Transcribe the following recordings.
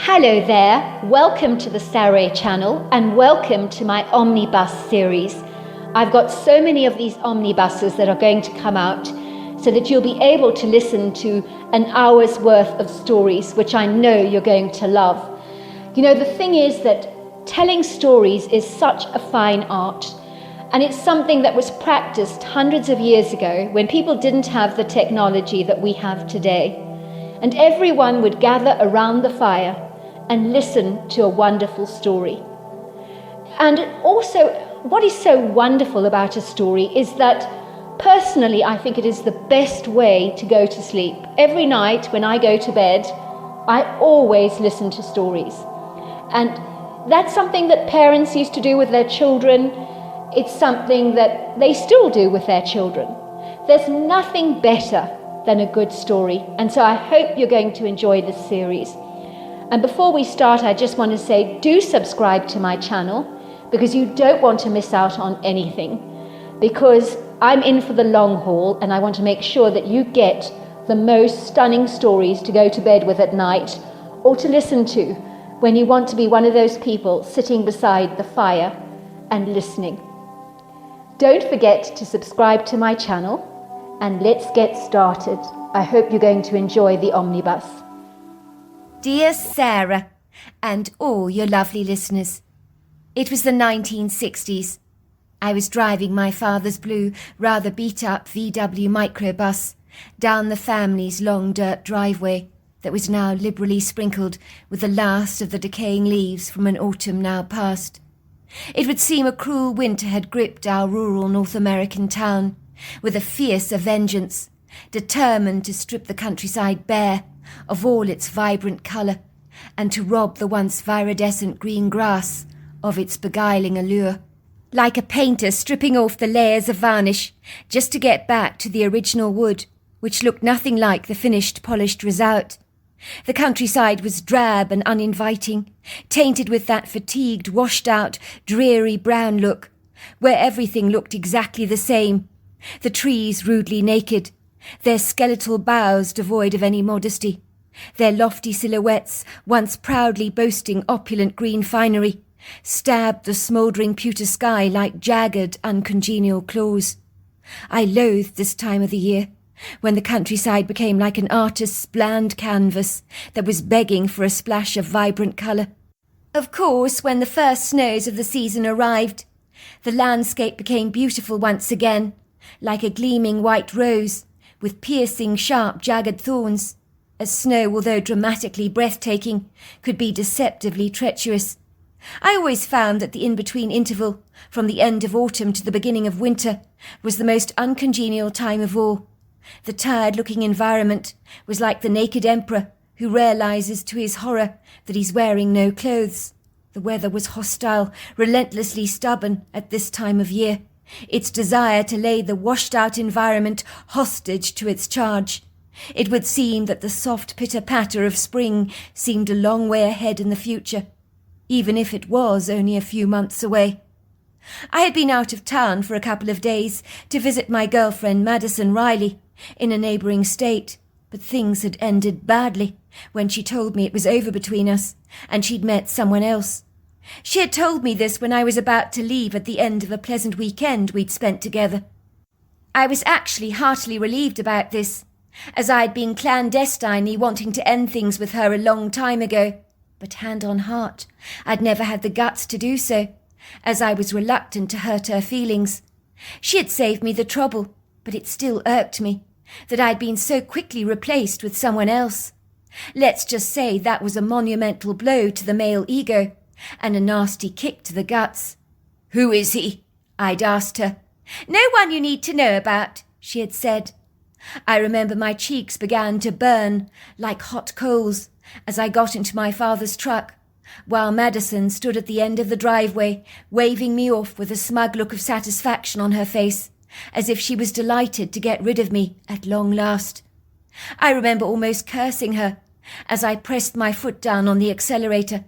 Hello there, welcome to the Saroy channel and welcome to my Omnibus series. I've got so many of these omnibuses that are going to come out so that you'll be able to listen to an hour's worth of stories, which I know you're going to love. You know, the thing is that telling stories is such a fine art, and it's something that was practiced hundreds of years ago when people didn't have the technology that we have today. And everyone would gather around the fire and listen to a wonderful story. And also, what is so wonderful about a story is that personally, I think it is the best way to go to sleep. Every night when I go to bed, I always listen to stories. And that's something that parents used to do with their children. It's something that they still do with their children. There's nothing better than a good story. And so I hope you're going to enjoy this series. And before we start, I just want to say, do subscribe to my channel because you don't want to miss out on anything. Because I'm in for the long haul and I want to make sure that you get the most stunning stories to go to bed with at night or to listen to when you want to be one of those people sitting beside the fire and listening. Don't forget to subscribe to my channel and let's get started. I hope you're going to enjoy the omnibus. Dear Sarah, and all your lovely listeners, it was the 1960s. I was driving my father's blue, rather beat-up VW microbus down the family's long dirt driveway that was now liberally sprinkled with the last of the decaying leaves from an autumn now past. It would seem a cruel winter had gripped our rural North American town with a fiercer vengeance, determined to strip the countryside bare of all its vibrant colour, and to rob the once viridescent green grass of its beguiling allure. Like a painter stripping off the layers of varnish just to get back to the original wood, which looked nothing like the finished polished result. The countryside was drab and uninviting, tainted with that fatigued, washed-out, dreary brown look, where everything looked exactly the same, the trees rudely naked, their skeletal boughs devoid of any modesty, their lofty silhouettes, once proudly boasting opulent green finery, stabbed the smouldering pewter sky like jagged, uncongenial claws. I loathed this time of the year, when the countryside became like an artist's bland canvas that was begging for a splash of vibrant colour. Of course, when the first snows of the season arrived, the landscape became beautiful once again, like a gleaming white rose, with piercing, sharp, jagged thorns, as snow, although dramatically breathtaking, could be deceptively treacherous. I always found that the in-between interval, from the end of autumn to the beginning of winter, was the most uncongenial time of all. The tired-looking environment was like the naked emperor who realizes to his horror that he's wearing no clothes. The weather was hostile, relentlessly stubborn at this time of year, its desire to lay the washed-out environment hostage to its charge. It would seem that the soft pitter-patter of spring seemed a long way ahead in the future, even if it was only a few months away. I had been out of town for a couple of days to visit my girlfriend Madison Riley in a neighbouring state, but things had ended badly when she told me it was over between us and she'd met someone else. She had told me this when I was about to leave at the end of a pleasant weekend we'd spent together. I was actually heartily relieved about this, as I had been clandestinely wanting to end things with her a long time ago, but hand on heart, I'd never had the guts to do so, as I was reluctant to hurt her feelings. She had saved me the trouble, but it still irked me that I'd been so quickly replaced with someone else. Let's just say that was a monumental blow to the male ego, and a nasty kick to the guts. "Who is he?" I'd asked her. "No one you need to know about," she had said. I remember my cheeks began to burn like hot coals as I got into my father's truck, while Madison stood at the end of the driveway, waving me off with a smug look of satisfaction on her face, as if she was delighted to get rid of me at long last. I remember almost cursing her as I pressed my foot down on the accelerator.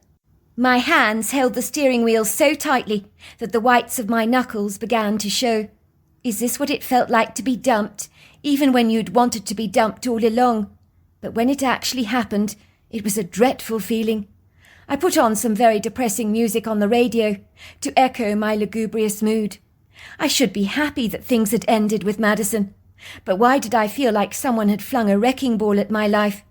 My hands held the steering wheel so tightly that the whites of my knuckles began to show. Is this what it felt like to be dumped, even when you'd wanted to be dumped all along? But when it actually happened, it was a dreadful feeling, I put on some very depressing music on the radio to echo my lugubrious mood. I should be happy that things had ended with Madison, but why did I feel like someone had flung a wrecking ball at my life?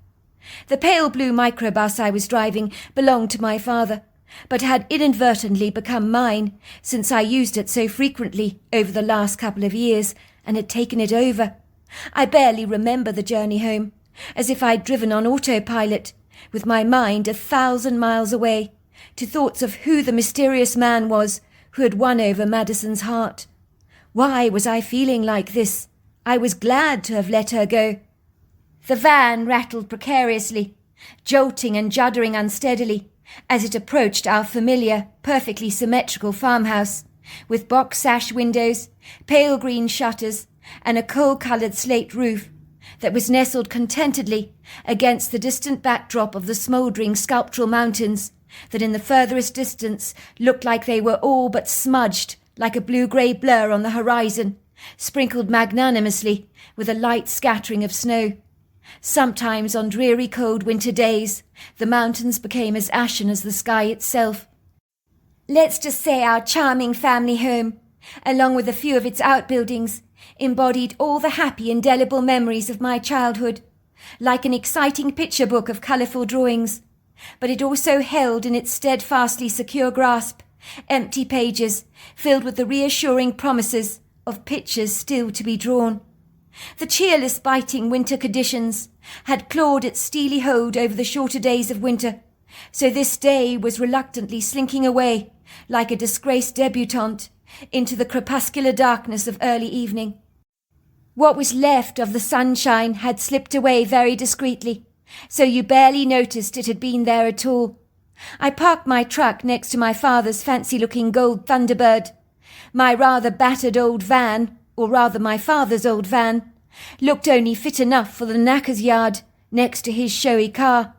The pale blue microbus I was driving belonged to my father, but had inadvertently become mine since I used it so frequently over the last couple of years and had taken it over. I barely remember the journey home, as if I'd driven on autopilot, with my mind 1,000 miles away, to thoughts of who the mysterious man was who had won over Madison's heart. Why was I feeling like this? I was glad to have let her go. The van rattled precariously, jolting and juddering unsteadily as it approached our familiar, perfectly symmetrical farmhouse, with box sash windows, pale green shutters, and a coal-coloured slate roof that was nestled contentedly against the distant backdrop of the smouldering sculptural mountains that in the furthest distance looked like they were all but smudged like a blue-grey blur on the horizon, sprinkled magnanimously with a light scattering of snow. Sometimes on dreary cold winter days the mountains became as ashen as the sky itself. Let's just say our charming family home, along with a few of its outbuildings, embodied all the happy indelible memories of my childhood, like an exciting picture book of colourful drawings, but it also held in its steadfastly secure grasp empty pages filled with the reassuring promises of pictures still to be drawn. The cheerless biting winter conditions had clawed its steely hold over the shorter days of winter, so this day was reluctantly slinking away like a disgraced debutante into the crepuscular darkness of early evening. What was left of the sunshine had slipped away very discreetly, so you barely noticed it had been there at all. I parked my truck next to my father's fancy-looking gold Thunderbird. My rather battered old van, or rather my father's old van, looked only fit enough for the knacker's yard next to his showy car.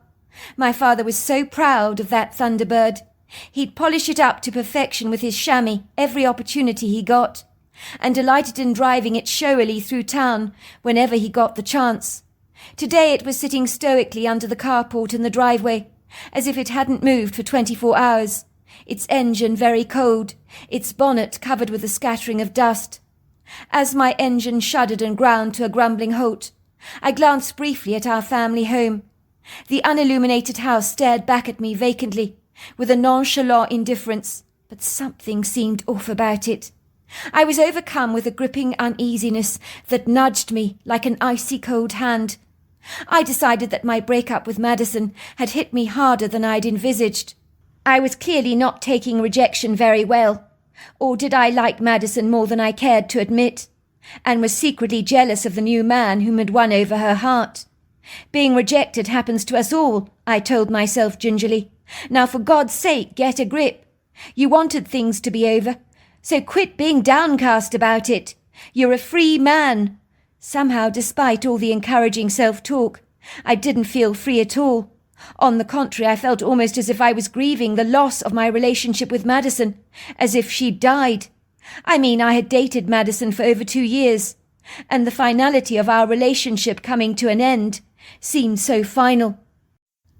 My father was so proud of that Thunderbird. He'd polish it up to perfection with his chamois every opportunity he got, and delighted in driving it showily through town whenever he got the chance. Today it was sitting stoically under the carport in the driveway, as if it hadn't moved for 24 hours, its engine very cold, its bonnet covered with a scattering of dust. As my engine shuddered and ground to a grumbling halt, I glanced briefly at our family home. The unilluminated house stared back at me vacantly, with a nonchalant indifference, but something seemed off about it. I was overcome with a gripping uneasiness that nudged me like an icy cold hand. I decided that my breakup with Madison had hit me harder than I'd envisaged. I was clearly not taking rejection very well, or did I like Madison more than I cared to admit, and was secretly jealous of the new man whom had won over her heart. Being rejected happens to us all, I told myself gingerly. Now for God's sake, get a grip. You wanted things to be over, so quit being downcast about it. You're a free man. Somehow, despite all the encouraging self-talk, I didn't feel free at all. On the contrary, I felt almost as if I was grieving the loss of my relationship with Madison, as if she'd died. I mean, I had dated Madison for over 2 years, and the finality of our relationship coming to an end seemed so final.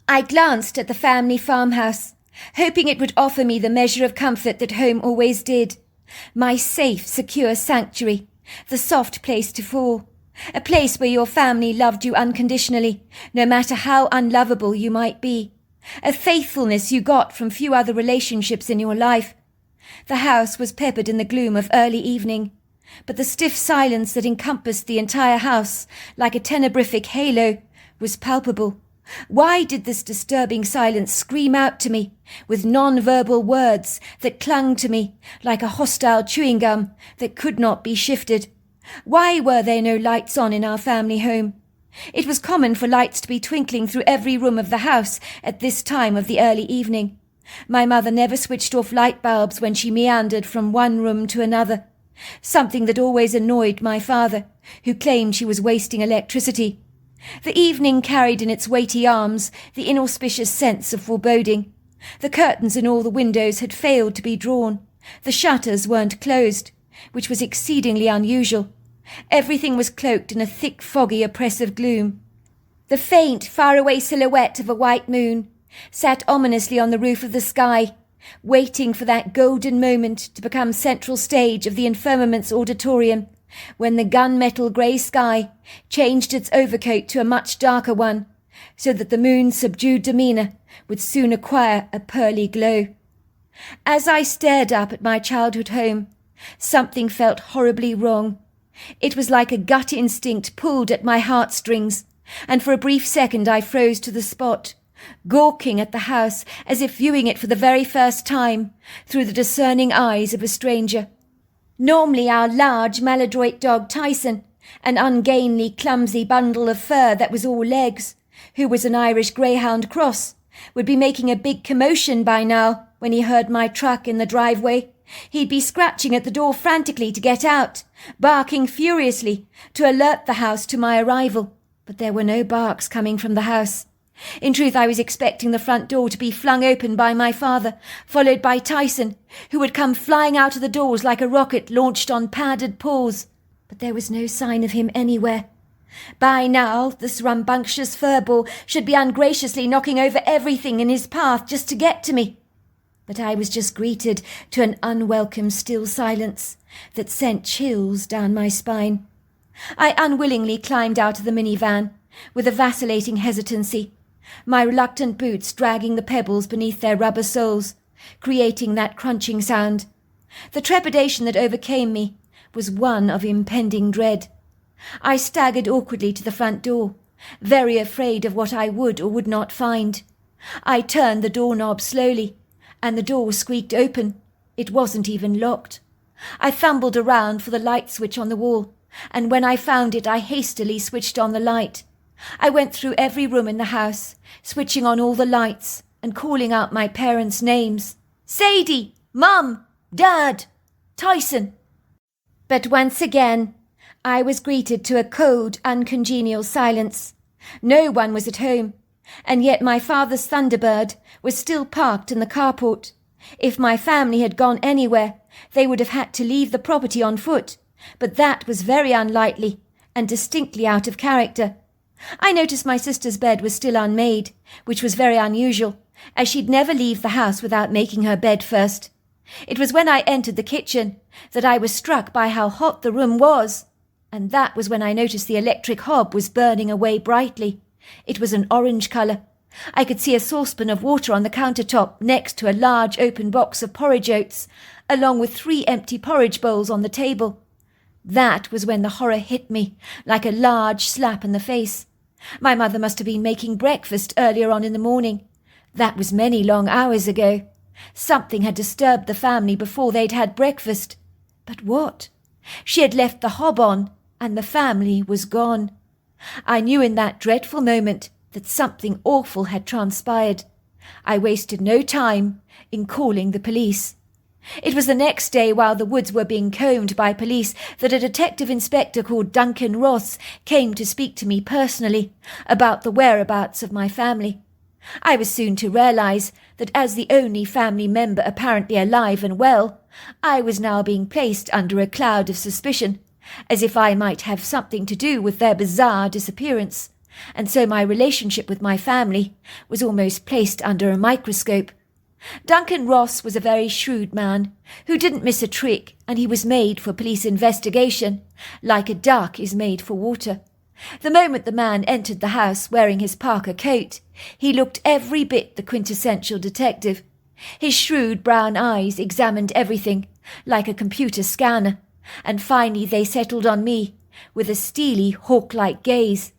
I glanced at the family farmhouse, hoping it would offer me the measure of comfort that home always did. My safe, secure sanctuary, the soft place to fall, a place where your family loved you unconditionally, no matter how unlovable you might be, a faithfulness you got from few other relationships in your life. The house was peppered in the gloom of early evening, but the stiff silence that encompassed the entire house like a tenebrific halo was palpable. Why did this disturbing silence scream out to me with non-verbal words that clung to me like a hostile chewing gum that could not be shifted? Why were there no lights on in our family home? It was common for lights to be twinkling through every room of the house at this time of the early evening. My mother never switched off light bulbs when she meandered from one room to another, something that always annoyed my father, who claimed she was wasting electricity. The evening carried in its weighty arms the inauspicious sense of foreboding. The curtains in all the windows had failed to be drawn. The shutters weren't closed, which was exceedingly unusual. Everything was cloaked in a thick, foggy, oppressive gloom. The faint, faraway silhouette of a white moon sat ominously on the roof of the sky, waiting for that golden moment to become central stage of the infirmament's auditorium, when the gunmetal grey sky changed its overcoat to a much darker one, so that the moon's subdued demeanour would soon acquire a pearly glow. As I stared up at my childhood home, something felt horribly wrong. It was like a gut instinct pulled at my heartstrings, and for a brief second I froze to the spot, gawking at the house as if viewing it for the very first time through the discerning eyes of a stranger. Normally our large maladroit dog Tyson, an ungainly clumsy bundle of fur that was all legs, who was an Irish greyhound cross, would be making a big commotion by now when he heard my truck in the driveway. He'd be scratching at the door frantically to get out, barking furiously to alert the house to my arrival. But there were no barks coming from the house. In truth, I was expecting the front door to be flung open by my father, followed by Tyson, who would come flying out of the doors like a rocket launched on padded paws. But there was no sign of him anywhere. By now, this rambunctious furball should be ungraciously knocking over everything in his path just to get to me. But I was just greeted to an unwelcome still silence that sent chills down my spine. I unwillingly climbed out of the minivan, with a vacillating hesitancy, my reluctant boots dragging the pebbles beneath their rubber soles, creating that crunching sound. The trepidation that overcame me was one of impending dread. I staggered awkwardly to the front door, very afraid of what I would or would not find. I turned the doorknob slowly, and the door squeaked open. It wasn't even locked. I fumbled around for the light switch on the wall, and when I found it I hastily switched on the light. I went through every room in the house, switching on all the lights and calling out my parents' names. Sadie! Mum! Dad! Tyson! But once again, I was greeted to a cold, uncongenial silence. No one was at home, and yet my father's Thunderbird was still parked in the carport. If my family had gone anywhere, they would have had to leave the property on foot, but that was very unlikely and distinctly out of character. I noticed my sister's bed was still unmade, which was very unusual, as she'd never leave the house without making her bed first. It was when I entered the kitchen that I was struck by how hot the room was, and that was when I noticed the electric hob was burning away brightly. It was an orange colour. I could see a saucepan of water on the countertop next to a large open box of porridge oats, along with 3 empty porridge bowls on the table. That was when the horror hit me like a large slap in the face. My mother must have been making breakfast earlier on in the morning. That was many long hours ago. Something had disturbed the family before they'd had breakfast. But what? She had left the hob on, and the family was gone. I knew in that dreadful moment that something awful had transpired. I wasted no time in calling the police. It was the next day, while the woods were being combed by police, that a detective inspector called Duncan Ross came to speak to me personally about the whereabouts of my family. I was soon to realise that as the only family member apparently alive and well, I was now being placed under a cloud of suspicion, as if I might have something to do with their bizarre disappearance, and so my relationship with my family was almost placed under a microscope. Duncan Ross was a very shrewd man, who didn't miss a trick, and he was made for police investigation, like a duck is made for water. The moment the man entered the house wearing his parka coat, he looked every bit the quintessential detective. His shrewd brown eyes examined everything, like a computer scanner, and finally they settled on me, with a steely, hawk-like gaze.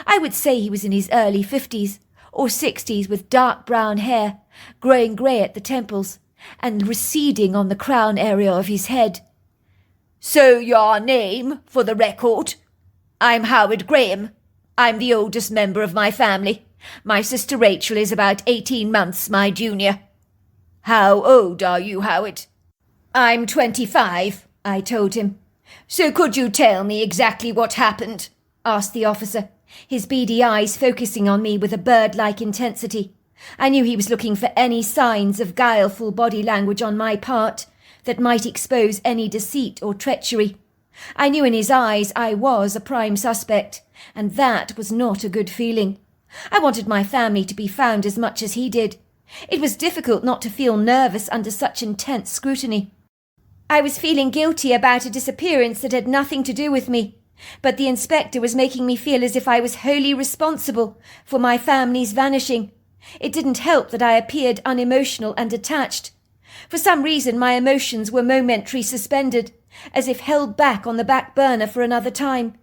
I would say he was in his early 50s, or 60s, with dark brown hair, growing grey at the temples, and receding on the crown area of his head. "So your name, for the record?" "I'm Howard Graham. I'm the oldest member of my family. My sister Rachel is about 18 months my junior." "How old are you, Howard?" "I'm 25, I told him. "So could you tell me exactly what happened?" asked the officer, his beady eyes focusing on me with a bird-like intensity. I knew he was looking for any signs of guileful body language on my part that might expose any deceit or treachery. I knew in his eyes I was a prime suspect, and that was not a good feeling. I wanted my family to be found as much as he did. It was difficult not to feel nervous under such intense scrutiny. I was feeling guilty about a disappearance that had nothing to do with me, but the inspector was making me feel as if I was wholly responsible for my family's vanishing. It didn't help that I appeared unemotional and detached. For some reason my emotions were momentarily suspended, as if held back on the back burner for another time.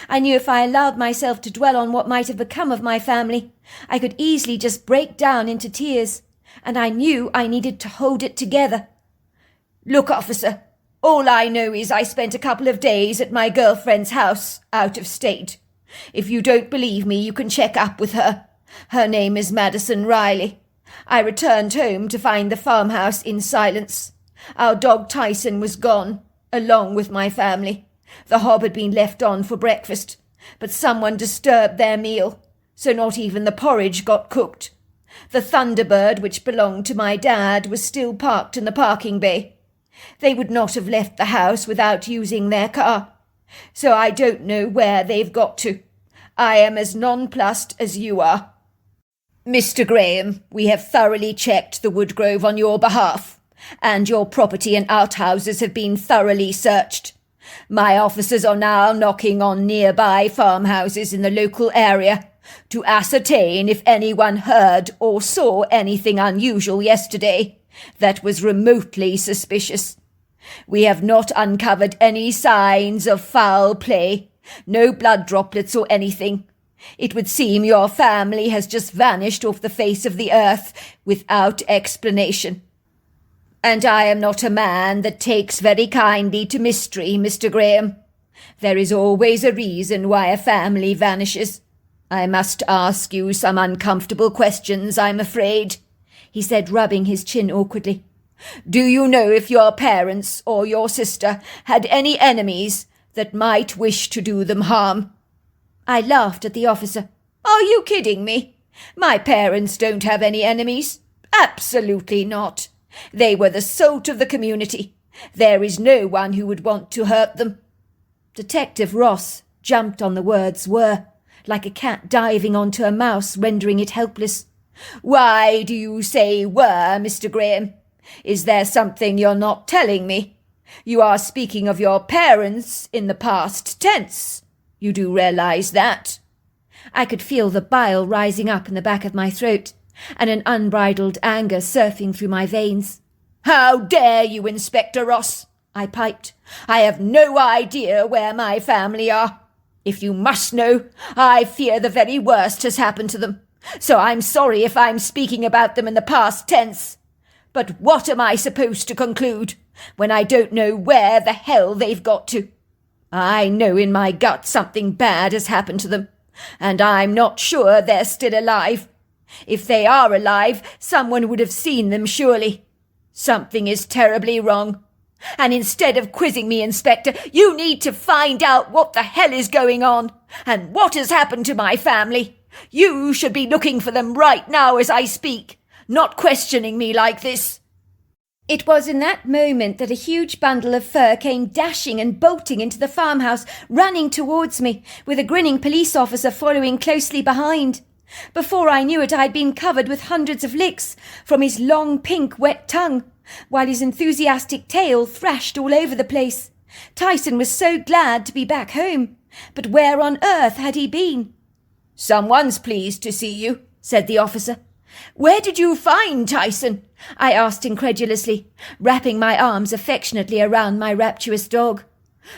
I knew if I allowed myself to dwell on what might have become of my family, I could easily just break down into tears, and I knew I needed to hold it together. "Look, officer, all I know is I spent a couple of days at my girlfriend's house, out of state. If you don't believe me, you can check up with her. Her name is Madison Riley. I returned home to find the farmhouse in silence. Our dog Tyson was gone, along with my family. The hob had been left on for breakfast, but someone disturbed their meal, so not even the porridge got cooked. The Thunderbird, which belonged to my dad, was still parked in the parking bay. They would not have left the house without using their car, so I don't know where they've got to. I am as nonplussed as you are. Mr. Graham, we have thoroughly checked the woodgrove on your behalf, and your property and outhouses have been thoroughly searched. My officers are now knocking on nearby farmhouses in the local area to ascertain if anyone heard or saw anything unusual yesterday that was remotely suspicious. We have not uncovered any signs of foul play, no blood droplets or anything. It would seem your family has just vanished off the face of the earth without explanation. And I am not a man that takes very kindly to mystery, Mr. Graham. There is always a reason why a family vanishes. I must ask you some uncomfortable questions, I'm afraid," he said, rubbing his chin awkwardly. "Do you know if your parents or your sister had any enemies that might wish to do them harm?" I laughed at the officer. "Are you kidding me? My parents don't have any enemies. Absolutely not. They were the salt of the community. There is no one who would want to hurt them." Detective Ross jumped on the words "were," like a cat diving onto a mouse, rendering it helpless. "Why do you say were, Mr. Graham? Is there something you're not telling me? You are speaking of your parents in the past tense. You do realize that?" I could feel the bile rising up in the back of my throat, and an unbridled anger surfing through my veins. "How dare you, Inspector Ross?" I piped. "I have no idea where my family are. If you must know, I fear the very worst has happened to them, so I'm sorry if I'm speaking about them in the past tense. But what am I supposed to conclude when I don't know where the hell they've got to? I know in my gut something bad has happened to them, and I'm not sure they're still alive. If they are alive, someone would have seen them, surely. Something is terribly wrong. And instead of quizzing me, Inspector, you need to find out what the hell is going on, and what has happened to my family. You should be looking for them right now as I speak, not questioning me like this." It was in that moment that a huge bundle of fur came dashing and bolting into the farmhouse, running towards me, with a grinning police officer following closely behind. Before I knew it, I had been covered with hundreds of licks from his long, pink, wet tongue, while his enthusiastic tail thrashed all over the place. Tyson was so glad to be back home, but where on earth had he been? "Someone's pleased to see you," said the officer. "Where did you find Tyson?" I asked incredulously, wrapping my arms affectionately around my rapturous dog.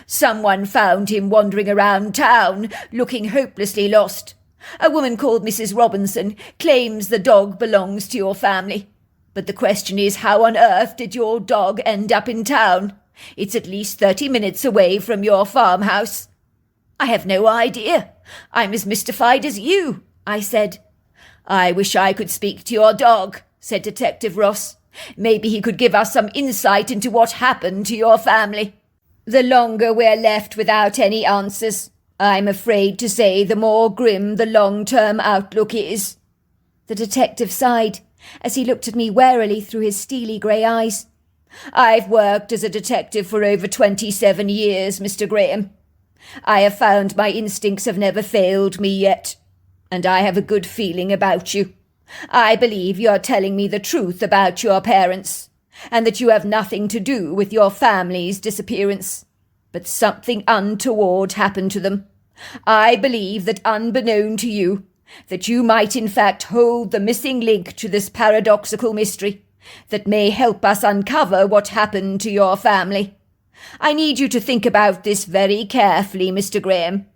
"Someone found him wandering around town, looking hopelessly lost. A woman called Mrs. Robinson claims the dog belongs to your family. But the question is, how on earth did your dog end up in town? It's at least 30 minutes away from your farmhouse." "I have no idea. I'm as mystified as you," I said. "I wish I could speak to your dog," said Detective Ross. "Maybe he could give us some insight into what happened to your family. The longer we're left without any answers, I'm afraid to say the more grim the long-term outlook is." The detective sighed as he looked at me warily through his steely grey eyes. "I've worked as a detective for over 27 years, Mr. Graham. I have found my instincts have never failed me yet. and I have a good feeling about you. I believe you're telling me the truth about your parents, and that you have nothing to do with your family's disappearance. But something untoward happened to them. I believe that unbeknown to you, that you might in fact hold the missing link to this paradoxical mystery that may help us uncover what happened to your family. I need you to think about this very carefully, Mr. Graham.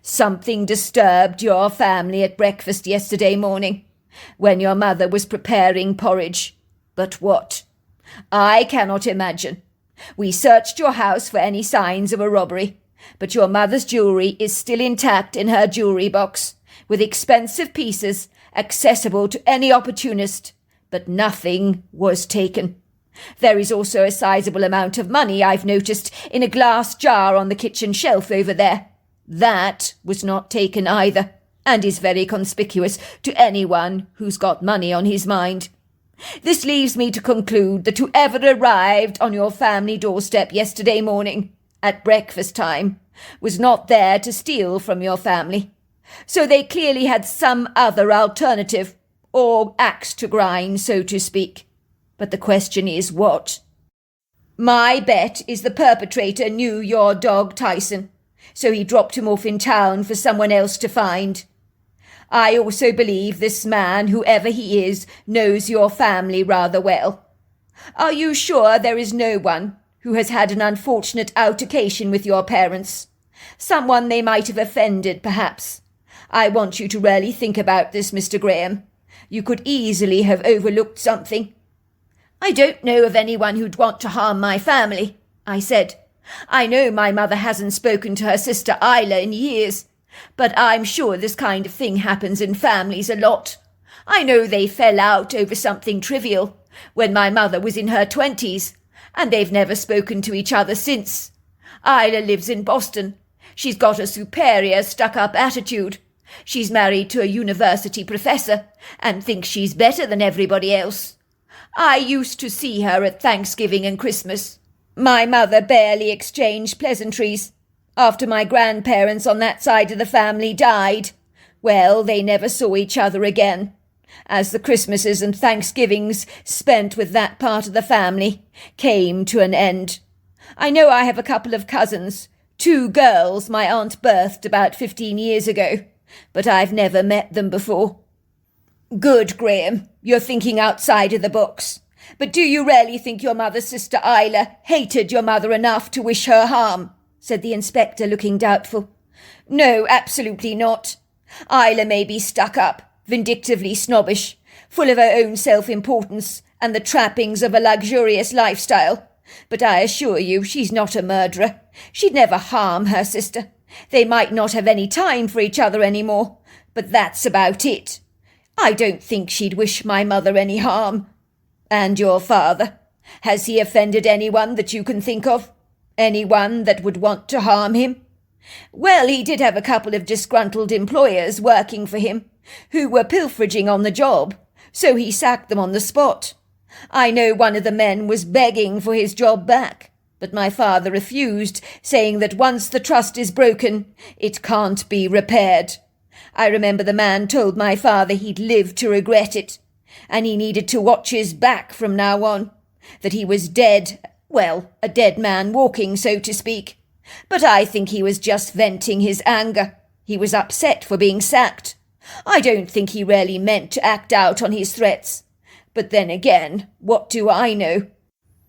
Something disturbed your family at breakfast yesterday morning, when your mother was preparing porridge. But what? I cannot imagine. We searched your house for any signs of a robbery, but your mother's jewellery is still intact in her jewellery box, with expensive pieces accessible to any opportunist, but nothing was taken. There is also a sizable amount of money, I've noticed, in a glass jar on the kitchen shelf over there. That was not taken either, and is very conspicuous to anyone who's got money on his mind. This leaves me to conclude that whoever arrived on your family doorstep yesterday morning, at breakfast time, was not there to steal from your family. So they clearly had some other alternative, or axe to grind, so to speak. But the question is what? My bet is the perpetrator knew your dog Tyson, so he dropped him off in town for someone else to find. I also believe this man, whoever he is, knows your family rather well. Are you sure there is no one who has had an unfortunate altercation with your parents? Someone they might have offended, perhaps? I want you to really think about this, Mr. Graham. You could easily have overlooked something. I don't know of anyone who'd want to harm my family, I said. I know my mother hasn't spoken to her sister Isla in years, but I'm sure this kind of thing happens in families a lot. I know they fell out over something trivial when my mother was in her 20s, and they've never spoken to each other since. Isla lives in Boston. She's got a superior stuck-up attitude. She's married to a university professor and thinks she's better than everybody else. I used to see her at Thanksgiving and Christmas. My mother barely exchanged pleasantries. After my grandparents on that side of the family died, well, they never saw each other again, as the Christmases and Thanksgivings spent with that part of the family came to an end. I know I have a couple of cousins, 2 girls my aunt birthed about 15 years ago, but I've never met them before. Good, Graham, you're thinking outside of the box. But do you really think your mother's sister Isla hated your mother enough to wish her harm? Said the inspector, looking doubtful. No, absolutely not. Isla may be stuck up, vindictively snobbish, full of her own self-importance and the trappings of a luxurious lifestyle. But I assure you she's not a murderer. She'd never harm her sister. They might not have any time for each other anymore, but that's about it. I don't think she'd wish my mother any harm. And your father? Has he offended anyone that you can think of? Anyone that would want to harm him? Well, he did have a couple of disgruntled employers working for him, who were pilfering on the job, so he sacked them on the spot. I know one of the men was begging for his job back, but my father refused, saying that once the trust is broken, it can't be repaired. I remember the man told my father he'd live to regret it, and he needed to watch his back from now on, that he was dead, well, a dead man walking, so to speak. But I think he was just venting his anger. He was upset for being sacked. I don't think he really meant to act out on his threats. But then again, what do I know?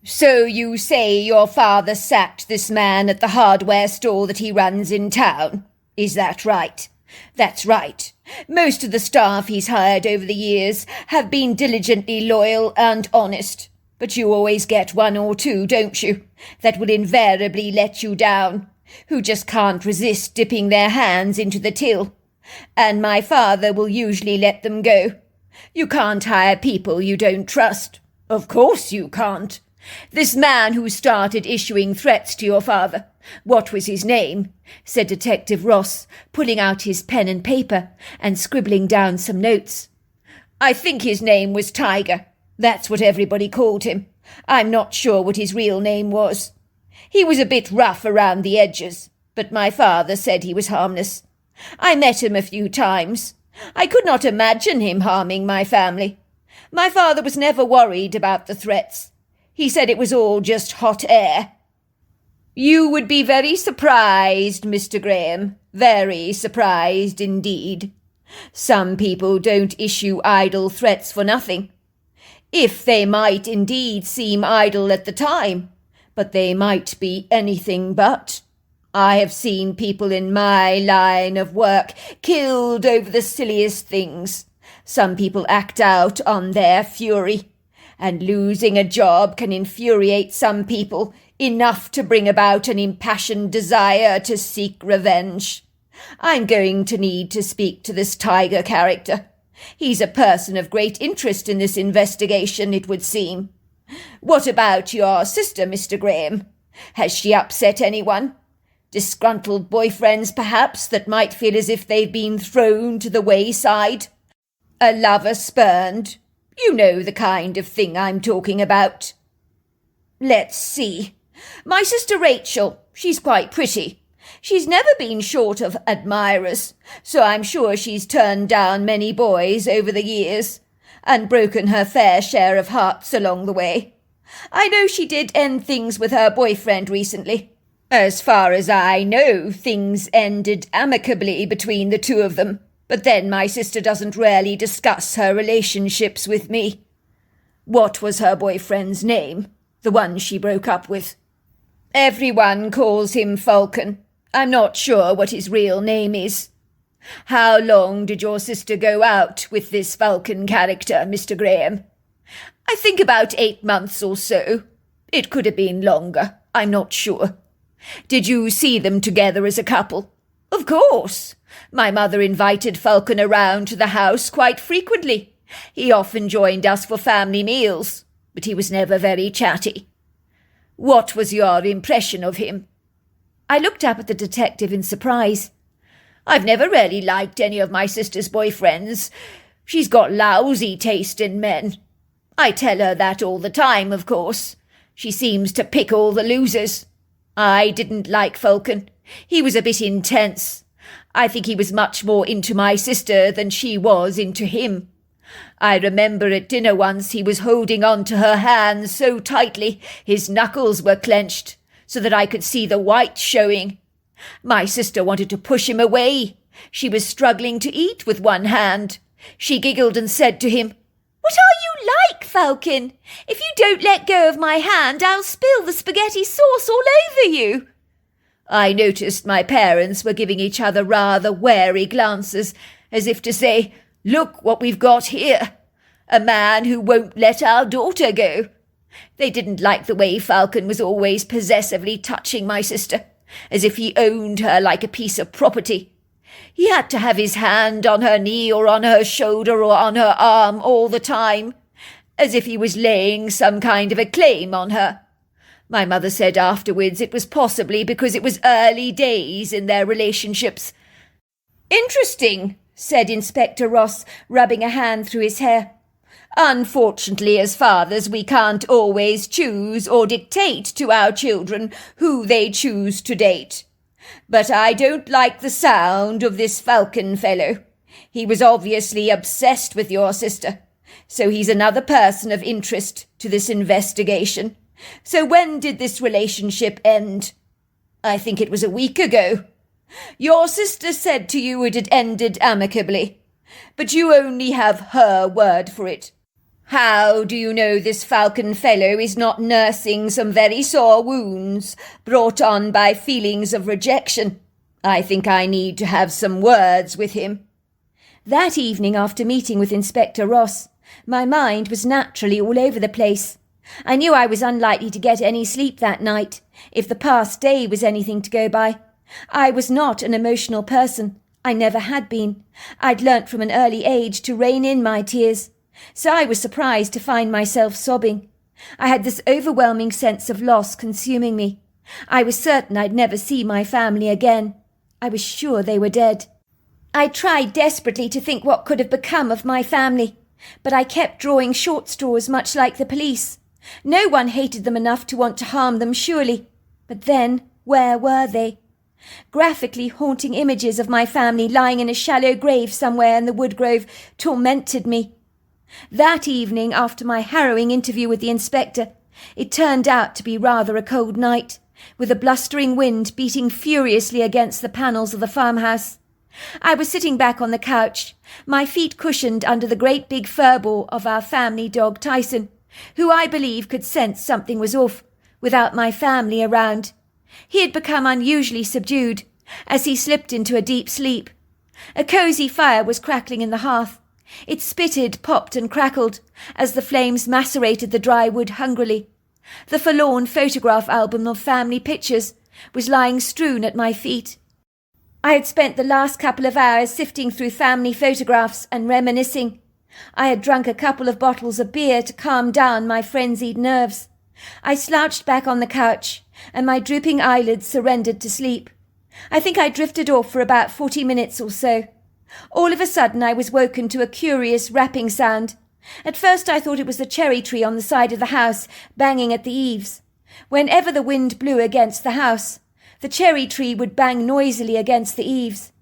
So you say your father sacked this man at the hardware store that he runs in town? Is that right? That's right. Most of the staff he's hired over the years have been diligently loyal and honest. But you always get 1 or 2, don't you, that will invariably let you down, who just can't resist dipping their hands into the till. And my father will usually let them go. You can't hire people you don't trust. Of course you can't. This man who started issuing threats to your father, what was his name? Said Detective Ross, pulling out his pen and paper and scribbling down some notes. I think his name was Tiger. That's what everybody called him. I'm not sure what his real name was. He was a bit rough around the edges, but my father said he was harmless. I met him a few times. I could not imagine him harming my family. My father was never worried about the threats. He said it was all just hot air. You would be very surprised, Mr. Graham, very surprised indeed. Some people don't issue idle threats for nothing. If they might indeed seem idle at the time, but they might be anything but. I have seen people in my line of work killed over the silliest things. Some people act out on their fury, and losing a job can infuriate some people enough to bring about an impassioned desire to seek revenge. I'm going to need to speak to this tiger character. He's a person of great interest in this investigation, it would seem. What about your sister, Mr. Graham? Has she upset anyone? Disgruntled boyfriends, perhaps, that might feel as if they've been thrown to the wayside? A lover spurned? You know the kind of thing I'm talking about. Let's see. My sister Rachel, she's quite pretty. She's never been short of admirers, so I'm sure she's turned down many boys over the years, and broken her fair share of hearts along the way. I know she did end things with her boyfriend recently. As far as I know, things ended amicably between the two of them, but then my sister doesn't rarely discuss her relationships with me. What was her boyfriend's name? The one she broke up with? Everyone calls him Falcon. I'm not sure what his real name is. How long did your sister go out with this Falcon character, Mr. Graham? I think about 8 months or so. It could have been longer, I'm not sure. Did you see them together as a couple? Of course. My mother invited Falcon around to the house quite frequently. He often joined us for family meals, but he was never very chatty. What was your impression of him? I looked up at the detective in surprise. I've never really liked any of my sister's boyfriends. She's got lousy taste in men. I tell her that all the time, of course. She seems to pick all the losers. I didn't like Falcon. He was a bit intense. I think he was much more into my sister than she was into him. I remember at dinner once he was holding on to her hands so tightly his knuckles were clenched, so that I could see the white showing. My sister wanted to push him away. She was struggling to eat with one hand. She giggled and said to him, "What are you like, Falcon? If you don't let go of my hand, I'll spill the spaghetti sauce all over you." I noticed my parents were giving each other rather wary glances, as if to say, "Look what we've got here. A man who won't let our daughter go." They didn't like the way Falcon was always possessively touching my sister, as if he owned her like a piece of property. He had to have his hand on her knee or on her shoulder or on her arm all the time, as if he was laying some kind of a claim on her. My mother said afterwards it was possibly because it was early days in their relationships. "Interesting," said Inspector Ross, rubbing a hand through his hair. "Unfortunately, as fathers, we can't always choose or dictate to our children who they choose to date. But I don't like the sound of this Falcon fellow. He was obviously obsessed with your sister, so he's another person of interest to this investigation. So when did this relationship end?" "I think it was a week ago." "Your sister said to you it had ended amicably, but you only have her word for it. How do you know this Falcon fellow is not nursing some very sore wounds brought on by feelings of rejection? I think I need to have some words with him." That evening, after meeting with Inspector Ross, my mind was naturally all over the place. I knew I was unlikely to get any sleep that night, if the past day was anything to go by. I was not an emotional person. I never had been. I'd learnt from an early age to rein in my tears, so I was surprised to find myself sobbing. I had this overwhelming sense of loss consuming me. I was certain I'd never see my family again. I was sure they were dead. I tried desperately to think what could have become of my family, but I kept drawing short straws much like the police. No one hated them enough to want to harm them, surely. But then, where were they? Graphically haunting images of my family lying in a shallow grave somewhere in the woodgrove tormented me. That evening, after my harrowing interview with the inspector, it turned out to be rather a cold night, with a blustering wind beating furiously against the panels of the farmhouse. I was sitting back on the couch, my feet cushioned under the great big fur ball of our family dog Tyson, who I believe could sense something was off, without my family around. He had become unusually subdued, as he slipped into a deep sleep. A cosy fire was crackling in the hearth. It spitted, popped and crackled, as the flames macerated the dry wood hungrily. The forlorn photograph album of family pictures was lying strewn at my feet. I had spent the last couple of hours sifting through family photographs and reminiscing. I had drunk a couple of bottles of beer to calm down my frenzied nerves. I slouched back on the couch, and my drooping eyelids surrendered to sleep. I think I drifted off for about 40 minutes or so. All of a sudden I was woken to a curious rapping sound. At first I thought it was the cherry tree on the side of the house banging at the eaves. Whenever the wind blew against the house, the cherry tree would bang noisily against the eaves.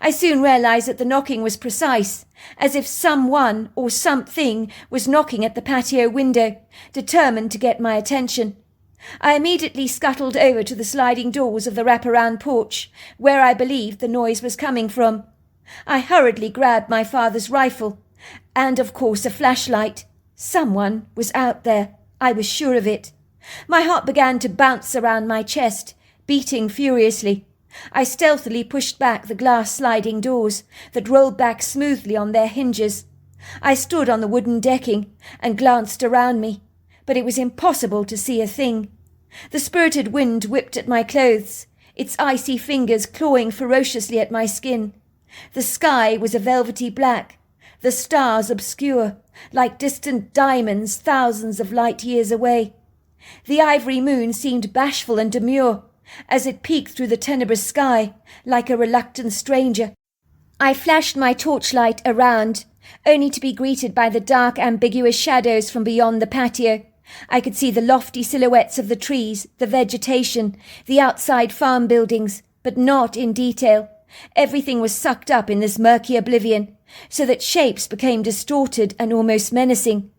I soon realized that the knocking was precise, as if someone or something was knocking at the patio window, determined to get my attention. I immediately scuttled over to the sliding doors of the wraparound porch, where I believed the noise was coming from. I hurriedly grabbed my father's rifle, and of course a flashlight. Someone was out there, I was sure of it. My heart began to bounce around my chest, beating furiously. I stealthily pushed back the glass sliding doors that rolled back smoothly on their hinges. I stood on the wooden decking and glanced around me, but it was impossible to see a thing. The spirited wind whipped at my clothes, its icy fingers clawing ferociously at my skin. The sky was a velvety black, the stars obscure, like distant diamonds thousands of light years away. The ivory moon seemed bashful and demure, as it peeked through the tenebrous sky, like a reluctant stranger. I flashed my torchlight around, only to be greeted by the dark, ambiguous shadows from beyond the patio. I could see the lofty silhouettes of the trees, the vegetation, the outside farm buildings, but not in detail. Everything was sucked up in this murky oblivion, so that shapes became distorted and almost menacing.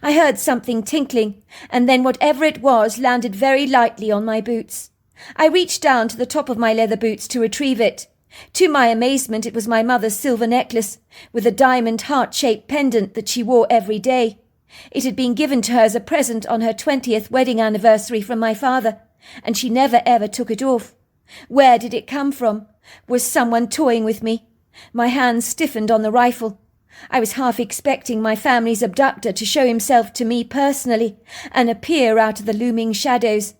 I heard something tinkling, and then whatever it was landed very lightly on my boots. I reached down to the top of my leather boots to retrieve it. To my amazement, it was my mother's silver necklace, with a diamond heart-shaped pendant that she wore every day. It had been given to her as a present on her 20th wedding anniversary from my father, and she never ever took it off. Where did it come from? Was someone toying with me? My hands stiffened on the rifle. I was half expecting my family's abductor to show himself to me personally and appear out of the looming shadows.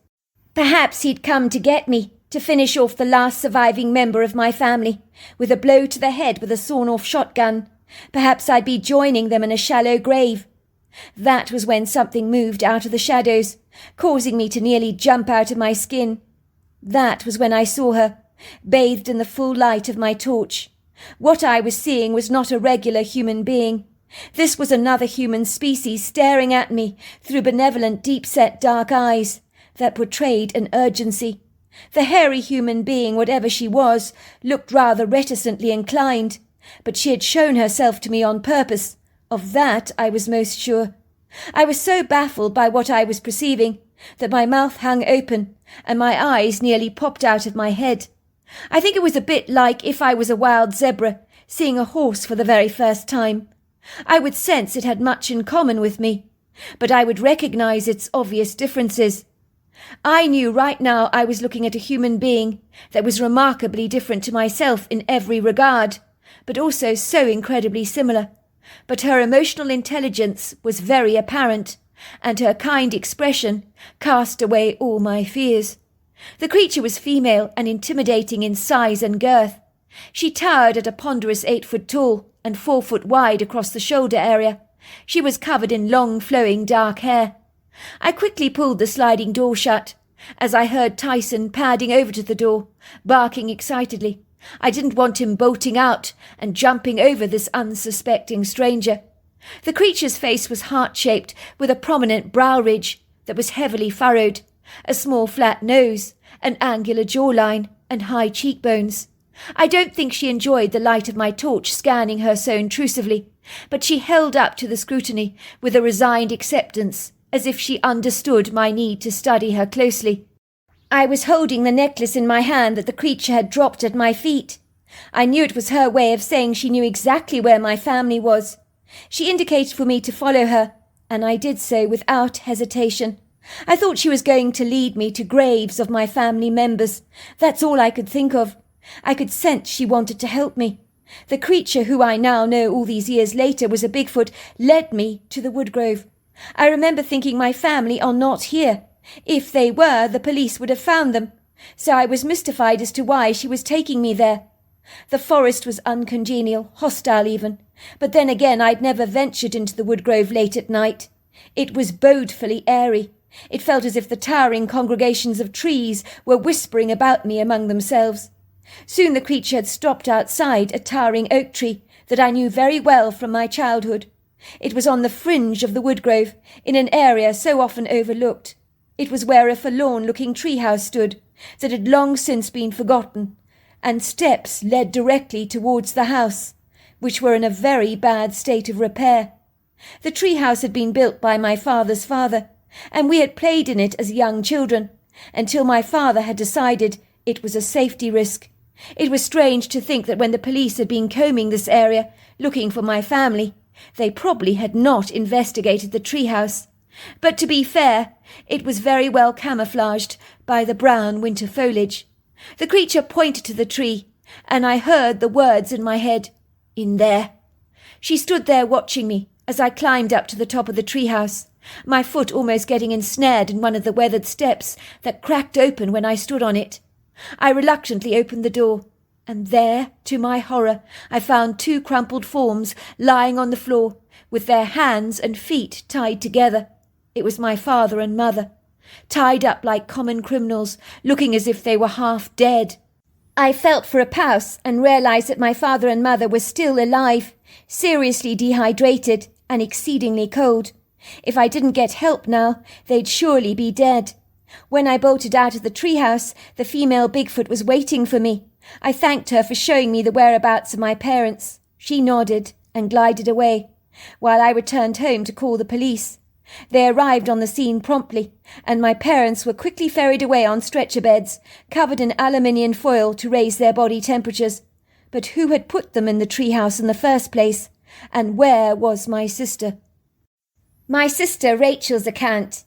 Perhaps he'd come to get me, to finish off the last surviving member of my family, with a blow to the head with a sawn-off shotgun. Perhaps I'd be joining them in a shallow grave. That was when something moved out of the shadows, causing me to nearly jump out of my skin. That was when I saw her, bathed in the full light of my torch. What I was seeing was not a regular human being. This was another human species staring at me through benevolent, deep-set dark eyes that portrayed an urgency. The hairy human being, whatever she was, looked rather reticently inclined, but she had shown herself to me on purpose. Of that I was most sure. I was so baffled by what I was perceiving that my mouth hung open and my eyes nearly popped out of my head. I think it was a bit like if I was a wild zebra seeing a horse for the very first time. I would sense it had much in common with me, but I would recognize its obvious differences. I knew right now I was looking at a human being that was remarkably different to myself in every regard, but also so incredibly similar. But her emotional intelligence was very apparent, and her kind expression cast away all my fears. The creature was female and intimidating in size and girth. She towered at a ponderous 8 foot tall and 4 foot wide across the shoulder area. She was covered in long, flowing dark hair. I quickly pulled the sliding door shut, as I heard Tyson padding over to the door, barking excitedly. I didn't want him bolting out and jumping over this unsuspecting stranger. The creature's face was heart-shaped, with a prominent brow ridge that was heavily furrowed, a small flat nose, an angular jawline, and high cheekbones. I don't think she enjoyed the light of my torch scanning her so intrusively, but she held up to the scrutiny with a resigned acceptance, as if she understood my need to study her closely. I was holding the necklace in my hand that the creature had dropped at my feet. I knew it was her way of saying she knew exactly where my family was. She indicated for me to follow her, and I did so without hesitation. I thought she was going to lead me to graves of my family members. That's all I could think of. I could sense she wanted to help me. The creature, who I now know all these years later was a Bigfoot, led me to the woodgrove. I remember thinking my family are not here. If they were, the police would have found them. So I was mystified as to why she was taking me there. The forest was uncongenial, hostile even, but then again I'd never ventured into the woodgrove late at night. It was bodefully airy. It felt as if the towering congregations of trees were whispering about me among themselves. Soon the creature had stopped outside a towering oak tree that I knew very well from my childhood. It was on the fringe of the woodgrove, in an area so often overlooked. It was where a forlorn-looking treehouse stood, that had long since been forgotten, and steps led directly towards the house, which were in a very bad state of repair. The treehouse had been built by my father's father, and we had played in it as young children, until my father had decided it was a safety risk. It was strange to think that when the police had been combing this area, looking for my family, they probably had not investigated the treehouse. But to be fair, it was very well camouflaged by the brown winter foliage. The creature pointed to the tree, and I heard the words in my head, "In there." She stood there watching me as I climbed up to the top of the treehouse, my foot almost getting ensnared in one of the weathered steps that cracked open when I stood on it. I reluctantly opened the door, and there, to my horror, I found two crumpled forms lying on the floor, with their hands and feet tied together. It was my father and mother, tied up like common criminals, looking as if they were half dead. I felt for a pulse and realized that my father and mother were still alive, seriously dehydrated and exceedingly cold. If I didn't get help now, they'd surely be dead. When I bolted out of the treehouse, the female Bigfoot was waiting for me. I thanked her for showing me the whereabouts of my parents. She nodded and glided away, while I returned home to call the police. They arrived on the scene promptly, and my parents were quickly ferried away on stretcher beds, covered in aluminium foil to raise their body temperatures. But who had put them in the treehouse in the first place? And where was my sister? My sister Rachel's account.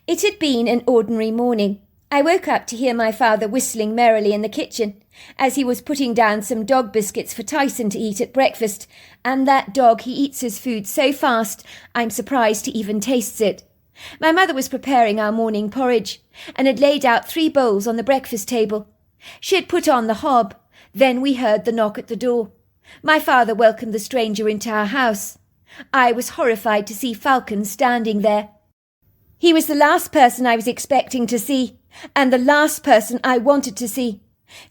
It had been an ordinary morning. I woke up to hear my father whistling merrily in the kitchen, as he was putting down some dog biscuits for Tyson to eat at breakfast, and that dog, he eats his food so fast, I'm surprised he even tastes it. My mother was preparing our morning porridge, and had laid out 3 bowls on the breakfast table. She had put on the hob. Then we heard the knock at the door. My father welcomed the stranger into our house. I was horrified to see Falcon standing there. He was the last person I was expecting to see, and the last person I wanted to see.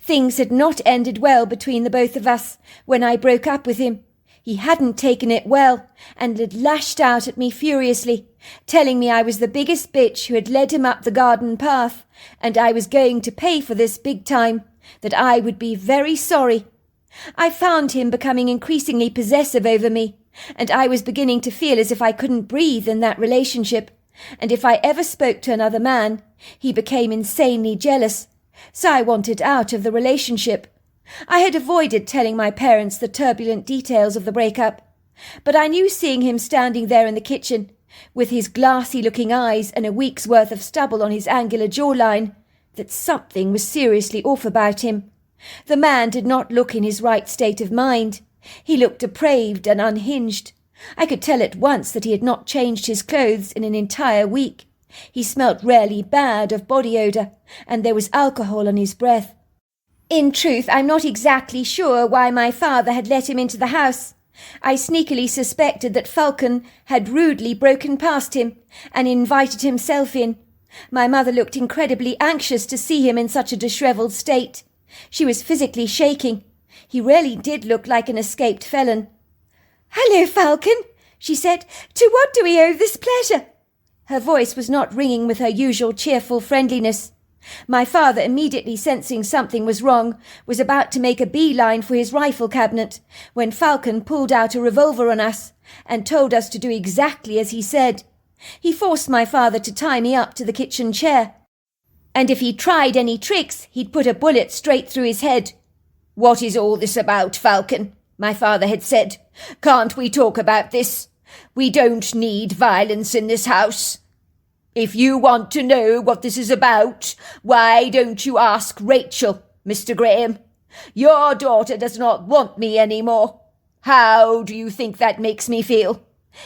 Things had not ended well between the both of us when I broke up with him. He hadn't taken it well, and had lashed out at me furiously, telling me I was the biggest bitch who had led him up the garden path, and I was going to pay for this big time, that I would be very sorry. I found him becoming increasingly possessive over me, and I was beginning to feel as if I couldn't breathe in that relationship, and if I ever spoke to another man, he became insanely jealous. So I wanted out of the relationship. I had avoided telling my parents the turbulent details of the breakup, but I knew seeing him standing there in the kitchen, with his glassy-looking eyes and a week's worth of stubble on his angular jawline, that something was seriously off about him. The man did not look in his right state of mind. He looked depraved and unhinged. I could tell at once that he had not changed his clothes in an entire week. He smelt rarely bad of body odour, and there was alcohol on his breath. In truth, I'm not exactly sure why my father had let him into the house. I sneakily suspected that Falcon had rudely broken past him and invited himself in. My mother looked incredibly anxious to see him in such a dishevelled state. She was physically shaking. He really did look like an escaped felon. "Hello, Falcon," she said. "To what do we owe this pleasure?" Her voice was not ringing with her usual cheerful friendliness. My father, immediately sensing something was wrong, was about to make a beeline for his rifle cabinet when Falcon pulled out a revolver on us and told us to do exactly as he said. He forced my father to tie me up to the kitchen chair, and if he tried any tricks, he'd put a bullet straight through his head. "What is all this about, Falcon?" my father had said. "Can't we talk about this? We don't need violence in this house. If you want to know what this is about, why don't you ask Rachel, Mr. Graham? Your daughter does not want me any more. How do you think that makes me feel?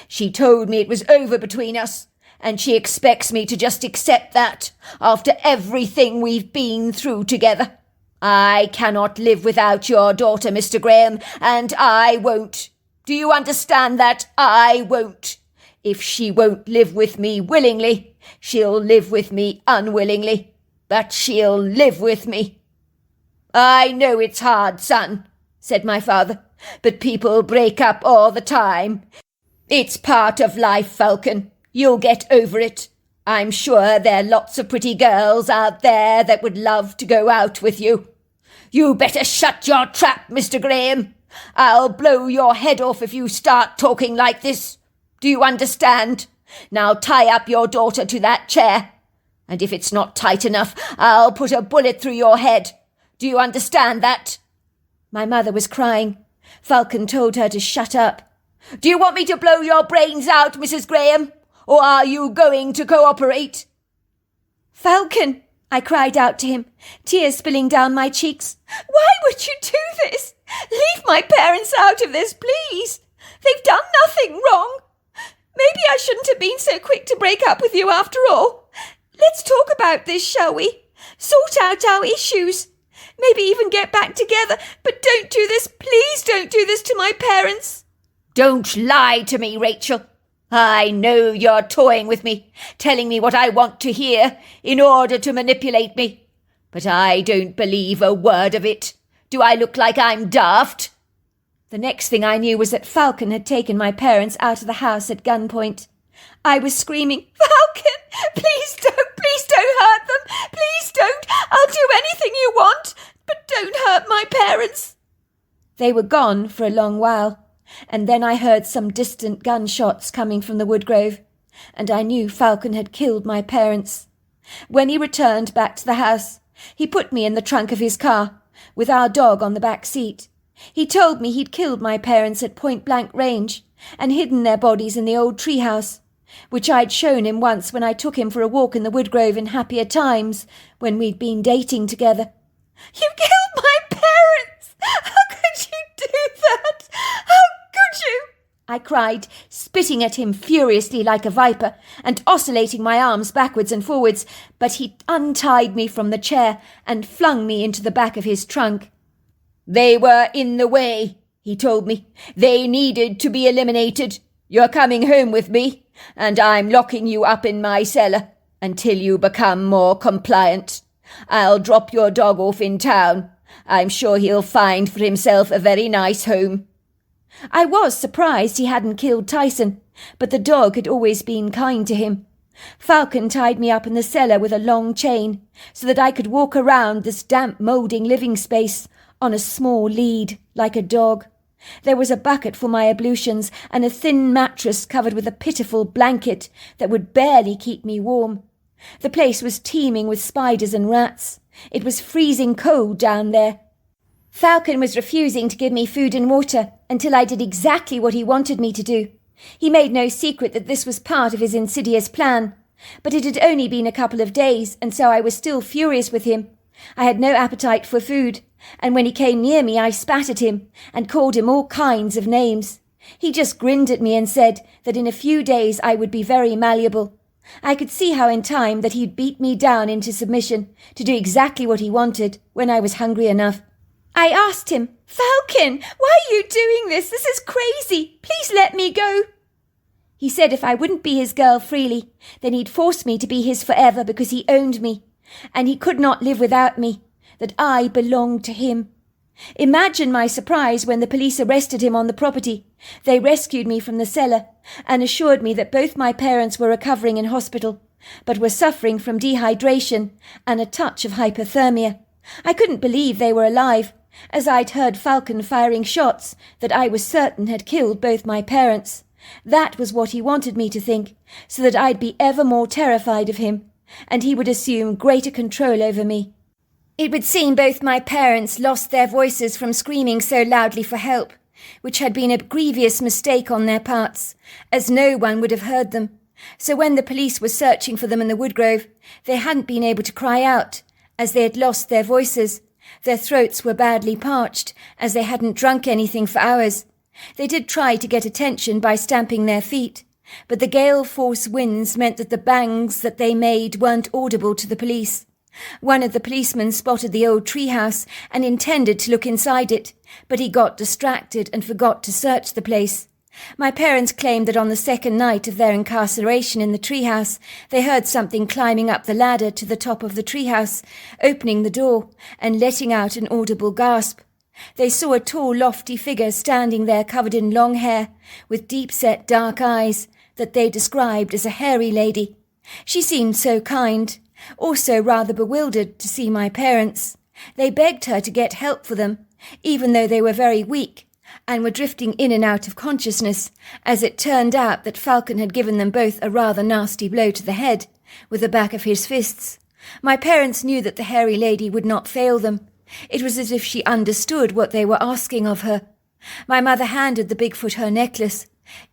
She told me it was over between us, and she expects me to just accept that after everything we've been through together. I cannot live without your daughter, Mr. Graham, and I won't. Do you understand that? I won't. If she won't live with me willingly, she'll live with me unwillingly, but she'll live with me." "I know it's hard, son," said my father, "but people break up all the time. It's part of life, Falcon. You'll get over it. I'm sure there are lots of pretty girls out there that would love to go out with you. You better shut your trap, Mr. Graham. I'll blow your head off if you start talking like this. Do you understand? Now tie up your daughter to that chair. And if it's not tight enough, I'll put a bullet through your head. Do you understand that?" My mother was crying. Falcon told her to shut up. "Do you want me to blow your brains out, Mrs. Graham? Or are you going to cooperate?" "Falcon," I cried out to him, tears spilling down my cheeks. "Why would you do this? Leave my parents out of this, please. They've done nothing wrong. Maybe I shouldn't have been so quick to break up with you after all. Let's talk about this, shall we? Sort out our issues. Maybe even get back together. But don't do this. Please don't do this to my parents." "Don't lie to me, Rachel. I know you're toying with me, telling me what I want to hear in order to manipulate me. But I don't believe a word of it. Do I look like I'm daft?" The next thing I knew was that Falcon had taken my parents out of the house at gunpoint. I was screaming, "Falcon, please don't hurt them. Please don't. I'll do anything you want, but don't hurt my parents." They were gone for a long while, and then I heard some distant gunshots coming from the woodgrove, and I knew Falcon had killed my parents. When he returned back to the house, he put me in the trunk of his car, with our dog on the back seat. He told me he'd killed my parents at point-blank range and hidden their bodies in the old treehouse, which I'd shown him once when I took him for a walk in the woodgrove in happier times when we'd been dating together. "You killed my parents! How could you do that? How could you?" I cried, spitting at him furiously like a viper and oscillating my arms backwards and forwards, but he untied me from the chair and flung me into the back of his trunk. "They were in the way," he told me. "They needed to be eliminated. You're coming home with me, and I'm locking you up in my cellar until you become more compliant. I'll drop your dog off in town. I'm sure he'll find for himself a very nice home." I was surprised he hadn't killed Tyson, but the dog had always been kind to him. Falcon tied me up in the cellar with a long chain so that I could walk around this damp, moulding living space on a small lead, like a dog. There was a bucket for my ablutions and a thin mattress covered with a pitiful blanket that would barely keep me warm. The place was teeming with spiders and rats. It was freezing cold down there. Falcon was refusing to give me food and water until I did exactly what he wanted me to do. He made no secret that this was part of his insidious plan, but it had only been a couple of days, and so I was still furious with him. I had no appetite for food, and when he came near me I spat at him and called him all kinds of names. He just grinned at me and said that in a few days I would be very malleable. I could see how in time that he'd beat me down into submission to do exactly what he wanted when I was hungry enough. I asked him, "Falcon, why are you doing this? This is crazy. Please let me go." He said if I wouldn't be his girl freely, then he'd force me to be his forever because he owned me, and he could not live without me, that I belonged to him. Imagine my surprise when the police arrested him on the property. They rescued me from the cellar and assured me that both my parents were recovering in hospital but were suffering from dehydration and a touch of hypothermia. I couldn't believe they were alive, as I'd heard Falcon firing shots that I was certain had killed both my parents. That was what he wanted me to think, so that I'd be ever more terrified of him, and he would assume greater control over me. It would seem both my parents lost their voices from screaming so loudly for help, which had been a grievous mistake on their parts, as no one would have heard them. So when the police were searching for them in the woodgrove, they hadn't been able to cry out, as they had lost their voices. Their throats were badly parched, as they hadn't drunk anything for hours. They did try to get attention by stamping their feet, but the gale-force winds meant that the bangs that they made weren't audible to the police. One of the policemen spotted the old treehouse and intended to look inside it, but he got distracted and forgot to search the place. My parents claimed that on the second night of their incarceration in the treehouse, they heard something climbing up the ladder to the top of the treehouse, opening the door and letting out an audible gasp. They saw a tall, lofty figure standing there covered in long hair, with deep-set dark eyes that they described as a hairy lady. She seemed so kind, also rather bewildered to see my parents. They begged her to get help for them, even though they were very weak, and were drifting in and out of consciousness, as it turned out that Falcon had given them both a rather nasty blow to the head, with the back of his fists. My parents knew that the hairy lady would not fail them. It was as if she understood what they were asking of her. My mother handed the Bigfoot her necklace.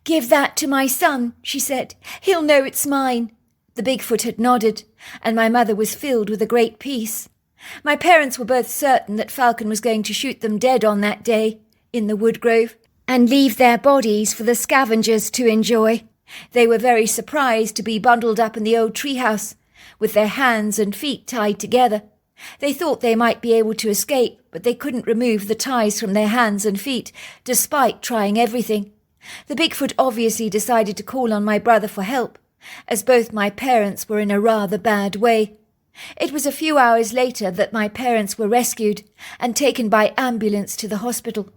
"Give that to my son," she said. "He'll know it's mine." The Bigfoot had nodded, and my mother was filled with a great peace. My parents were both certain that Falcon was going to shoot them dead on that day, in the woodgrove, and leave their bodies for the scavengers to enjoy. They were very surprised to be bundled up in the old treehouse, with their hands and feet tied together. They thought they might be able to escape, but they couldn't remove the ties from their hands and feet, despite trying everything. The Bigfoot obviously decided to call on my brother for help, as both my parents were in a rather bad way. It was a few hours later that my parents were rescued and taken by ambulance to the hospital.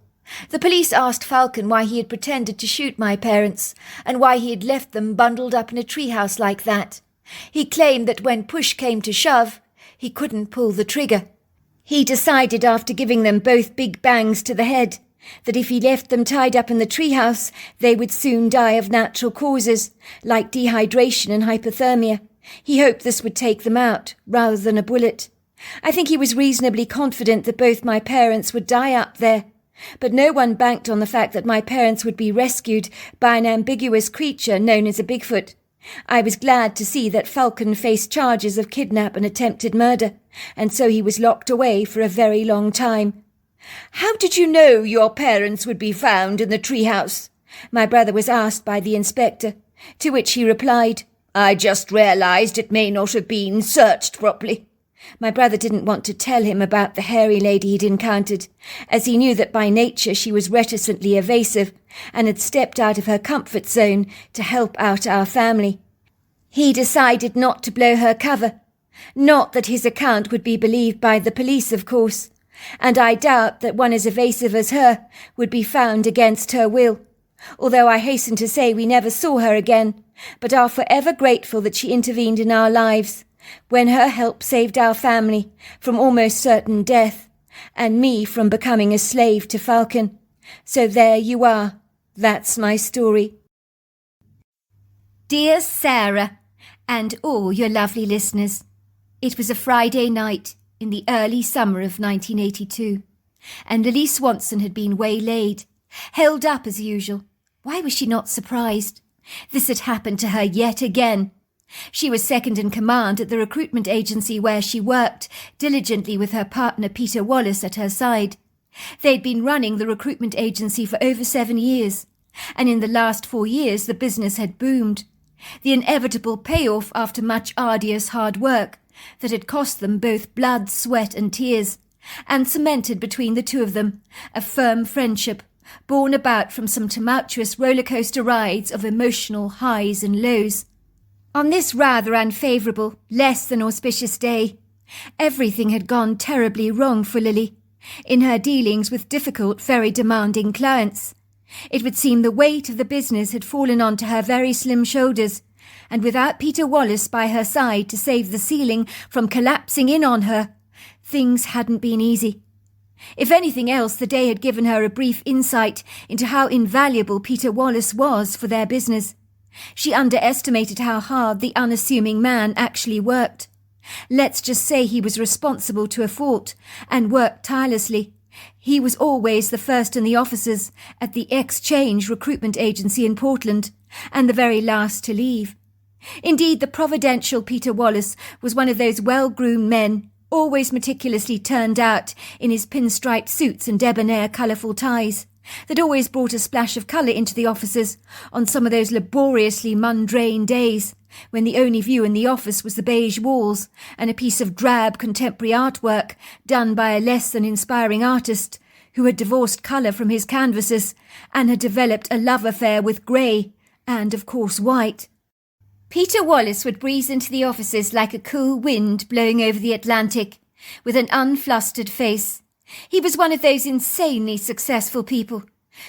The police asked Falcon why he had pretended to shoot my parents, and why he had left them bundled up in a treehouse like that. He claimed that when push came to shove, he couldn't pull the trigger. He decided after giving them both big bangs to the head that if he left them tied up in the treehouse, they would soon die of natural causes, like dehydration and hypothermia. He hoped this would take them out, rather than a bullet. I think he was reasonably confident that both my parents would die up there, but no one banked on the fact that my parents would be rescued by an ambiguous creature known as a Bigfoot. I was glad to see that Falcon faced charges of kidnap and attempted murder, and so he was locked away for a very long time. "How did you know your parents would be found in the treehouse?" my brother was asked by the inspector, to which he replied, "I just realized it may not have been searched properly." My brother didn't want to tell him about the hairy lady he'd encountered, as he knew that by nature she was reticently evasive and had stepped out of her comfort zone to help out our family. He decided not to blow her cover. Not that his account would be believed by the police, of course, and I doubt that one as evasive as her would be found against her will, although I hasten to say we never saw her again, but are forever grateful that she intervened in our lives, when her help saved our family from almost certain death, and me from becoming a slave to Falcon. So there you are. That's my story. Dear Sarah, and all your lovely listeners, it was a Friday night in the early summer of 1982, and Lily Swanson had been waylaid, held up as usual. Why was she not surprised? This had happened to her yet again. She was second in command at the recruitment agency where she worked, diligently with her partner Peter Wallace at her side. They'd been running the recruitment agency for over 7 years, and in the last 4 years the business had boomed. The inevitable payoff after much arduous hard work that had cost them both blood, sweat and tears, and cemented between the two of them a firm friendship, born about from some tumultuous roller-coaster rides of emotional highs and lows. On this rather unfavourable, less than auspicious day, everything had gone terribly wrong for Lily, in her dealings with difficult, very demanding clients. It would seem the weight of the business had fallen onto her very slim shoulders, and without Peter Wallace by her side to save the ceiling from collapsing in on her, things hadn't been easy. If anything else, the day had given her a brief insight into how invaluable Peter Wallace was for their business. She underestimated how hard the unassuming man actually worked. Let's just say he was responsible to a fault and worked tirelessly. He was always the first in the offices at the Exchange recruitment agency in Portland, and the very last to leave. Indeed, the providential Peter Wallace was one of those well-groomed men, always meticulously turned out in his pinstriped suits and debonair colourful ties, that always brought a splash of colour into the offices on some of those laboriously mundane days, when the only view in the office was the beige walls and a piece of drab contemporary artwork done by a less than inspiring artist who had divorced colour from his canvases and had developed a love affair with grey and, of course, white. Peter Wallace would breeze into the offices like a cool wind blowing over the Atlantic, with an unflustered face. He was one of those insanely successful people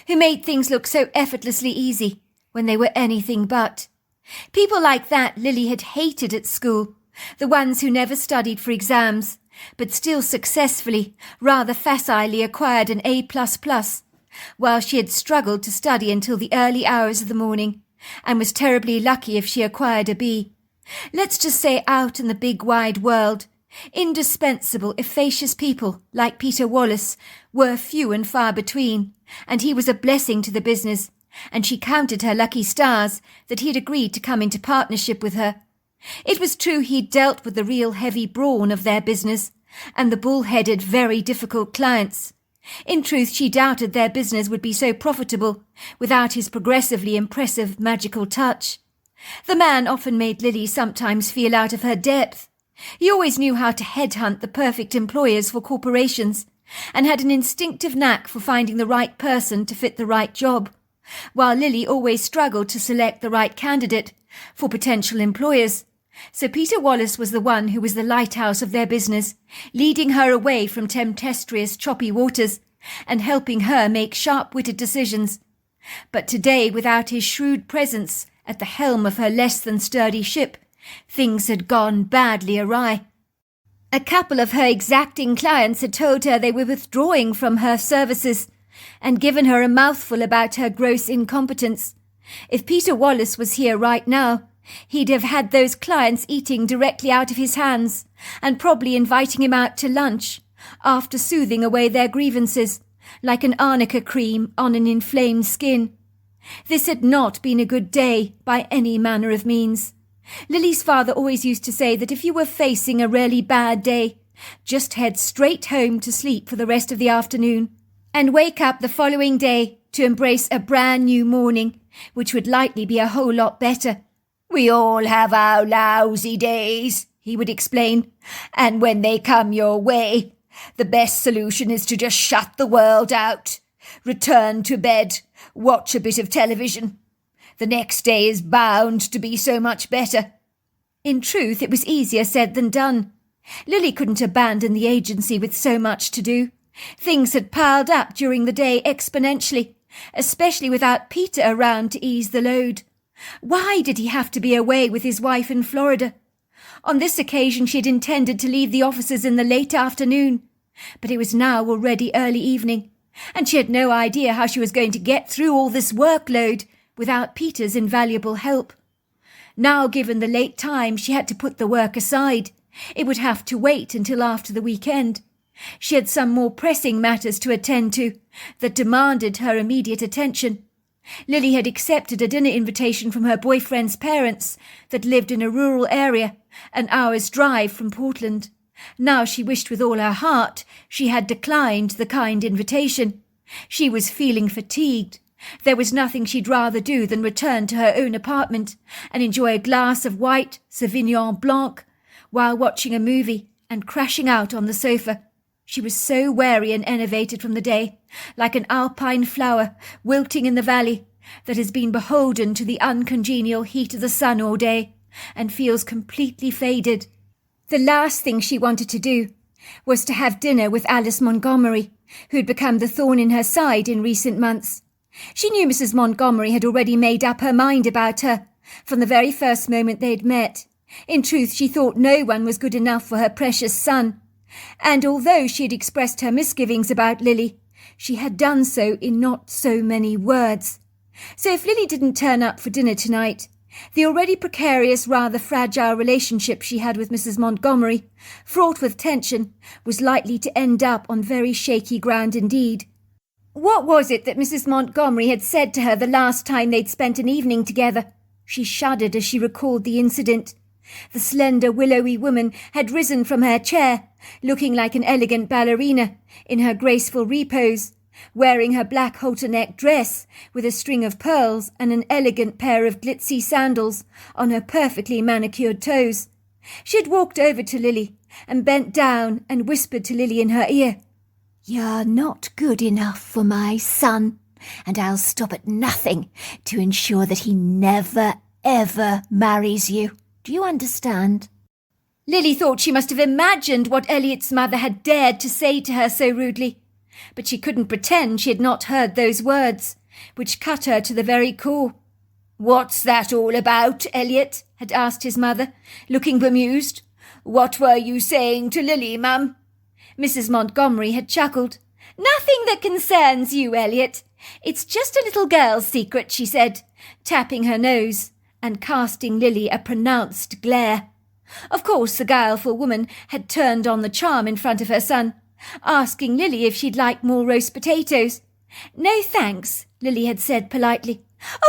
who made things look so effortlessly easy when they were anything but. People like that Lily had hated at school, the ones who never studied for exams, but still successfully, rather facilely acquired an A++, while she had struggled to study until the early hours of the morning, and was terribly lucky if she acquired a B. Let's just say out in the big wide world, indispensable, efficacious people like Peter Wallace were few and far between, and he was a blessing to the business, and she counted her lucky stars that he had agreed to come into partnership with her. It was true he'd dealt with the real heavy brawn of their business, and the bull-headed, very difficult clients. In truth, she doubted their business would be so profitable without his progressively impressive magical touch. The man often made Lily sometimes feel out of her depth. He always knew how to headhunt the perfect employers for corporations, and had an instinctive knack for finding the right person to fit the right job, while Lily always struggled to select the right candidate for potential employers. So Peter Wallace was the one who was the lighthouse of their business, leading her away from tempestuous, choppy waters and helping her make sharp-witted decisions. But today, without his shrewd presence at the helm of her less than sturdy ship, things had gone badly awry. A couple of her exacting clients had told her they were withdrawing from her services and given her a mouthful about her gross incompetence. If Peter Wallace was here right now, he'd have had those clients eating directly out of his hands, and probably inviting him out to lunch, after soothing away their grievances, like an arnica cream on an inflamed skin. This had not been a good day by any manner of means. Lily's father always used to say that if you were facing a really bad day, just head straight home to sleep for the rest of the afternoon, and wake up the following day to embrace a brand new morning, which would likely be a whole lot better. "We all have our lousy days," he would explain, "and when they come your way, the best solution is to just shut the world out, return to bed, watch a bit of television. The next day is bound to be so much better." In truth, it was easier said than done. Lily couldn't abandon the agency with so much to do. Things had piled up during the day exponentially, especially without Peter around to ease the load. Why did he have to be away with his wife in Florida? On this occasion she had intended to leave the offices in the late afternoon, but it was now already early evening, and she had no idea how she was going to get through all this workload without Peter's invaluable help. Now, given the late time, she had to put the work aside. It would have to wait until after the weekend. She had some more pressing matters to attend to that demanded her immediate attention. Lily had accepted a dinner invitation from her boyfriend's parents that lived in a rural area, an hour's drive from Portland. Now she wished with all her heart she had declined the kind invitation. She was feeling fatigued. There was nothing she'd rather do than return to her own apartment and enjoy a glass of white Sauvignon Blanc while watching a movie and crashing out on the sofa. She was so weary and enervated from the day, like an alpine flower wilting in the valley that has been beholden to the uncongenial heat of the sun all day and feels completely faded. The last thing she wanted to do was to have dinner with Alice Montgomery, who'd become the thorn in her side in recent months. She knew Mrs. Montgomery had already made up her mind about her, from the very first moment they'd met. In truth, she thought no one was good enough for her precious son. And although she had expressed her misgivings about Lily, she had done so in not so many words. So if Lily didn't turn up for dinner tonight, the already precarious, rather fragile relationship she had with Mrs. Montgomery, fraught with tension, was likely to end up on very shaky ground indeed. What was it that Mrs. Montgomery had said to her the last time they'd spent an evening together? She shuddered as she recalled the incident. The slender, willowy woman had risen from her chair, looking like an elegant ballerina in her graceful repose, wearing her black halter-neck dress with a string of pearls and an elegant pair of glitzy sandals on her perfectly manicured toes. She had walked over to Lily and bent down and whispered to Lily in her ear, "You're not good enough for my son, and I'll stop at nothing to ensure that he never, ever marries you. Do you understand?" Lily thought she must have imagined what Elliot's mother had dared to say to her so rudely, but she couldn't pretend she had not heard those words, which cut her to the very core. "What's that all about, Elliot?" had asked his mother, looking bemused. "What were you saying to Lily, Mum?" Mrs. Montgomery had chuckled. "Nothing that concerns you, Elliot. It's just a little girl's secret," she said, tapping her nose and casting Lily a pronounced glare. Of course, the guileful woman had turned on the charm in front of her son, asking Lily if she'd like more roast potatoes. "No, thanks," Lily had said politely.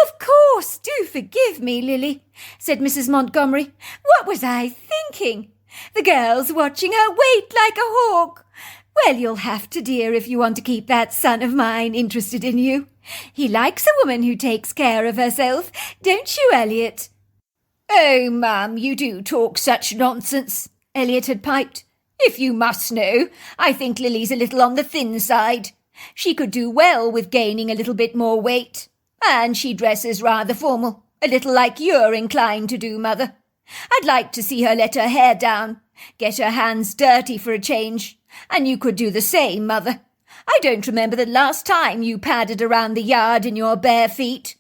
"Of course, do forgive me, Lily," said Mrs. Montgomery. "What was I thinking? The girl's watching her weight like a hawk. Well, you'll have to, dear, if you want to keep that son of mine interested in you. He likes a woman who takes care of herself, don't you, Elliot?" "Oh, Mum, you do talk such nonsense," Elliot had piped. "If you must know, I think Lily's a little on the thin side. She could do well with gaining a little bit more weight. And she dresses rather formal, a little like you're inclined to do, Mother. I'd like to see her let her hair down, get her hands dirty for a change, and you could do the same, Mother. I don't remember the last time you padded around the yard in your bare feet."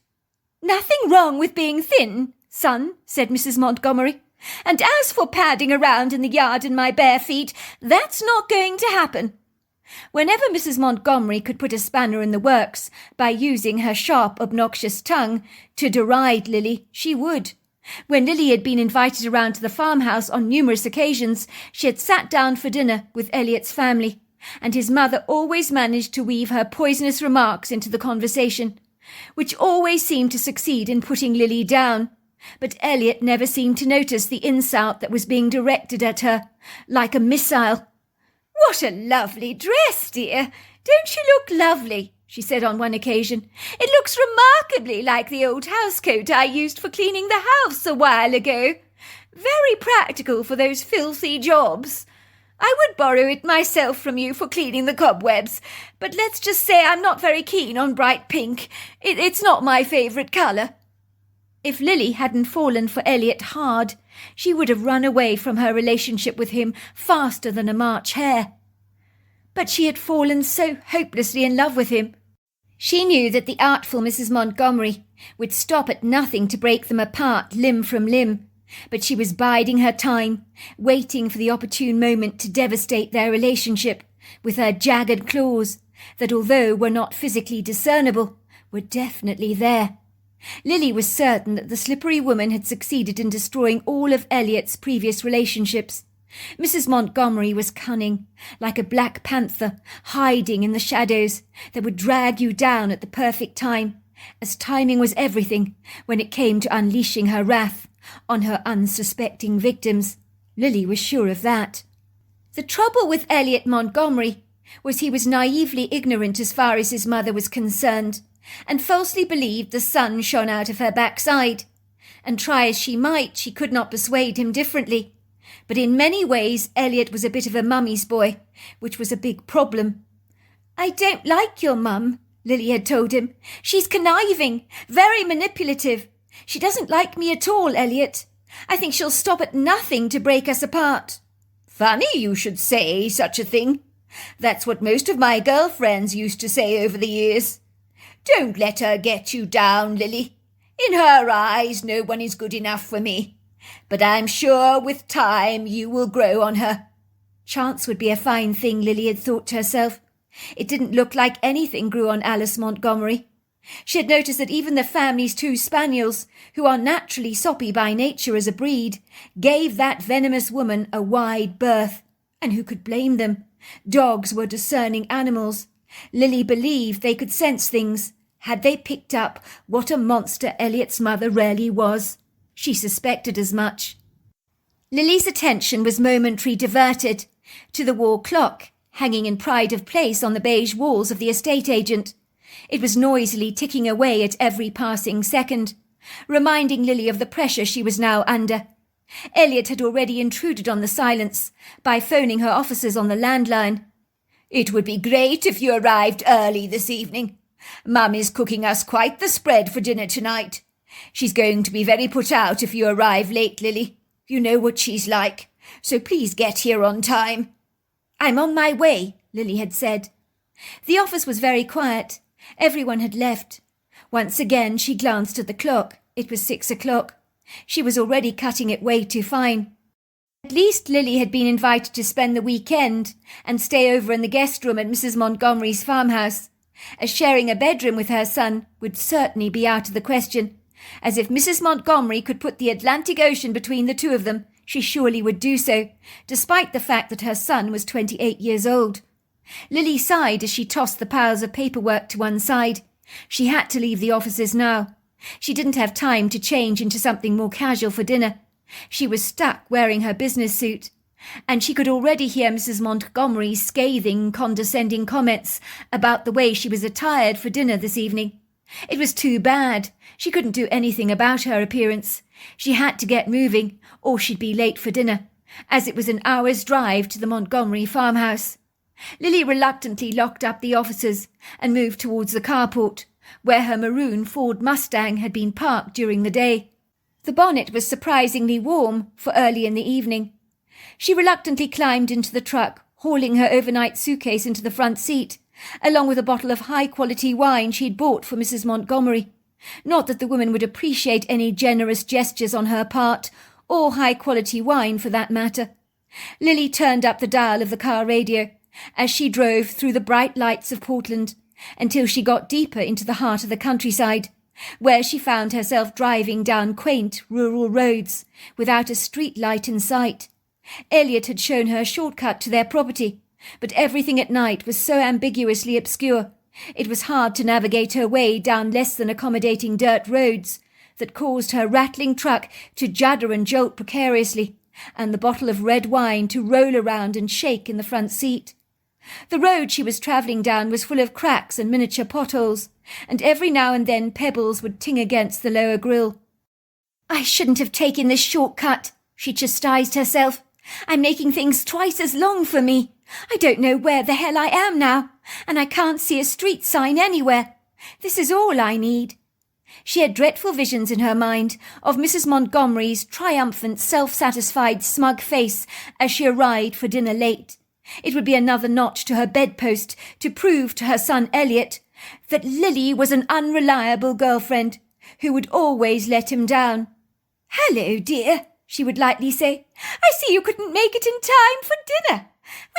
"Nothing wrong with being thin, son," said Mrs. Montgomery. "And as for padding around in the yard in my bare feet, that's not going to happen." Whenever Mrs. Montgomery could put a spanner in the works by using her sharp, obnoxious tongue to deride Lily, she would. When Lily had been invited around to the farmhouse on numerous occasions, she had sat down for dinner with Elliot's family, and his mother always managed to weave her poisonous remarks into the conversation, which always seemed to succeed in putting Lily down. But Elliot never seemed to notice the insult that was being directed at her, like a missile. "What a lovely dress, dear! Don't you look lovely?" she said on one occasion. "It looks remarkably like the old housecoat I used for cleaning the house a while ago. Very practical for those filthy jobs. I would borrow it myself from you for cleaning the cobwebs, but let's just say I'm not very keen on bright pink. It's not my favourite colour." If Lily hadn't fallen for Elliot hard, she would have run away from her relationship with him faster than a March hare. But she had fallen so hopelessly in love with him. She knew that the artful Mrs. Montgomery would stop at nothing to break them apart limb from limb, but she was biding her time, waiting for the opportune moment to devastate their relationship with her jagged claws that, although were not physically discernible, were definitely there. Lily was certain that the slippery woman had succeeded in destroying all of Elliot's previous relationships. Mrs. Montgomery was cunning, like a black panther hiding in the shadows that would drag you down at the perfect time, as timing was everything when it came to unleashing her wrath on her unsuspecting victims. Lily was sure of that. The trouble with Elliot Montgomery was he was naively ignorant as far as his mother was concerned, and falsely believed the sun shone out of her backside, and try as she might, she could not persuade him differently. But in many ways Elliot was a bit of a mummy's boy, which was a big problem. "I don't like your mum," Lily had told him. "She's conniving, very manipulative. She doesn't like me at all, Elliot. I think she'll stop at nothing to break us apart." "Funny you should say such a thing. That's what most of my girlfriends used to say over the years. Don't let her get you down, Lily. In her eyes, no one is good enough for me. But I'm sure with time you will grow on her. Chance would be a fine thing, Lily had thought to herself. It didn't look like anything grew on Alice Montgomery. She had noticed that even the family's 2 spaniels, who are naturally soppy by nature as a breed, gave that venomous woman a wide berth. And who could blame them? Dogs were discerning animals. Lily believed they could sense things. Had they picked up what a monster Elliot's mother really was? She suspected as much. Lily's attention was momentarily diverted to the wall clock, hanging in pride of place on the beige walls of the estate agent. It was noisily ticking away at every passing second, reminding Lily of the pressure she was now under. Elliot had already intruded on the silence by phoning her officers on the landline. It would be great if you arrived early this evening. Mum is cooking us quite the spread for dinner tonight. She's going to be very put out if you arrive late, Lily. You know what she's like, so please get here on time. I'm on my way, Lily had said. The office was very quiet. Everyone had left. Once again she glanced at the clock. It was 6 o'clock. She was already cutting it way too fine. At least Lily had been invited to spend the weekend and stay over in the guest room at Mrs. Montgomery's farmhouse, as sharing a bedroom with her son would certainly be out of the question. As if Mrs. Montgomery could put the Atlantic Ocean between the 2 of them, she surely would do so, despite the fact that her son was 28 years old. Lily sighed as she tossed the piles of paperwork to one side. She had to leave the offices now. She didn't have time to change into something more casual for dinner. She was stuck wearing her business suit, and she could already hear Mrs. Montgomery's scathing, condescending comments about the way she was attired for dinner this evening. It was too bad. She couldn't do anything about her appearance. She had to get moving, or she'd be late for dinner, as it was an hour's drive to the Montgomery farmhouse. Lily reluctantly locked up the offices and moved towards the carport, where her maroon Ford Mustang had been parked during the day. The bonnet was surprisingly warm for early in the evening. She reluctantly climbed into the truck, hauling her overnight suitcase into the front seat, along with a bottle of high-quality wine she'd bought for Mrs. Montgomery. Not that the woman would appreciate any generous gestures on her part, or high-quality wine for that matter. Lily turned up the dial of the car radio as she drove through the bright lights of Portland until she got deeper into the heart of the countryside, where she found herself driving down quaint rural roads without a street light in sight. Elliot had shown her a shortcut to their property, but everything at night was so ambiguously obscure. It was hard to navigate her way down less than accommodating dirt roads that caused her rattling truck to judder and jolt precariously, and the bottle of red wine to roll around and shake in the front seat. The road she was travelling down was full of cracks and miniature potholes, and every now and then pebbles would ting against the lower grille. "I shouldn't have taken this shortcut," she chastised herself. "I'm making things twice as long for me. I don't know where the hell I am now, and I can't see a street sign anywhere. This is all I need." She had dreadful visions in her mind of Mrs. Montgomery's triumphant, self-satisfied, smug face as she arrived for dinner late. It would be another notch to her bedpost to prove to her son Elliot that Lily was an unreliable girlfriend who would always let him down. "Hello, dear," she would lightly say. "I see you couldn't make it in time for dinner.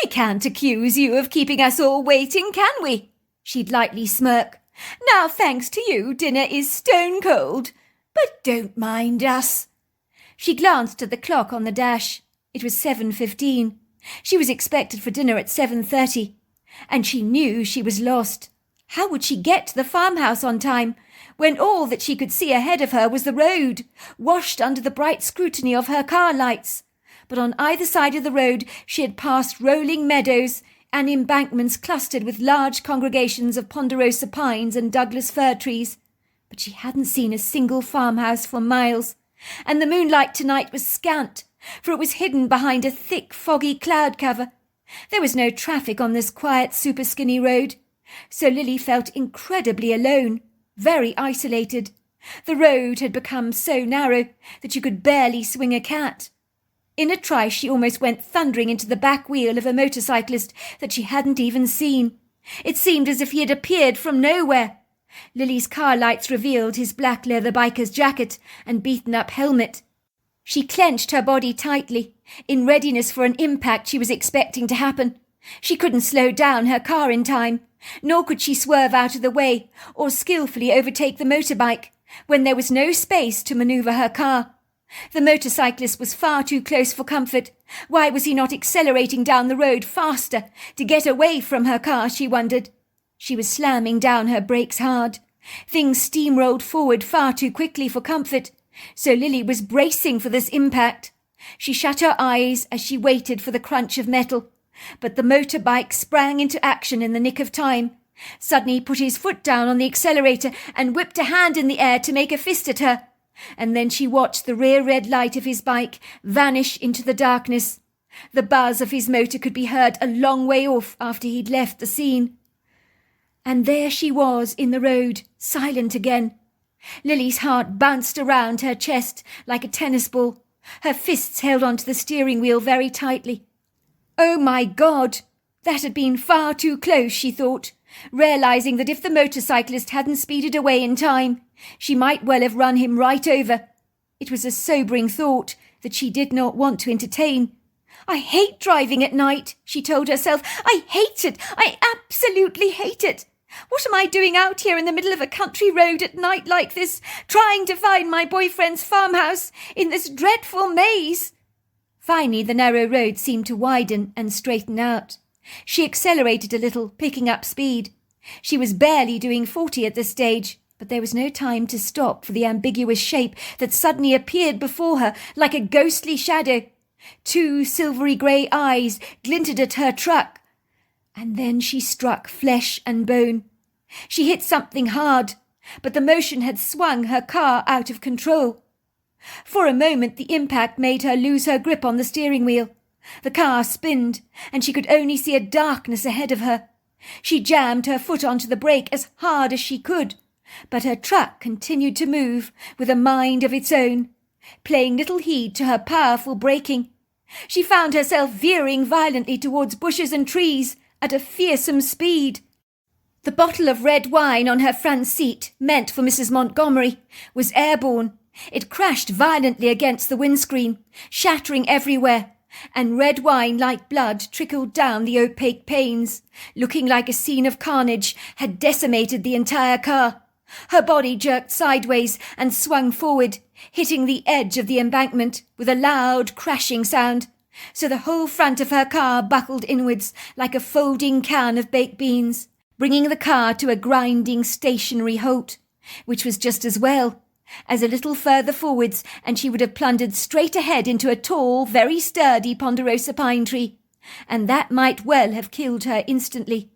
We can't accuse you of keeping us all waiting, can we?" She'd lightly smirk. "Now, thanks to you, dinner is stone cold. But don't mind us." She glanced at the clock on the dash. It was 7:15. She was expected for dinner at 7:30, and she knew she was lost. How would she get to the farmhouse on time, when all that she could see ahead of her was the road, washed under the bright scrutiny of her car lights? But on either side of the road she had passed rolling meadows and embankments clustered with large congregations of ponderosa pines and Douglas fir trees. But she hadn't seen a single farmhouse for miles, and the moonlight tonight was scant, for it was hidden behind a thick, foggy cloud cover. There was no traffic on this quiet, super-skinny road, so Lily felt incredibly alone, very isolated. The road had become so narrow that you could barely swing a cat. In a trice she almost went thundering into the back wheel of a motorcyclist that she hadn't even seen. It seemed as if he had appeared from nowhere. Lily's car lights revealed his black leather biker's jacket and beaten-up helmet. She clenched her body tightly, in readiness for an impact she was expecting to happen. She couldn't slow down her car in time, nor could she swerve out of the way or skillfully overtake the motorbike when there was no space to manoeuvre her car. The motorcyclist was far too close for comfort. Why was he not accelerating down the road faster to get away from her car, she wondered. She was slamming down her brakes hard. Things steamrolled forward far too quickly for comfort, so Lily was bracing for this impact. She shut her eyes as she waited for the crunch of metal, but the motorbike sprang into action in the nick of time. Suddenly he put his foot down on the accelerator and whipped a hand in the air to make a fist at her. And then she watched the rear red light of his bike vanish into the darkness. The buzz of his motor could be heard a long way off after he'd left the scene. And there she was in the road, silent again. Lily's heart bounced around her chest like a tennis ball. Her fists held onto the steering wheel very tightly. Oh my God! That had been far too close, she thought, realizing that if the motorcyclist hadn't speeded away in time, she might well have run him right over. It was a sobering thought that she did not want to entertain. I hate driving at night, she told herself. I hate it. I absolutely hate it. What am I doing out here in the middle of a country road at night like this, trying to find my boyfriend's farmhouse in this dreadful maze? Finally, the narrow road seemed to widen and straighten out. She accelerated a little, picking up speed. She was barely doing 40 at this stage, but there was no time to stop for the ambiguous shape that suddenly appeared before her like a ghostly shadow. 2 silvery grey eyes glinted at her truck, and then she struck flesh and bone. She hit something hard, but the motion had swung her car out of control. For a moment the impact made her lose her grip on the steering wheel. The car spinned, and she could only see a darkness ahead of her. She jammed her foot onto the brake as hard as she could, but her truck continued to move with a mind of its own, paying little heed to her powerful braking. She found herself veering violently towards bushes and trees at a fearsome speed. The bottle of red wine on her front seat, meant for Mrs. Montgomery, was airborne. It crashed violently against the windscreen, shattering everywhere, and red wine like blood trickled down the opaque panes, looking like a scene of carnage had decimated the entire car. Her body jerked sideways and swung forward, hitting the edge of the embankment with a loud crashing sound, so the whole front of her car buckled inwards like a folding can of baked beans, bringing the car to a grinding stationary halt, which was just as well, as a little further forwards and she would have plundered straight ahead into a tall, very sturdy ponderosa pine tree, and that might well have killed her instantly.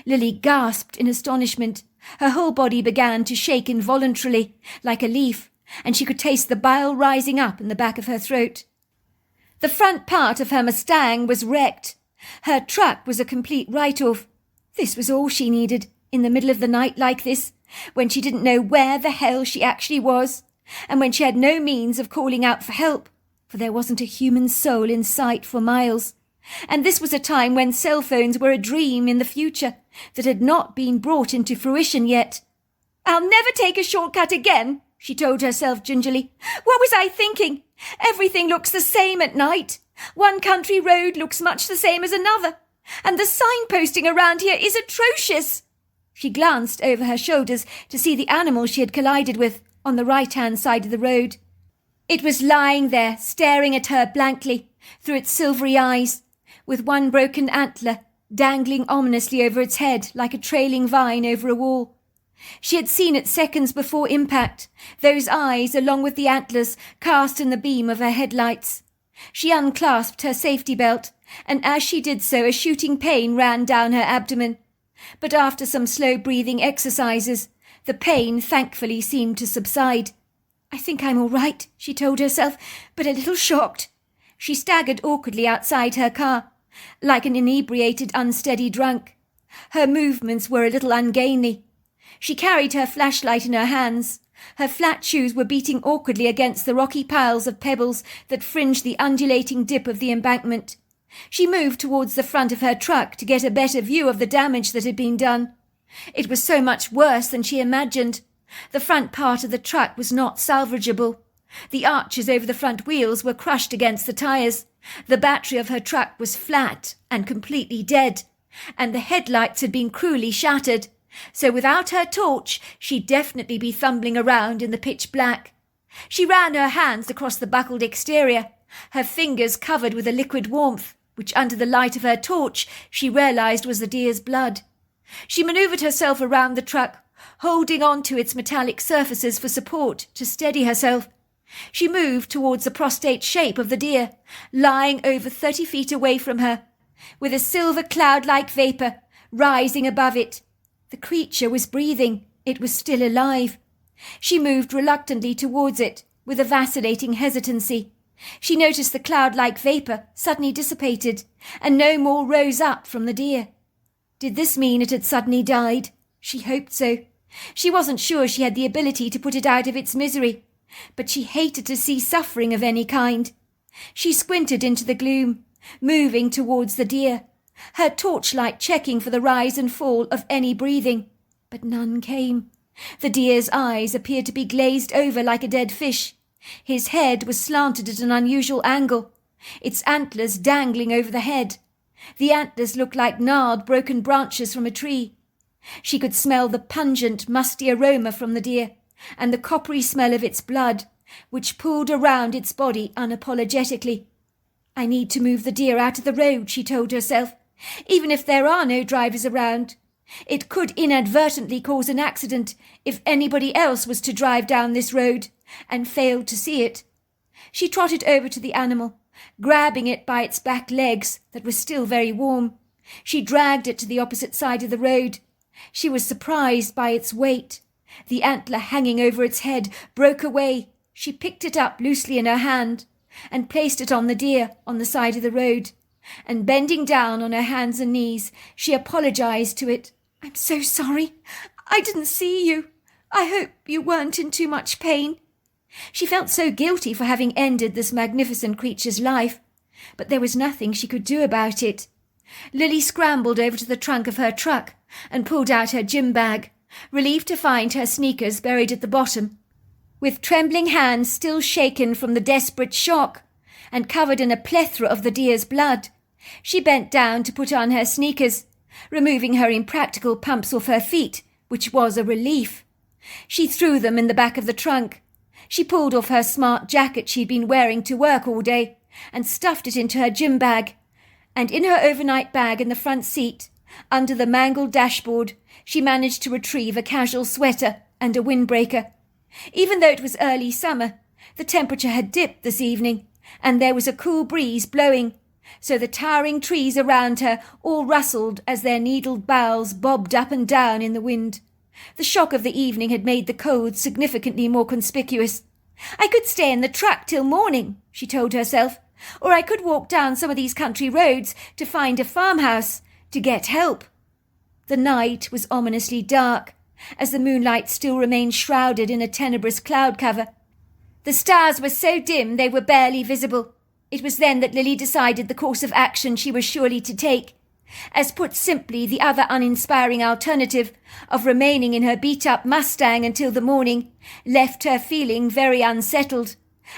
Lily gasped in astonishment. Her whole body began to shake involuntarily, like a leaf, and she could taste the bile rising up in the back of her throat. The front part of her Mustang was wrecked. Her truck was a complete write-off. This was all she needed, in the middle of the night like this, when she didn't know where the hell she actually was, and when she had no means of calling out for help, for there wasn't a human soul in sight for miles. And this was a time when cell phones were a dream in the future that had not been brought into fruition yet. "I'll never take a shortcut again," she told herself gingerly. "What was I thinking? Everything looks the same at night. One country road looks much the same as another, and the signposting around here is atrocious." She glanced over her shoulders to see the animal she had collided with on the right-hand side of the road. It was lying there, staring at her blankly through its silvery eyes, with one broken antler dangling ominously over its head like a trailing vine over a wall. She had seen it seconds before impact, those eyes along with the antlers cast in the beam of her headlights. She unclasped her safety belt, and as she did so a shooting pain ran down her abdomen. But after some slow breathing exercises, the pain thankfully seemed to subside. "I think I'm all right," she told herself, but a little shocked. She staggered awkwardly outside her car, like an inebriated, unsteady drunk. Her movements were a little ungainly. She carried her flashlight in her hands. Her flat shoes were beating awkwardly against the rocky piles of pebbles that fringed the undulating dip of the embankment. She moved towards the front of her truck to get a better view of the damage that had been done. It was so much worse than she imagined. The front part of the truck was not salvageable. The arches over the front wheels were crushed against the tyres. The battery of her truck was flat and completely dead, and the headlights had been cruelly shattered. So without her torch, she'd definitely be fumbling around in the pitch black. She ran her hands across the buckled exterior, her fingers covered with a liquid warmth, which under the light of her torch she realised was the deer's blood. She manoeuvred herself around the truck, holding on to its metallic surfaces for support to steady herself. She moved towards the prostrate shape of the deer, lying over 30 feet away from her, with a silver cloud-like vapour rising above it. The creature was breathing. It was still alive. She moved reluctantly towards it, with a vacillating hesitancy. She noticed the cloud-like vapour suddenly dissipated, and no more rose up from the deer. Did this mean it had suddenly died? She hoped so. She wasn't sure she had the ability to put it out of its misery, but she hated to see suffering of any kind. She squinted into the gloom, moving towards the deer, her torchlight checking for the rise and fall of any breathing, but none came. The deer's eyes appeared to be glazed over like a dead fish. His head was slanted at an unusual angle, its antlers dangling over the head. The antlers looked like gnarled, broken branches from a tree. She could smell the pungent, musty aroma from the deer, and the coppery smell of its blood, which pooled around its body unapologetically. I need to move the deer out of the road, she told herself, even if there are no drivers around. It could inadvertently cause an accident if anybody else was to drive down this road and failed to see it. She trotted over to the animal, grabbing it by its back legs that were still very warm. She dragged it to the opposite side of the road. She was surprised by its weight. The antler hanging over its head broke away. She picked it up loosely in her hand and placed it on the deer on the side of the road, and bending down on her hands and knees, she apologized to it. "I'm so sorry. I didn't see you. I hope you weren't in too much pain." She felt so guilty for having ended this magnificent creature's life, but there was nothing she could do about it. Lily scrambled over to the trunk of her truck and pulled out her gym bag, relieved to find her sneakers buried at the bottom. With trembling hands still shaken from the desperate shock and covered in a plethora of the deer's blood, she bent down to put on her sneakers, removing her impractical pumps off her feet, which was a relief. She threw them in the back of the trunk. She pulled off her smart jacket she'd been wearing to work all day and stuffed it into her gym bag, and in her overnight bag in the front seat, under the mangled dashboard, she managed to retrieve a casual sweater and a windbreaker. Even though it was early summer, the temperature had dipped this evening, and there was a cool breeze blowing, so the towering trees around her all rustled as their needled boughs bobbed up and down in the wind. The shock of the evening had made the cold significantly more conspicuous. "I could stay in the truck till morning," she told herself, "or I could walk down some of these country roads to find a farmhouse, to get help." The night was ominously dark, as the moonlight still remained shrouded in a tenebrous cloud cover. The stars were so dim they were barely visible. It was then that Lily decided the course of action she was surely to take. As put simply, the other uninspiring alternative of remaining in her beat-up Mustang until the morning left her feeling very unsettled,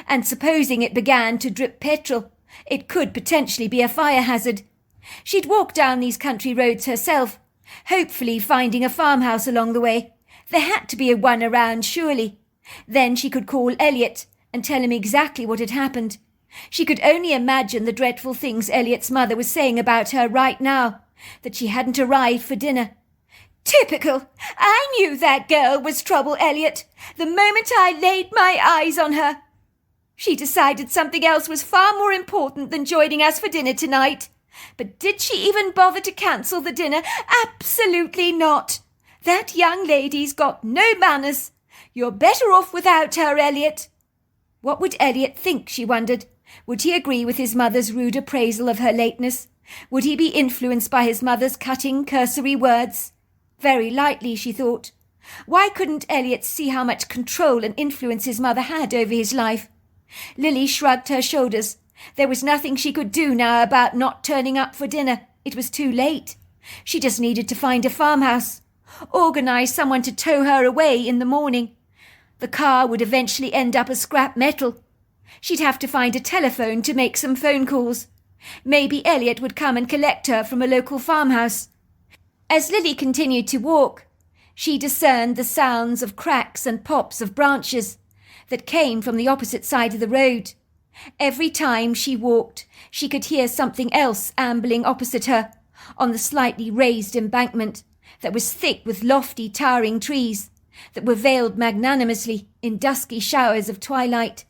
and supposing it began to drip petrol, it could potentially be a fire hazard. She'd walk down these country roads herself, hopefully finding a farmhouse along the way. There had to be a one around, surely. Then she could call Elliot and tell him exactly what had happened. She could only imagine the dreadful things Elliot's mother was saying about her right now, that she hadn't arrived for dinner. "Typical! I knew that girl was trouble, Elliot, the moment I laid my eyes on her. She decided something else was far more important than joining us for dinner tonight. But did she even bother to cancel the dinner? Absolutely not. That young lady's got no manners. You're better off without her, Elliot." What would Elliot think, she wondered? Would he agree with his mother's rude appraisal of her lateness? Would he be influenced by his mother's cutting, cursory words? Very likely, she thought. Why couldn't Elliot see how much control and influence his mother had over his life? Lily shrugged her shoulders. There was nothing she could do now about not turning up for dinner. It was too late. She just needed to find a farmhouse, organise someone to tow her away in the morning. The car would eventually end up as scrap metal. She'd have to find a telephone to make some phone calls. Maybe Elliot would come and collect her from a local farmhouse. As Lily continued to walk, she discerned the sounds of cracks and pops of branches that came from the opposite side of the road. Every time she walked, she could hear something else ambling opposite her on the slightly raised embankment that was thick with lofty, towering trees that were veiled magnanimously in dusky showers of twilight.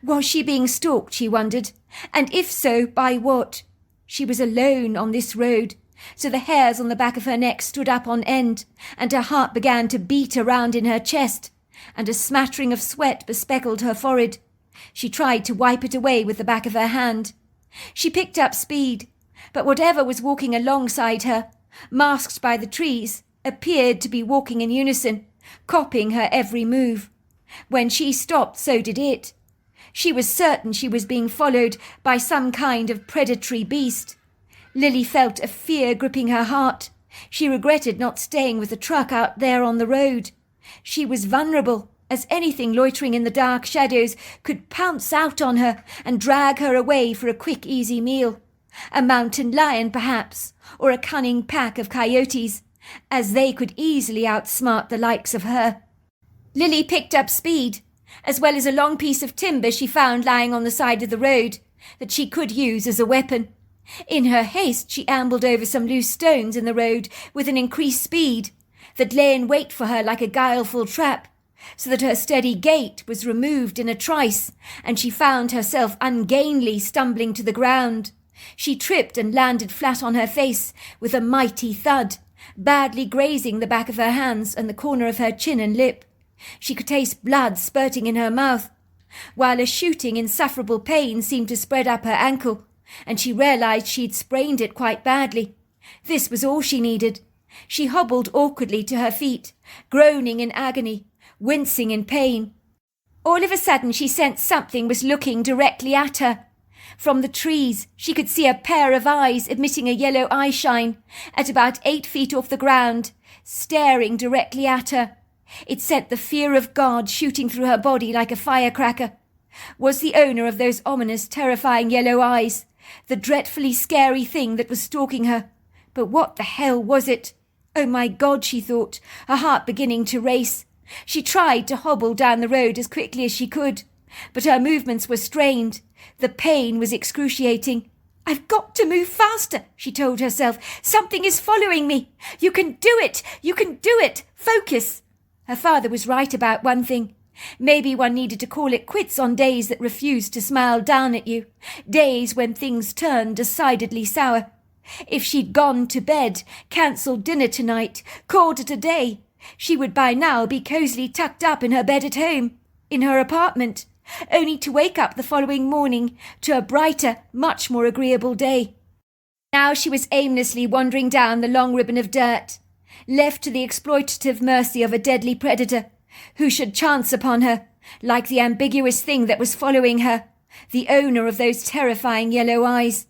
Was she being stalked, she wondered, and if so, by what? She was alone on this road, so the hairs on the back of her neck stood up on end, and her heart began to beat around in her chest, and a smattering of sweat bespeckled her forehead. She tried to wipe it away with the back of her hand. She picked up speed, but whatever was walking alongside her, masked by the trees, appeared to be walking in unison, copying her every move. When she stopped, so did it. She was certain she was being followed by some kind of predatory beast. Lily felt a fear gripping her heart. She regretted not staying with the truck out there on the road. She was vulnerable, as anything loitering in the dark shadows could pounce out on her and drag her away for a quick, easy meal. A mountain lion, perhaps, or a cunning pack of coyotes, as they could easily outsmart the likes of her. Lily picked up speed, as well as a long piece of timber she found lying on the side of the road that she could use as a weapon. In her haste, she ambled over some loose stones in the road with an increased speed that lay in wait for her like a guileful trap, so that her steady gait was removed in a trice, and she found herself ungainly, stumbling to the ground. She tripped and landed flat on her face with a mighty thud, badly grazing the back of her hands and the corner of her chin and lip. She could taste blood spurting in her mouth, while a shooting, insufferable pain seemed to spread up her ankle, and she realized she'd sprained it quite badly. This was all she needed. She hobbled awkwardly to her feet, groaning in agony, wincing in pain. All of a sudden she sensed something was looking directly at her. From the trees she could see a pair of eyes emitting a yellow eyeshine at about 8 feet off the ground, staring directly at her. It sent the fear of God shooting through her body like a firecracker. Was the owner of those ominous, terrifying yellow eyes the dreadfully scary thing that was stalking her? But what the hell was it? Oh my God, she thought, her heart beginning to race. She tried to hobble down the road as quickly as she could, but her movements were strained. The pain was excruciating. "I've got to move faster," she told herself. "Something is following me. You can do it. You can do it. Focus." Her father was right about one thing. Maybe one needed to call it quits on days that refused to smile down at you, days when things turned decidedly sour. If she'd gone to bed, cancelled dinner tonight, called it a day, she would by now be cosily tucked up in her bed at home, in her apartment, only to wake up the following morning to a brighter, much more agreeable day. Now she was aimlessly wandering down the long ribbon of dirt, left to the exploitative mercy of a deadly predator who should chance upon her, like the ambiguous thing that was following her, the owner of those terrifying yellow eyes.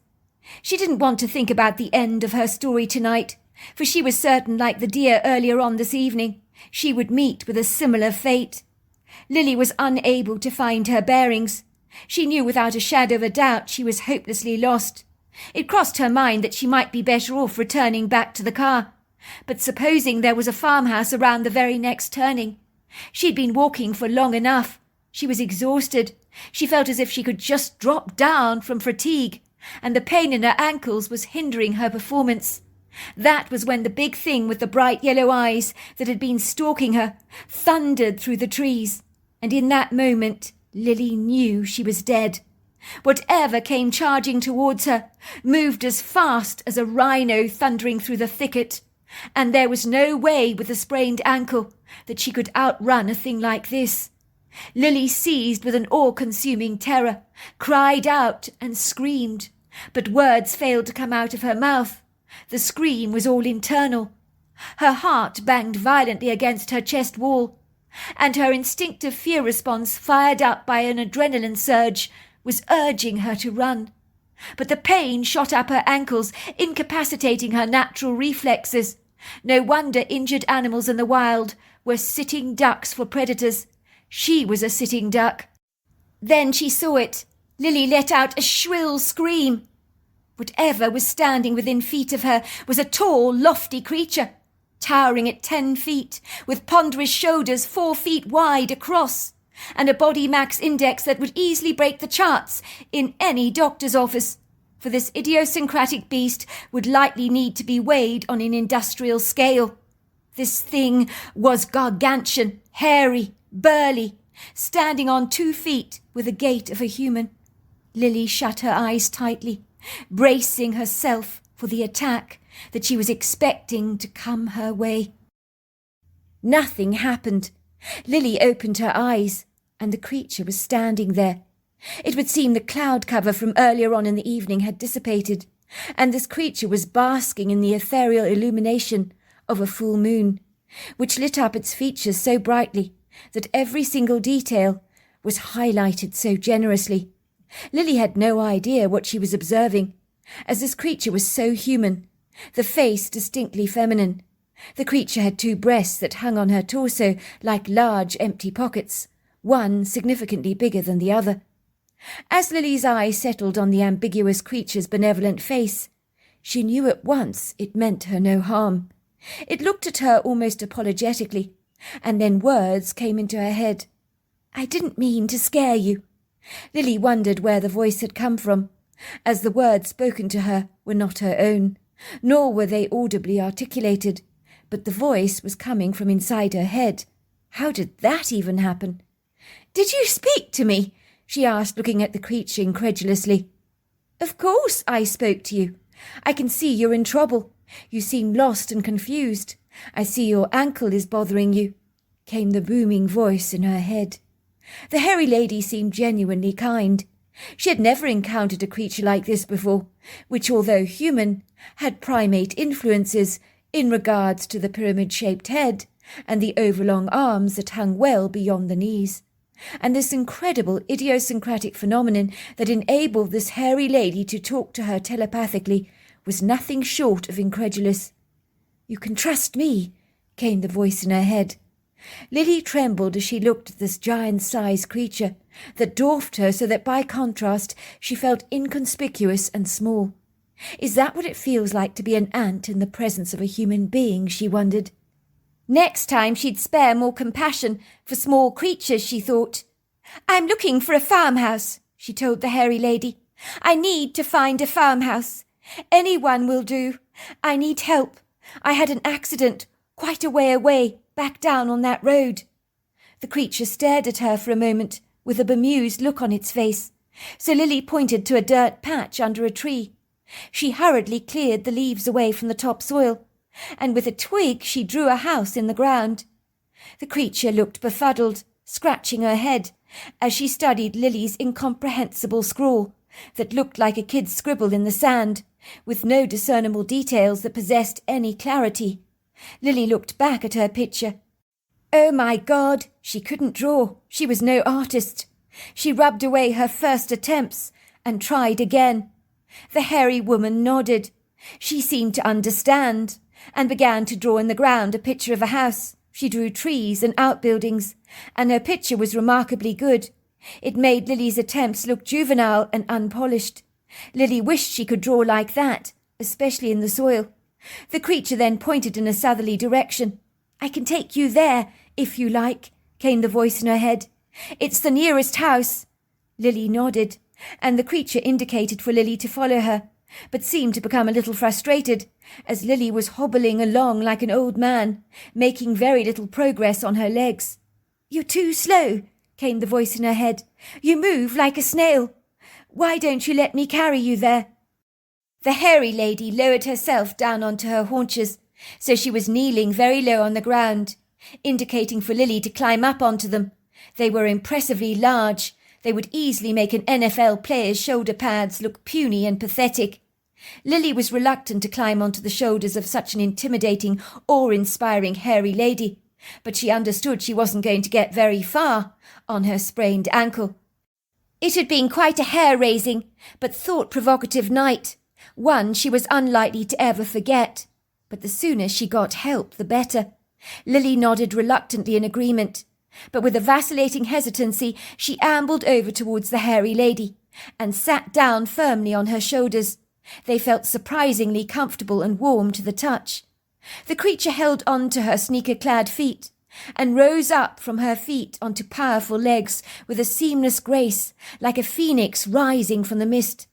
She didn't want to think about the end of her story tonight, for she was certain, like the deer earlier on this evening, she would meet with a similar fate. Lily was unable to find her bearings. She knew without a shadow of a doubt she was hopelessly lost. It crossed her mind that she might be better off returning back to the car. But supposing there was a farmhouse around the very next turning? She'd been walking for long enough. She was exhausted. She felt as if she could just drop down from fatigue, and the pain in her ankles was hindering her performance. That was when the big thing with the bright yellow eyes that had been stalking her thundered through the trees, and in that moment Lily knew she was dead. Whatever came charging towards her moved as fast as a rhino thundering through the thicket, and there was no way with a sprained ankle that she could outrun a thing like this. Lily, seized with an awe-consuming terror, cried out and screamed, but words failed to come out of her mouth. The scream was all internal. Her heart banged violently against her chest wall, and her instinctive fear response, fired up by an adrenaline surge, was urging her to run. But the pain shot up her ankles, incapacitating her natural reflexes. No wonder injured animals in the wild were sitting ducks for predators. She was a sitting duck. Then she saw it. Lily let out a shrill scream. Whatever was standing within feet of her was a tall, lofty creature, towering at 10 feet, with ponderous shoulders 4 feet wide across, and a body max index that would easily break the charts in any doctor's office, for this idiosyncratic beast would likely need to be weighed on an industrial scale. This thing was gargantuan, hairy, burly, standing on 2 feet with the gait of a human. Lily shut her eyes tightly, bracing herself for the attack that she was expecting to come her way. Nothing happened. Lily opened her eyes, and the creature was standing there. It would seem the cloud cover from earlier on in the evening had dissipated, and this creature was basking in the ethereal illumination of a full moon, which lit up its features so brightly that every single detail was highlighted so generously. Lily had no idea what she was observing, as this creature was so human, the face distinctly feminine. The creature had 2 breasts that hung on her torso like large empty pockets, one significantly bigger than the other. As Lily's eye settled on the ambiguous creature's benevolent face, she knew at once it meant her no harm. It looked at her almost apologetically, and then words came into her head. "I didn't mean to scare you." Lily wondered where the voice had come from, as the words spoken to her were not her own, nor were they audibly articulated, but the voice was coming from inside her head. How did that even happen? "Did you speak to me?" she asked, looking at the creature incredulously. "Of course I spoke to you. I can see you're in trouble. You seem lost and confused. I see your ankle is bothering you," came the booming voice in her head. The hairy lady seemed genuinely kind. She had never encountered a creature like this before, which, although human, had primate influences in regards to the pyramid-shaped head and the overlong arms that hung well beyond the knees. And this incredible idiosyncratic phenomenon that enabled this hairy lady to talk to her telepathically was nothing short of incredulous. "You can trust me," came the voice in her head. Lily trembled as she looked at this giant-sized creature that dwarfed her so that by contrast she felt inconspicuous and small. Is that what it feels like to be an ant in the presence of a human being, she wondered. Next time she'd spare more compassion for small creatures, she thought. "I'm looking for a farmhouse," she told the hairy lady. "I need to find a farmhouse. Anyone will do. I need help. I had an accident quite a way away, back down on that road." The creature stared at her for a moment with a bemused look on its face, so Lily pointed to a dirt patch under a tree. She hurriedly cleared the leaves away from the topsoil, and with a twig she drew a house in the ground. The creature looked befuddled, scratching her head, as she studied Lily's incomprehensible scrawl that looked like a kid's scribble in the sand, with no discernible details that possessed any clarity. Lily looked back at her picture. Oh my God, she couldn't draw. She was no artist. She rubbed away her first attempts and tried again. The hairy woman nodded. She seemed to understand and began to draw in the ground a picture of a house. She drew trees and outbuildings, and her picture was remarkably good. It made Lily's attempts look juvenile and unpolished. Lily wished she could draw like that, especially in the soil. The creature then pointed in a southerly direction. "I can take you there, if you like," came the voice in her head. "It's the nearest house." Lily nodded, and the creature indicated for Lily to follow her, but seemed to become a little frustrated, as Lily was hobbling along like an old man, making very little progress on her legs. "You're too slow," came the voice in her head. "You move like a snail. Why don't you let me carry you there?" The hairy lady lowered herself down onto her haunches, so she was kneeling very low on the ground, indicating for Lily to climb up onto them. They were impressively large. They would easily make an NFL player's shoulder pads look puny and pathetic. Lily was reluctant to climb onto the shoulders of such an intimidating, awe-inspiring hairy lady, but she understood she wasn't going to get very far on her sprained ankle. It had been quite a hair-raising but thought-provocative night, one she was unlikely to ever forget. but the sooner she got help, the better. Lily nodded reluctantly in agreement, but with a vacillating hesitancy she ambled over towards the hairy lady and sat down firmly on her shoulders. They felt surprisingly comfortable and warm to the touch. The creature held on to her sneaker-clad feet and rose up from her feet onto powerful legs with a seamless grace, like a phoenix rising from the mist.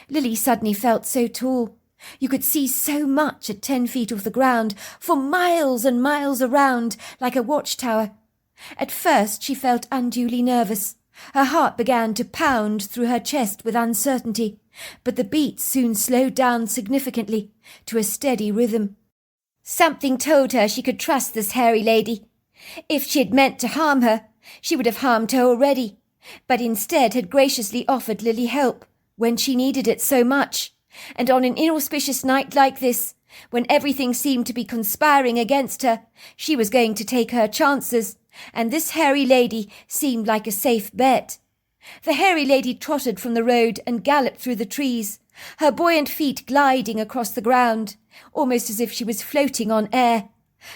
Lily suddenly felt so tall. You could see so much at 10 feet off the ground, for miles and miles around, like a watchtower. At first she felt unduly nervous. Her heart began to pound through her chest with uncertainty, but the beat soon slowed down significantly to a steady rhythm. Something told her she could trust this hairy lady. If she had meant to harm her, she would have harmed her already, but instead had graciously offered Lily help when she needed it so much. And on an inauspicious night like this, when everything seemed to be conspiring against her, she was going to take her chances, and this hairy lady seemed like a safe bet. The hairy lady trotted from the road and galloped through the trees, her buoyant feet gliding across the ground, almost as if she was floating on air.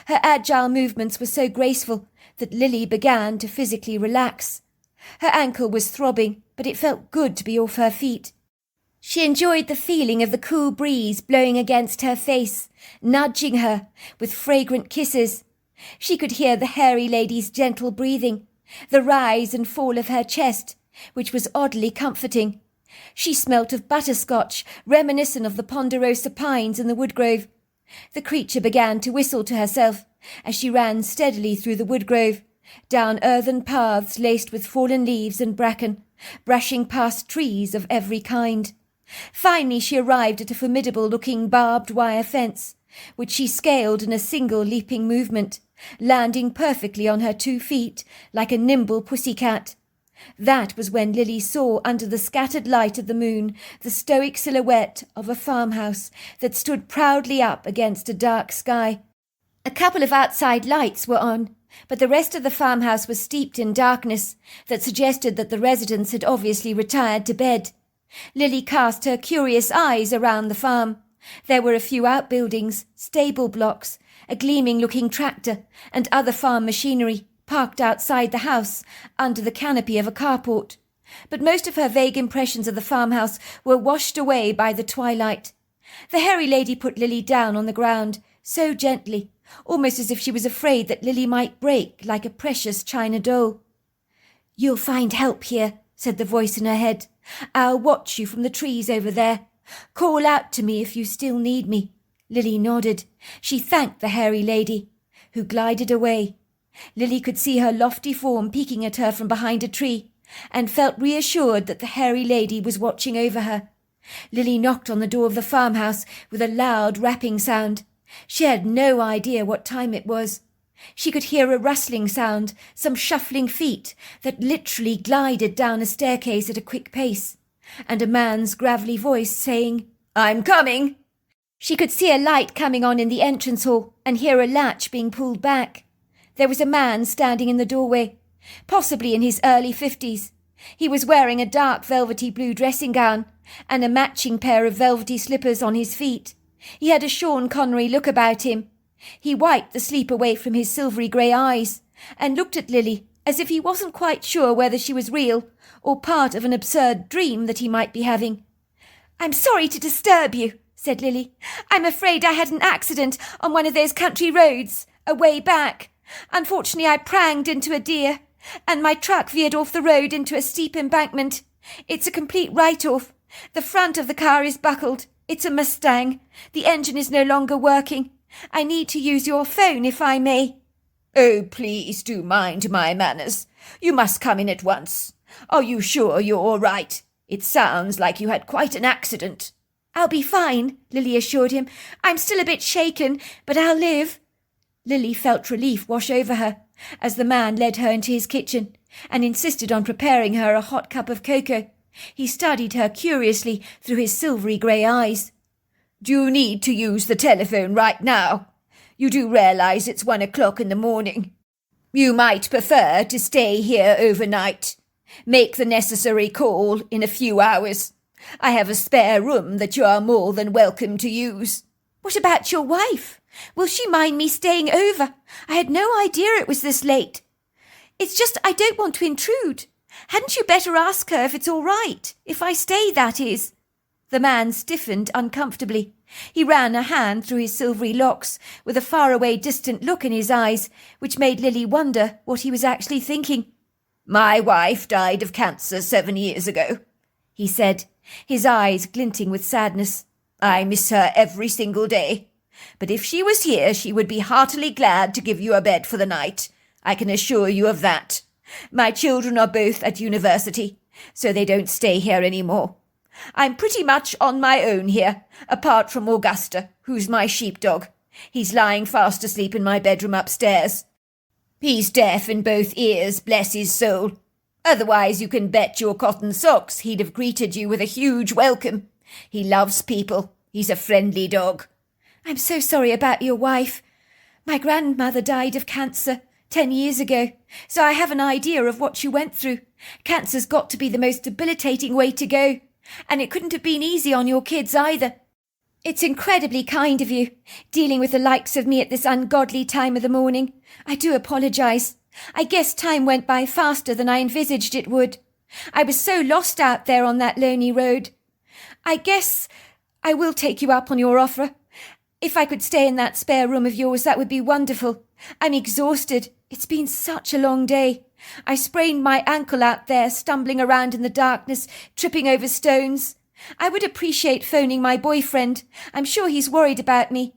Her agile movements were so graceful that Lily began to physically relax. Her ankle was throbbing, but it felt good to be off her feet. She enjoyed the feeling of the cool breeze blowing against her face, nudging her with fragrant kisses. She could hear the hairy lady's gentle breathing, the rise and fall of her chest, which was oddly comforting. She smelt of butterscotch, reminiscent of the ponderosa pines in the woodgrove. The creature began to whistle to herself as she ran steadily through the woodgrove, down earthen paths laced with fallen leaves and bracken, brushing past trees of every kind. Finally she arrived at a formidable-looking barbed wire fence, which she scaled in a single leaping movement, landing perfectly on her 2 feet like a nimble pussy-cat. That was when Lily saw under the scattered light of the moon the stoic silhouette of a farmhouse that stood proudly up against a dark sky. A couple of outside lights were on, but the rest of the farmhouse was steeped in darkness that suggested that the residents had obviously retired to bed. Lily cast her curious eyes around the farm. There were a few outbuildings, stable blocks, a gleaming-looking tractor, and other farm machinery parked outside the house under the canopy of a carport. But most of her vague impressions of the farmhouse were washed away by the twilight. The hairy lady put Lily down on the ground, so gently, almost as if she was afraid that Lily might break like a precious china doll. "You'll find help here," said the voice in her head. "I'll watch you from the trees over there. Call out to me if you still need me." Lily nodded. She thanked the hairy lady, who glided away. Lily could see her lofty form peeking at her from behind a tree, and felt reassured that the hairy lady was watching over her. Lily knocked on the door of the farmhouse with a loud rapping sound. She had no idea what time it was. She could hear a rustling sound, some shuffling feet that literally glided down a staircase at a quick pace, and a man's gravelly voice saying, "I'm coming." She could see a light coming on in the entrance hall and hear a latch being pulled back. There was a man standing in the doorway, possibly in his early 50s. He was wearing a dark velvety blue dressing gown and a matching pair of velvety slippers on his feet. He had a Sean Connery look about him. He wiped the sleep away from his silvery grey eyes and looked at Lily as if he wasn't quite sure whether she was real or part of an absurd dream that he might be having. "I'm sorry to disturb you," said Lily. "I'm afraid I had an accident on one of those country roads, a way back. Unfortunately, I pranged into a deer, and my truck veered off the road into a steep embankment. It's a complete write-off. The front of the car is buckled. It's a Mustang. The engine is no longer working. I need to use your phone, if I may." "Oh, please do mind my manners. You must come in at once. Are you sure you're all right? It sounds like you had quite an accident." "I'll be fine," Lily assured him. "I'm still a bit shaken, but I'll live." Lily felt relief wash over her as the man led her into his kitchen and insisted on preparing her a hot cup of cocoa. He studied her curiously through his silvery grey eyes. "Do you need to use the telephone right now? You do realize it's 1 o'clock in the morning. You might prefer to stay here overnight. Make the necessary call in a few hours. I have a spare room that you are more than welcome to use." "What about your wife? Will she mind me staying over? I had no idea it was this late. It's just I don't want to intrude. Hadn't you better ask her if it's all right? If I stay, that is." The man stiffened uncomfortably. He ran a hand through his silvery locks, with a faraway distant look in his eyes, which made Lily wonder what he was actually thinking. "My wife died of cancer 7 years ago," he said, his eyes glinting with sadness. "I miss her every single day. But if she was here, she would be heartily glad to give you a bed for the night. I can assure you of that. My children are both at university, so they don't stay here any more. I'm pretty much on my own here, apart from Augusta, who's my sheepdog. He's lying fast asleep in my bedroom upstairs. He's deaf in both ears, bless his soul. Otherwise, you can bet your cotton socks he'd have greeted you with a huge welcome. He loves people. He's a friendly dog." "I'm so sorry about your wife. My grandmother died of cancer 10 years ago, so I have an idea of what she went through. Cancer's got to be the most debilitating way to go, and it couldn't have been easy on your kids either. It's incredibly kind of you, dealing with the likes of me at this ungodly time of the morning. I do apologise. I guess time went by faster than I envisaged it would. I was so lost out there on that lonely road. I guess I will take you up on your offer. If I could stay in that spare room of yours, that would be wonderful. I'm exhausted. It's been such a long day. I sprained my ankle out there, stumbling around in the darkness, tripping over stones. I would appreciate phoning my boyfriend. I'm sure he's worried about me.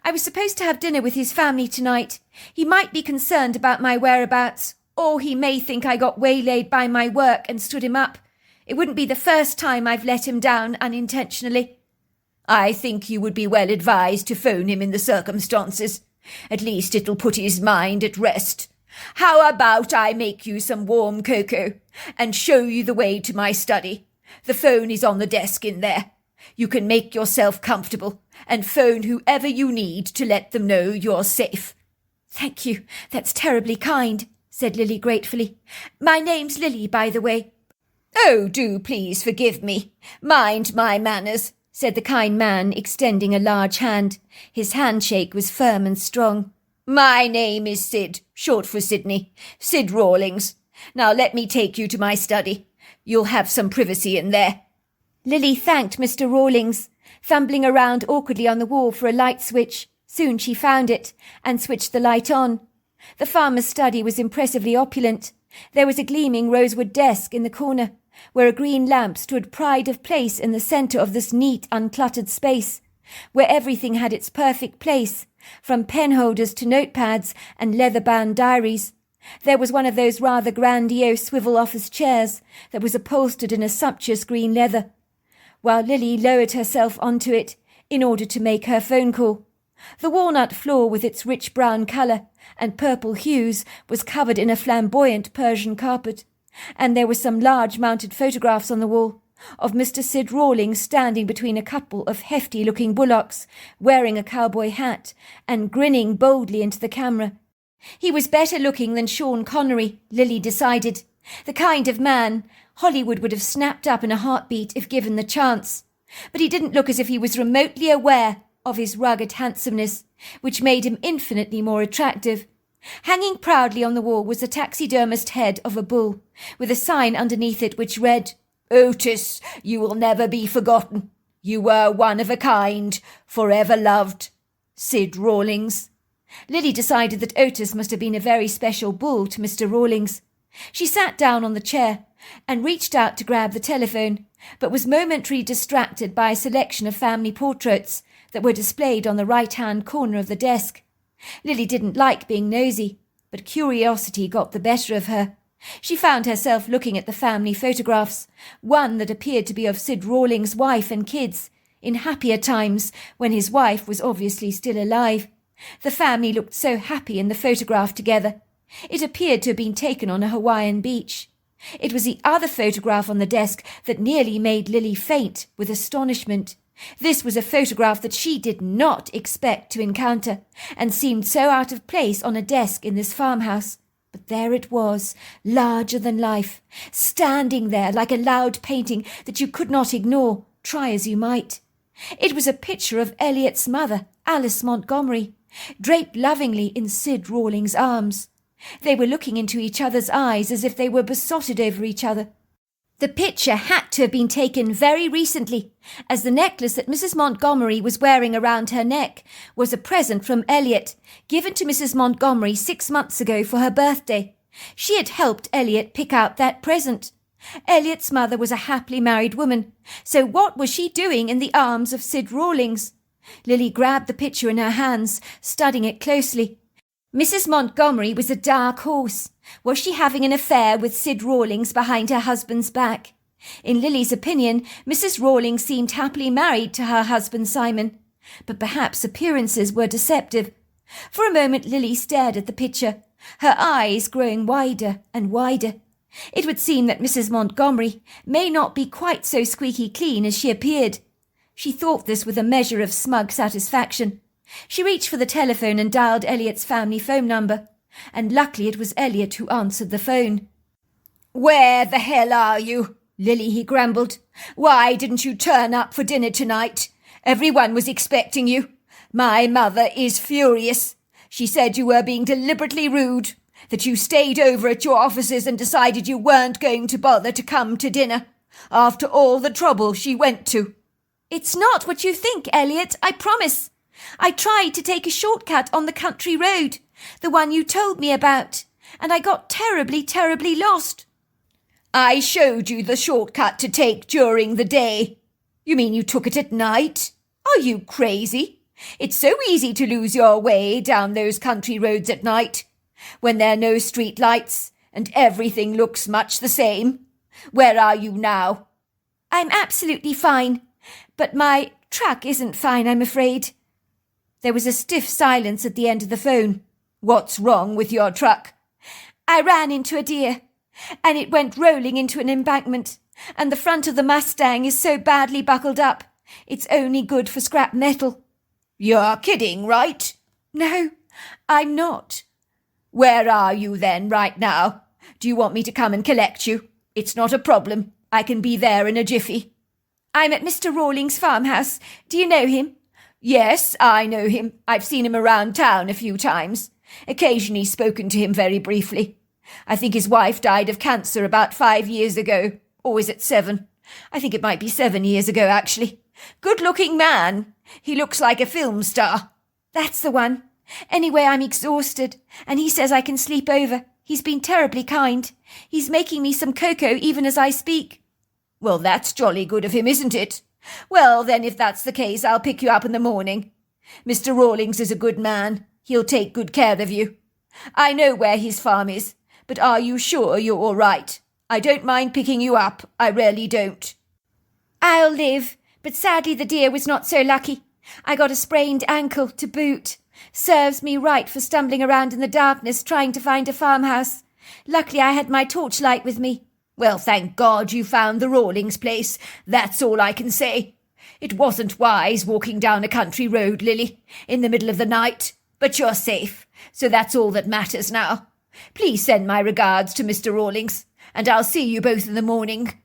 I was supposed to have dinner with his family tonight. He might be concerned about my whereabouts, or he may think I got waylaid by my work and stood him up. It wouldn't be the first time I've let him down unintentionally." "I think you would be well advised to phone him in the circumstances. At least it'll put his mind at rest. How about I make you some warm cocoa and show you the way to my study? The phone is on the desk in there. You can make yourself comfortable and phone whoever you need to let them know you're safe." "Thank you. That's terribly kind," said Lily gratefully. "My name's Lily, by the way." "Oh, do please forgive me. Mind my manners," said the kind man, extending a large hand. His handshake was firm and strong. "My name is Sid, short for Sydney. Sid Rawlings. Now let me take you to my study. You'll have some privacy in there." Lily thanked Mr. Rawlings, fumbling around awkwardly on the wall for a light switch. Soon she found it and switched the light on. The farmer's study was impressively opulent. There was a gleaming rosewood desk in the corner, where a green lamp stood pride of place in the centre of this neat, uncluttered space, where everything had its perfect place, from pen holders to notepads and leather-bound diaries. There was one of those rather grandiose swivel office chairs that was upholstered in a sumptuous green leather, while Lily lowered herself onto it in order to make her phone call. The walnut floor, with its rich brown colour and purple hues, was covered in a flamboyant Persian carpet, and there were some large mounted photographs on the wall of Mr. Sid Rawlings standing between a couple of hefty-looking bullocks, wearing a cowboy hat and grinning boldly into the camera. He was better looking than Sean Connery, Lily decided, the kind of man Hollywood would have snapped up in a heartbeat if given the chance. But he didn't look as if he was remotely aware of his rugged handsomeness, which made him infinitely more attractive. Hanging proudly on the wall was the taxidermist head of a bull, with a sign underneath it which read, "Otis, you will never be forgotten. You were one of a kind, forever loved. Sid Rawlings." Lily decided that Otis must have been a very special bull to Mr. Rawlings. She sat down on the chair and reached out to grab the telephone, but was momentarily distracted by a selection of family portraits that were displayed on the right-hand corner of the desk. Lily didn't like being nosy, but curiosity got the better of her. She found herself looking at the family photographs, one that appeared to be of Sid Rawlings' wife and kids, in happier times when his wife was obviously still alive. The family looked so happy in the photograph together. It appeared to have been taken on a Hawaiian beach. It was the other photograph on the desk that nearly made Lily faint with astonishment. This was a photograph that she did not expect to encounter, and seemed so out of place on a desk in this farmhouse. But there it was, larger than life, standing there like a loud painting that you could not ignore, try as you might. It was a picture of Elliot's mother, Alice Montgomery, draped lovingly in Sid Rawlings' arms. They were looking into each other's eyes as if they were besotted over each other. The picture had to have been taken very recently, as the necklace that Mrs. Montgomery was wearing around her neck was a present from Elliot, given to Mrs. Montgomery 6 months ago for her birthday. She had helped Elliot pick out that present. Elliot's mother was a happily married woman, so what was she doing in the arms of Sid Rawlings? Lily grabbed the picture in her hands, studying it closely. Mrs. Montgomery was a dark horse. Was she having an affair with Sid Rawlings behind her husband's back? In Lily's opinion, Mrs. Rawlings seemed happily married to her husband Simon, but perhaps appearances were deceptive. For a moment Lily stared at the picture, her eyes growing wider and wider. It would seem that Mrs. Montgomery may not be quite so squeaky clean as she appeared. She thought this with a measure of smug satisfaction. She reached for the telephone and dialed Elliot's family phone number, and luckily it was Elliot who answered the phone. "Where the hell are you, Lily?" he grumbled. "Why didn't you turn up for dinner tonight? Everyone was expecting you. My mother is furious. She said you were being deliberately rude, that you stayed over at your offices and decided you weren't going to bother to come to dinner, after all the trouble she went to." "It's not what you think, Elliot, I promise. I tried to take a shortcut on the country road, the one you told me about, and I got terribly, terribly lost." "I showed you the shortcut to take during the day. You mean you took it at night? Are you crazy? It's so easy to lose your way down those country roads at night, when there are no street lights and everything looks much the same. Where are you now?" "I'm absolutely fine, but my truck isn't fine, I'm afraid." There was a stiff silence at the end of the phone. "What's wrong with your truck?" "I ran into a deer, and it went rolling into an embankment, and the front of the Mustang is so badly buckled up, it's only good for scrap metal." "You're kidding, right?" "No, I'm not." "Where are you then right now? Do you want me to come and collect you? It's not a problem. I can be there in a jiffy." "I'm at Mr. Rawlings' farmhouse. Do you know him?" "Yes, I know him. I've seen him around town a few times. Occasionally spoken to him very briefly. I think his wife died of cancer about 5 years ago. Or is it 7? I think it might be 7 years ago, actually. Good-looking man. He looks like a film star." "That's the one. Anyway, I'm exhausted, and he says I can sleep over. He's been terribly kind. He's making me some cocoa even as I speak." "Well, that's jolly good of him, isn't it? Well, then, if that's the case, I'll pick you up in the morning. Mr. Rawlings is a good man. He'll take good care of you. I know where his farm is, but are you sure you're all right? I don't mind picking you up. I really don't." "I'll live, but sadly the deer was not so lucky. I got a sprained ankle to boot. Serves me right for stumbling around in the darkness trying to find a farmhouse. Luckily I had my torchlight with me." "Well, thank God you found the Rawlings place. That's all I can say. It wasn't wise walking down a country road, Lily, in the middle of the night, but you're safe, so that's all that matters now. Please send my regards to Mr. Rawlings, and I'll see you both in the morning."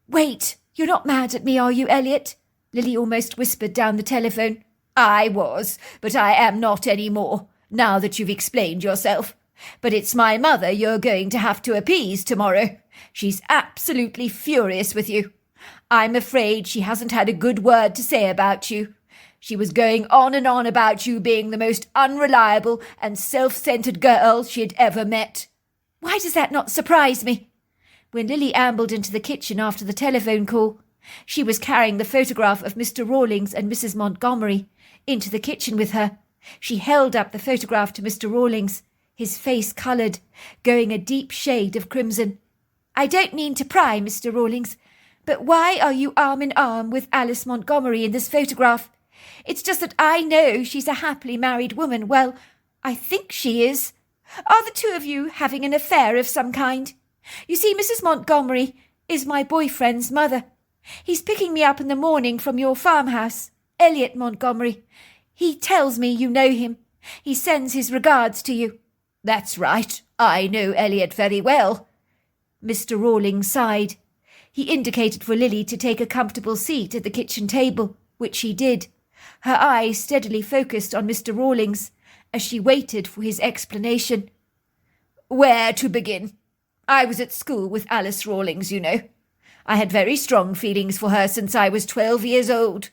"Wait, you're not mad at me, are you, Elliot?" Lily almost whispered down the telephone. "I was, but I am not any more, now that you've explained yourself. But it's my mother you're going to have to appease tomorrow. She's absolutely furious with you. I'm afraid she hasn't had a good word to say about you. She was going on and on about you being the most unreliable and self-centered girl she had ever met." "Why does that not surprise me?" When Lily ambled into the kitchen after the telephone call, she was carrying the photograph of Mr. Rawlings and Mrs. Montgomery into the kitchen with her. She held up the photograph to Mr. Rawlings, his face coloured, going a deep shade of crimson. "I don't mean to pry, Mr. Rawlings, but why are you arm in arm with Alice Montgomery in this photograph? It's just that I know she's a happily married woman. Well, I think she is. Are the two of you having an affair of some kind? You see, Mrs. Montgomery is my boyfriend's mother. He's picking me up in the morning from your farmhouse, Elliot Montgomery. He tells me you know him. He sends his regards to you." "That's right. I know Elliot very well." Mr. Rawlings sighed. He indicated for Lily to take a comfortable seat at the kitchen table, which she did, her eyes steadily focused on Mr. Rawlings, as she waited for his explanation. Where to begin? I was at school with Alice Rawlings, you know. I had very strong feelings for her since I was 12 years old,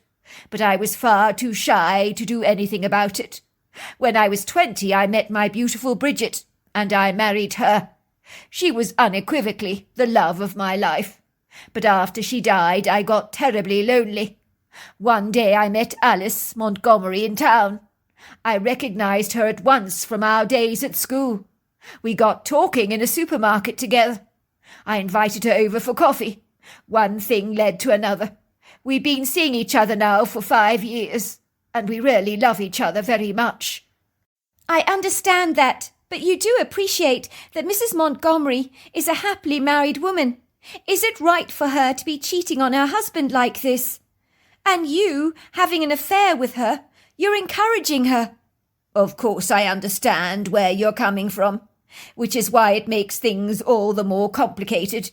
but I was far too shy to do anything about it. When I was 20, I met my beautiful Bridget, and I married her. She was unequivocally the love of my life. But after she died, I got terribly lonely. One day I met Alice Montgomery in town. I recognized her at once from our days at school. We got talking in a supermarket together. I invited her over for coffee. One thing led to another. We've been seeing each other now for 5 years, and we really love each other very much. I understand that, but you do appreciate that Mrs. Montgomery is a happily married woman. Is it right for her to be cheating on her husband like this? And you, having an affair with her, you're encouraging her. Of course I understand where you're coming from, which is why it makes things all the more complicated.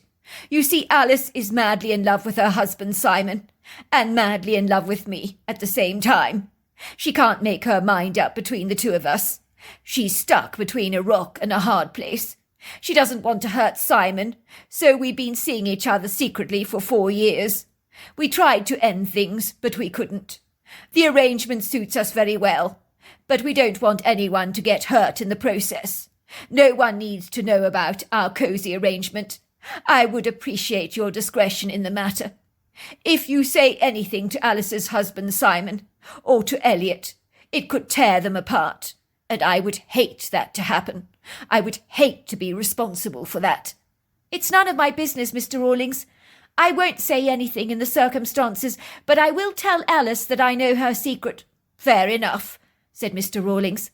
You see, Alice is madly in love with her husband Simon, and madly in love with me at the same time. She can't make her mind up between the two of us. She's stuck between a rock and a hard place. She doesn't want to hurt Simon, so we've been seeing each other secretly for 4 years. We tried to end things, but we couldn't. The arrangement suits us very well, but we don't want anyone to get hurt in the process. No one needs to know about our cosy arrangement. I would appreciate your discretion in the matter. If you say anything to Alice's husband Simon, or to Elliot, it could tear them apart, and I would hate that to happen. I would hate to be responsible for that. It's none of my business, Mr. Rawlings. I won't say anything in the circumstances, but I will tell Alice that I know her secret. Fair enough, said Mr. Rawlings.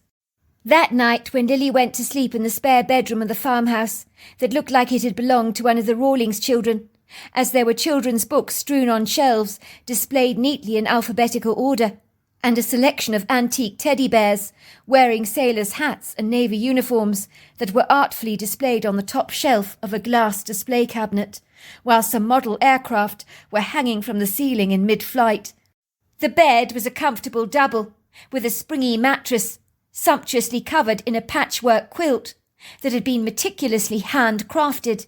That night, when Lily went to sleep in the spare bedroom of the farmhouse that looked like it had belonged to one of the Rawlings children, as there were children's books strewn on shelves, displayed neatly in alphabetical order, and a selection of antique teddy bears, wearing sailors' hats and navy uniforms, that were artfully displayed on the top shelf of a glass display cabinet, while some model aircraft were hanging from the ceiling in mid-flight. The bed was a comfortable double, with a springy mattress, sumptuously covered in a patchwork quilt that had been meticulously handcrafted.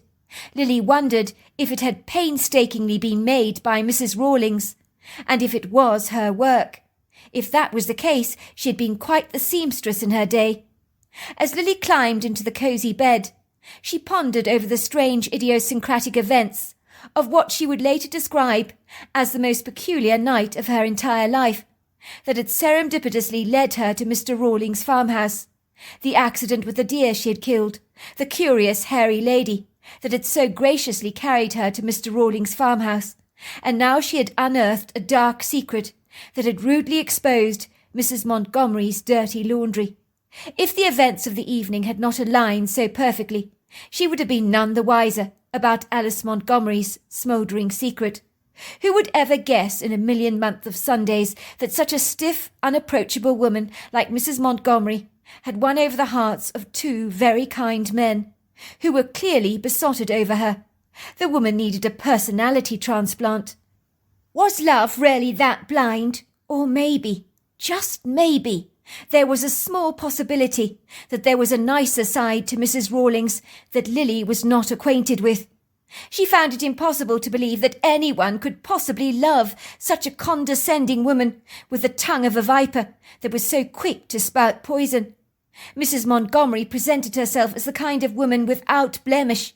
Lily wondered if it had painstakingly been made by Mrs. Rawlings, and if it was her work. If that was the case, she had been quite the seamstress in her day. As Lily climbed into the cosy bed, she pondered over the strange idiosyncratic events of what she would later describe as the most peculiar night of her entire life, that had serendipitously led her to Mr. Rawlings' farmhouse, the accident with the deer she had killed, the curious hairy lady that had so graciously carried her to Mr. Rawlings' farmhouse, and now she had unearthed a dark secret that had rudely exposed Mrs. Montgomery's dirty laundry. If the events of the evening had not aligned so perfectly, she would have been none the wiser about Alice Montgomery's smouldering secret. Who would ever guess in a million month of Sundays that such a stiff, unapproachable woman like Mrs. Montgomery had won over the hearts of 2 very kind men, who were clearly besotted over her? The woman needed a personality transplant. Was love really that blind? Or maybe, just maybe, there was a small possibility that there was a nicer side to Mrs. Rawlings that Lily was not acquainted with. She found it impossible to believe that anyone could possibly love such a condescending woman with the tongue of a viper that was so quick to spout poison. Mrs. Montgomery presented herself as the kind of woman without blemish,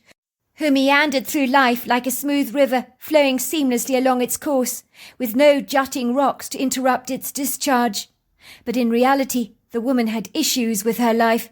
who meandered through life like a smooth river flowing seamlessly along its course, with no jutting rocks to interrupt its discharge. But in reality, the woman had issues with her life.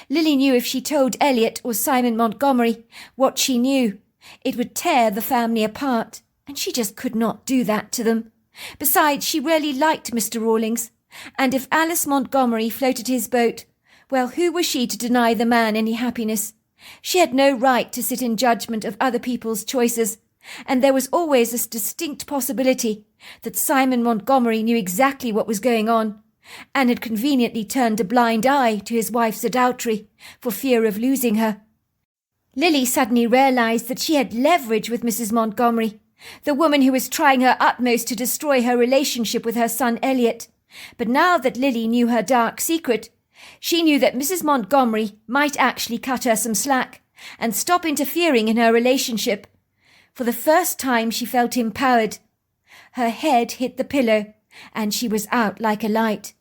Lily knew if she told Elliot or Simon Montgomery what she knew, it would tear the family apart, and she just could not do that to them. Besides, she really liked Mr. Rawlings, and if Alice Montgomery floated his boat, well, who was she to deny the man any happiness? She had no right to sit in judgment of other people's choices, and there was always this distinct possibility that Simon Montgomery knew exactly what was going on, and had conveniently turned a blind eye to his wife's adultery for fear of losing her. Lily suddenly realized that she had leverage with Mrs. Montgomery, the woman who was trying her utmost to destroy her relationship with her son Elliot. But now that Lily knew her dark secret, She knew that Mrs. Montgomery might actually cut her some slack and stop interfering in her relationship. For the first time she felt empowered. Her head hit the pillow, and she was out like a light.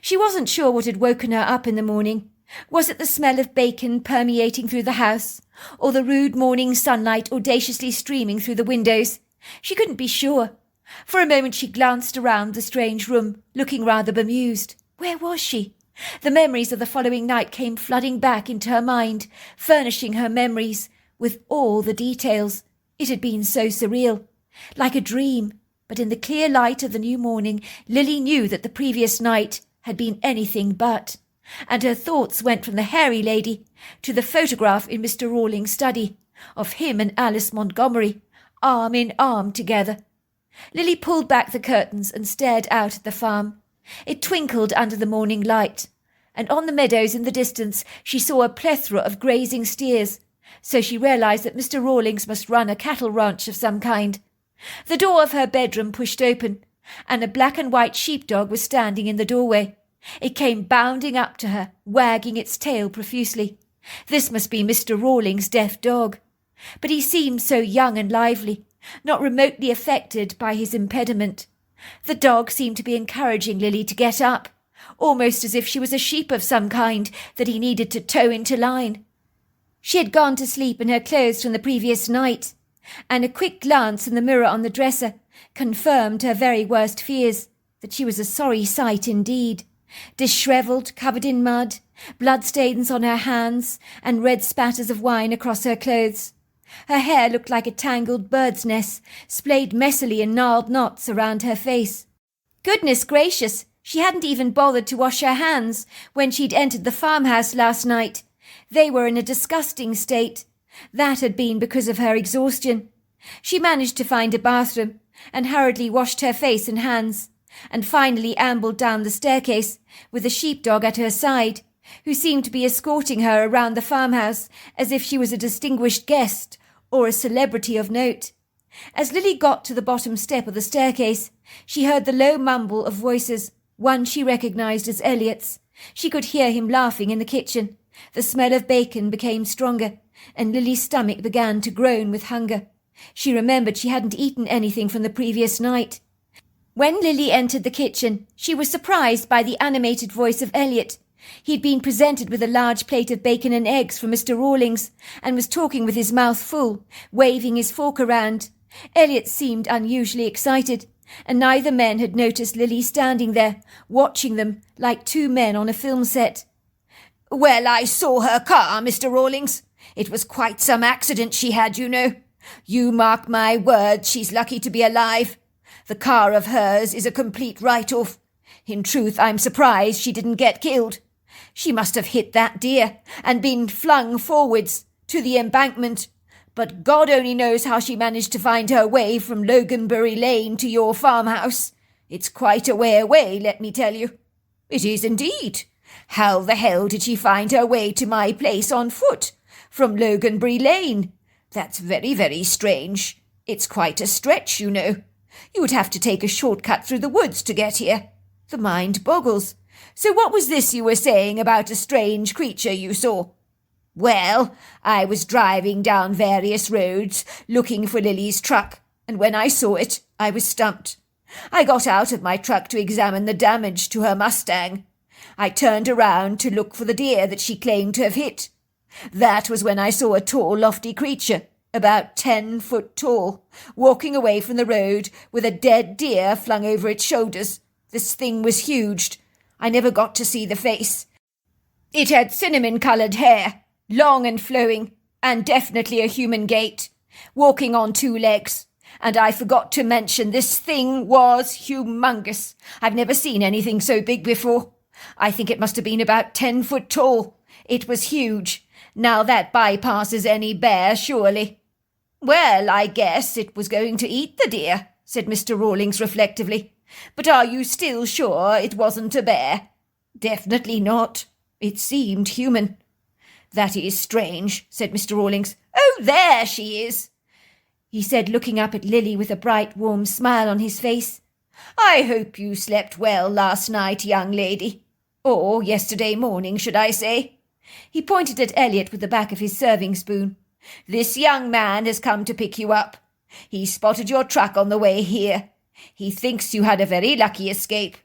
She wasn't sure what had woken her up in the morning. Was it the smell of bacon permeating through the house, or the rude morning sunlight audaciously streaming through the windows? She couldn't be sure. For a moment she glanced around the strange room, looking rather bemused. Where was she? The memories of the following night came flooding back into her mind, furnishing her memories with all the details. It had been so surreal, like a dream. But in the clear light of the new morning, Lily knew that the previous night had been anything but, and her thoughts went from the hairy lady to the photograph in Mr. Rawlings' study of him and Alice Montgomery, arm in arm together. Lily pulled back the curtains and stared out at the farm. It twinkled under the morning light, and on the meadows in the distance she saw a plethora of grazing steers, so she realised that Mr. Rawlings must run a cattle ranch of some kind. The door of her bedroom pushed open, and a black and white sheepdog was standing in the doorway. It came bounding up to her, wagging its tail profusely. This must be Mr. Rawlings' deaf dog. But he seemed so young and lively, not remotely affected by his impediment. The dog seemed to be encouraging Lily to get up, almost as if she was a sheep of some kind that he needed to toe into line. She had gone to sleep in her clothes from the previous night, and a quick glance in the mirror on the dresser confirmed her very worst fears, that she was a sorry sight indeed. Dishevelled, covered in mud, bloodstains on her hands, and red spatters of wine across her clothes. Her hair looked like a tangled bird's nest, splayed messily in gnarled knots around her face. Goodness gracious, she hadn't even bothered to wash her hands when she'd entered the farmhouse last night. They were in a disgusting state. That had been because of her exhaustion. She managed to find a bathroom and hurriedly washed her face and hands, and finally ambled down the staircase with the sheepdog at her side, who seemed to be escorting her around the farmhouse as if she was a distinguished guest or a celebrity of note. As Lily got to the bottom step of the staircase, she heard the low mumble of voices, one she recognised as Elliot's. She could hear him laughing in the kitchen. The smell of bacon became stronger, and Lily's stomach began to groan with hunger. She remembered she hadn't eaten anything from the previous night. When Lily entered the kitchen, she was surprised by the animated voice of Elliot. He'd been presented with a large plate of bacon and eggs from Mr. Rawlings, and was talking with his mouth full, waving his fork around. Elliot seemed unusually excited, and neither men had noticed Lily standing there, watching them like two men on a film set. "Well, I saw her car, Mr. Rawlings. It was quite some accident she had, you know. You mark my words, she's lucky to be alive. The car of hers is a complete write-off. In truth, I'm surprised she didn't get killed. She must have hit that deer and been flung forwards to the embankment. But God only knows how she managed to find her way from Loganbury Lane to your farmhouse. It's quite a way away, let me tell you." "It is indeed. How the hell did she find her way to my place on foot from Loganbury Lane? That's very, very strange. It's quite a stretch, you know. You would have to take a shortcut through the woods to get here. The mind boggles. So what was this you were saying about a strange creature you saw?" "Well, I was driving down various roads looking for Lily's truck, and when I saw it, I was stumped. I got out of my truck to examine the damage to her Mustang. I turned around to look for the deer that she claimed to have hit. That was when I saw a tall, lofty creature, about 10 foot tall, walking away from the road with a dead deer flung over its shoulders. This thing was huge. I never got to see the face. It had cinnamon-coloured hair, long and flowing, and definitely a human gait, walking on 2 legs. And I forgot to mention this thing was humongous. I've never seen anything so big before. I think it must have been about 10 foot tall. It was huge. Now that bypasses any bear, surely." "Well, I guess it was going to eat the deer," said Mr. Rawlings reflectively. "But are you still sure it wasn't a bear?" "Definitely not. It seemed human." "That is strange," said Mr. Rawlings. "Oh, there she is," he said, looking up at Lily with a bright, warm smile on his face. "I hope you slept well last night, young lady. Or yesterday morning, should I say?" He pointed at Elliot with the back of his serving spoon. "This young man has come to pick you up. He spotted your truck on the way here. He thinks you had a very lucky escape.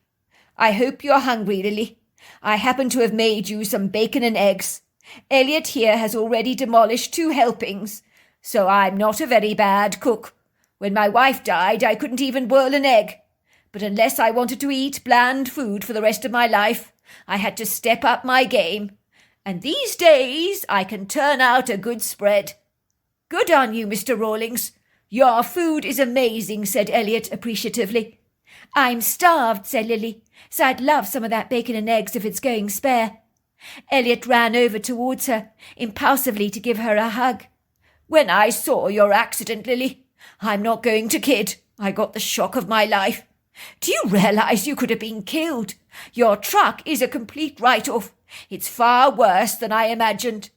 I hope you're hungry, Lily. I happen to have made you some bacon and eggs. Elliot here has already demolished 2 helpings, so I'm not a very bad cook. When my wife died, I couldn't even boil an egg. But unless I wanted to eat bland food for the rest of my life, I had to step up my game. And these days I can turn out a good spread." "Good on you, Mr. Rawlings. Your food is amazing," said Elliot appreciatively. "I'm starved," said Lily, "so I'd love some of that bacon and eggs if it's going spare." Elliot ran over towards her, impulsively to give her a hug. "When I saw your accident, Lily, I'm not going to kid, I got the shock of my life. Do you realize you could have been killed? Your truck is a complete write-off. It's far worse than I imagined."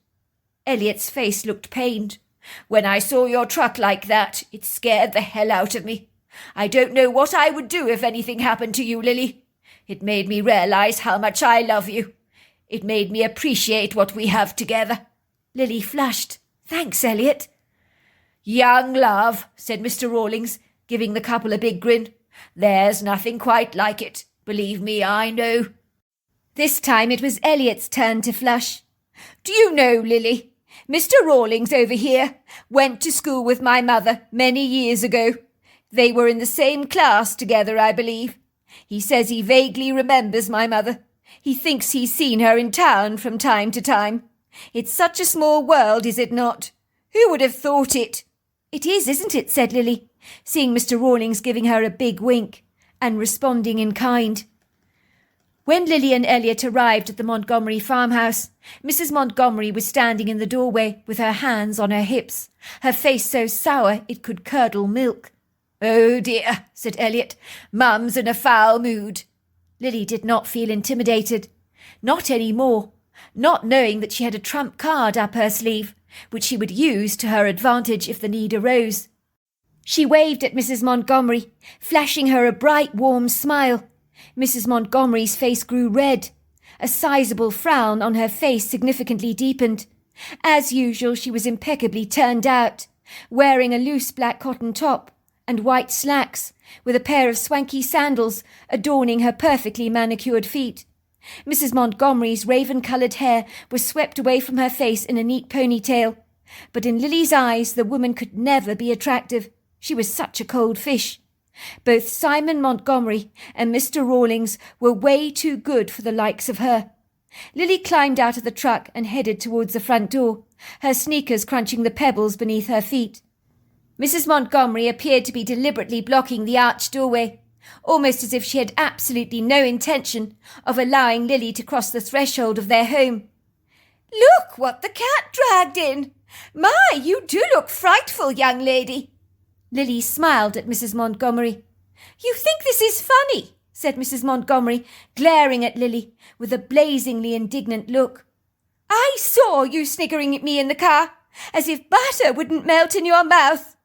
Elliot's face looked pained. "When I saw your truck like that, it scared the hell out of me. I don't know what I would do if anything happened to you, Lily. It made me realize how much I love you. It made me appreciate what we have together." Lily flushed. "Thanks, Elliot." "Young love," said Mr. Rawlings, giving the couple a big grin. "There's nothing quite like it. Believe me, I know." This time it was Elliot's turn to flush. "Do you know, Lily, Mr. Rawlings over here went to school with my mother many years ago. They were in the same class together, I believe. He says he vaguely remembers my mother. He thinks he's seen her in town from time to time. It's such a small world, is it not? Who would have thought it?" "It is, isn't it?" said Lily, seeing Mr. Rawlings giving her a big wink and responding in kind. When Lily and Elliot arrived at the Montgomery farmhouse, Mrs. Montgomery was standing in the doorway with her hands on her hips, her face so sour it could curdle milk. "Oh dear," said Elliot. "Mum's in a foul mood." Lily did not feel intimidated. Not any more, not knowing that she had a trump card up her sleeve, which she would use to her advantage if the need arose. She waved at Mrs. Montgomery, flashing her a bright, warm smile. Mrs. Montgomery's face grew red. A sizable frown on her face significantly deepened. As usual, she was impeccably turned out, wearing a loose black cotton top and white slacks, with a pair of swanky sandals adorning her perfectly manicured feet. Mrs. Montgomery's raven-coloured hair was swept away from her face in a neat ponytail, but in Lily's eyes the woman could never be attractive. She was such a cold fish. Both Simon Montgomery and Mr. Rawlings were way too good for the likes of her. Lily climbed out of the truck and headed towards the front door, her sneakers crunching the pebbles beneath her feet. Mrs. Montgomery appeared to be deliberately blocking the arched doorway, almost as if she had absolutely no intention of allowing Lily to cross the threshold of their home. "Look what the cat dragged in! My, you do look frightful, young lady." Lily smiled at Mrs. Montgomery. "You think this is funny?" said Mrs. Montgomery, glaring at Lily with a blazingly indignant look. "I saw you sniggering at me in the car, as if butter wouldn't melt in your mouth.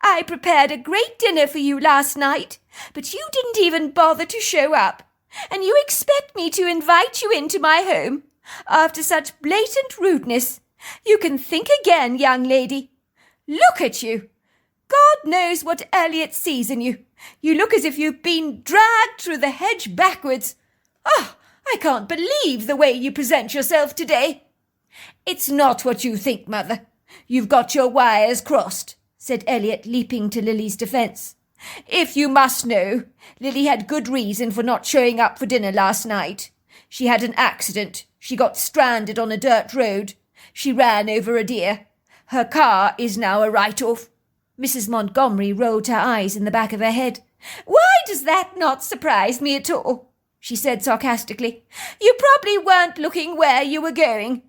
I prepared a great dinner for you last night, but you didn't even bother to show up, and you expect me to invite you into my home after such blatant rudeness. You can think again, young lady. Look at you. God knows what Elliot sees in you. You look as if you've been dragged through the hedge backwards. Oh, I can't believe the way you present yourself today." "It's not what you think, Mother. You've got your wires crossed," said Elliot, leaping to Lily's defence. "If you must know, Lily had good reason for not showing up for dinner last night. She had an accident. She got stranded on a dirt road. She ran over a deer. Her car is now a write-off." Mrs. Montgomery rolled her eyes in the back of her head. "Why does that not surprise me at all?" she said sarcastically. "You probably weren't looking where you were going."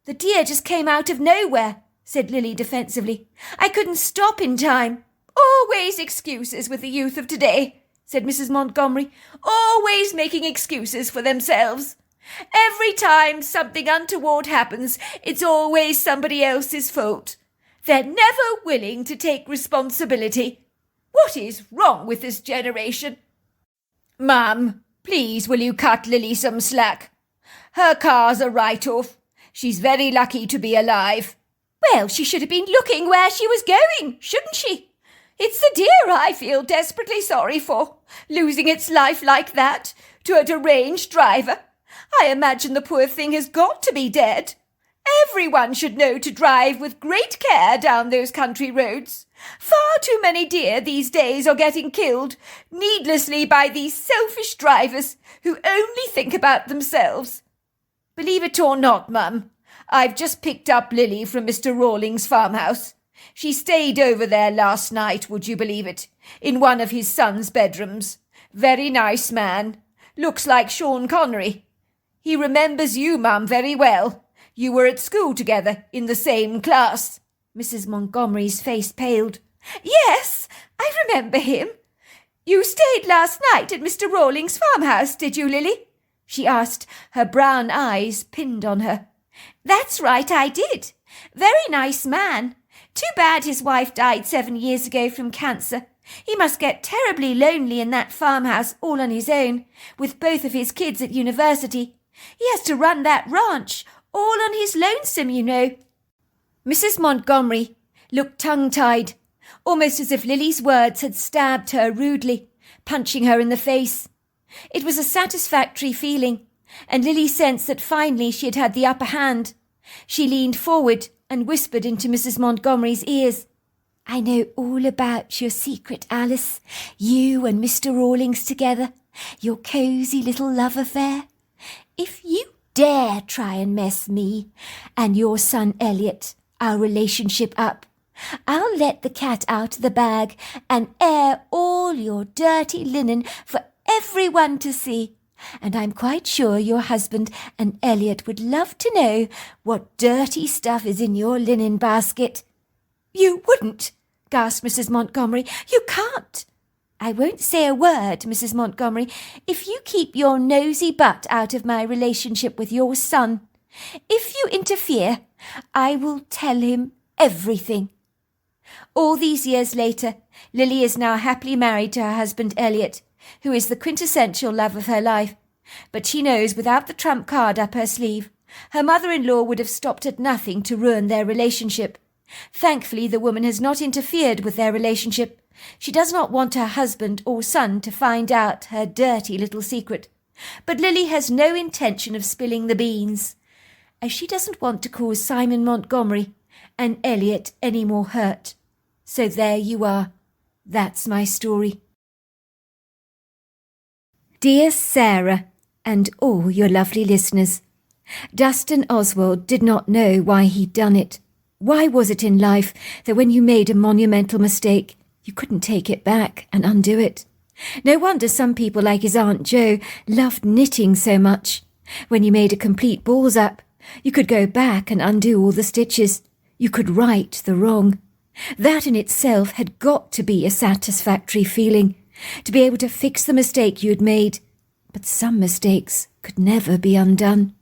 "The deer just came out of nowhere," said Lily defensively. "I couldn't stop in time." "Always excuses with the youth of today," said Mrs. Montgomery. "Always making excuses for themselves. Every time something untoward happens, it's always somebody else's fault. They're never willing to take responsibility. What is wrong with this generation?" "Mum," Please, will you cut Lily some slack? Her car's a write-off. She's very lucky to be alive." "Well, she should have been looking where she was going, shouldn't she?" "It's the dear I feel desperately sorry for, losing its life like that to a deranged driver. I imagine the poor thing has got to be dead. Everyone should know to drive with great care down those country roads. Far too many deer these days are getting killed needlessly by these selfish drivers who only think about themselves. Believe it or not, Mum, I've just picked up Lily from Mr. Rawlings' farmhouse. She stayed over there last night, would you believe it, in one of his son's bedrooms. Very nice man. Looks like Sean Connery. He remembers you, Mum, very well. You were at school together, in the same class." Mrs. Montgomery's face paled. "Yes, I remember him. You stayed last night at Mr. Rawlings' farmhouse, did you, Lily?" she asked, her brown eyes pinned on her. "That's right, I did. Very nice man. Too bad his wife died 7 years ago from cancer. He must get terribly lonely in that farmhouse all on his own, with both of his kids at university. He has to run that ranch all on his lonesome, you know." Mrs. Montgomery looked tongue-tied, almost as if Lily's words had stabbed her rudely, punching her in the face. It was a satisfactory feeling, and Lily sensed that finally she had had the upper hand. She leaned forward and whispered into Mrs. Montgomery's ears. "I know all about your secret, Alice. You and Mr. Rawlings together. Your cosy little love affair. If you dare try and mess me and your son Elliot, our relationship up, I'll let the cat out of the bag and air all your dirty linen for everyone to see. And I'm quite sure your husband and Elliot would love to know what dirty stuff is in your linen basket." "You wouldn't," gasped Mrs. Montgomery. "You can't." "I won't say a word, Mrs. Montgomery, if you keep your nosy butt out of my relationship with your son. If you interfere, I will tell him everything." All these years later, Lily is now happily married to her husband Elliot, who is the quintessential love of her life. But she knows without the trump card up her sleeve, her mother-in-law would have stopped at nothing to ruin their relationship. Thankfully, the woman has not interfered with their relationship. She does not want her husband or son to find out her dirty little secret. But Lily has no intention of spilling the beans, as she doesn't want to cause Simon Montgomery and Elliot any more hurt. So there you are. That's my story. Dear Sarah, and all your lovely listeners, Dustin Oswald did not know why he'd done it. Why was it in life that when you made a monumental mistake, you couldn't take it back and undo it? No wonder some people like his Aunt Jo loved knitting so much. When you made a complete balls up, you could go back and undo all the stitches. You could right the wrong. That in itself had got to be a satisfactory feeling, to be able to fix the mistake you had made. But some mistakes could never be undone.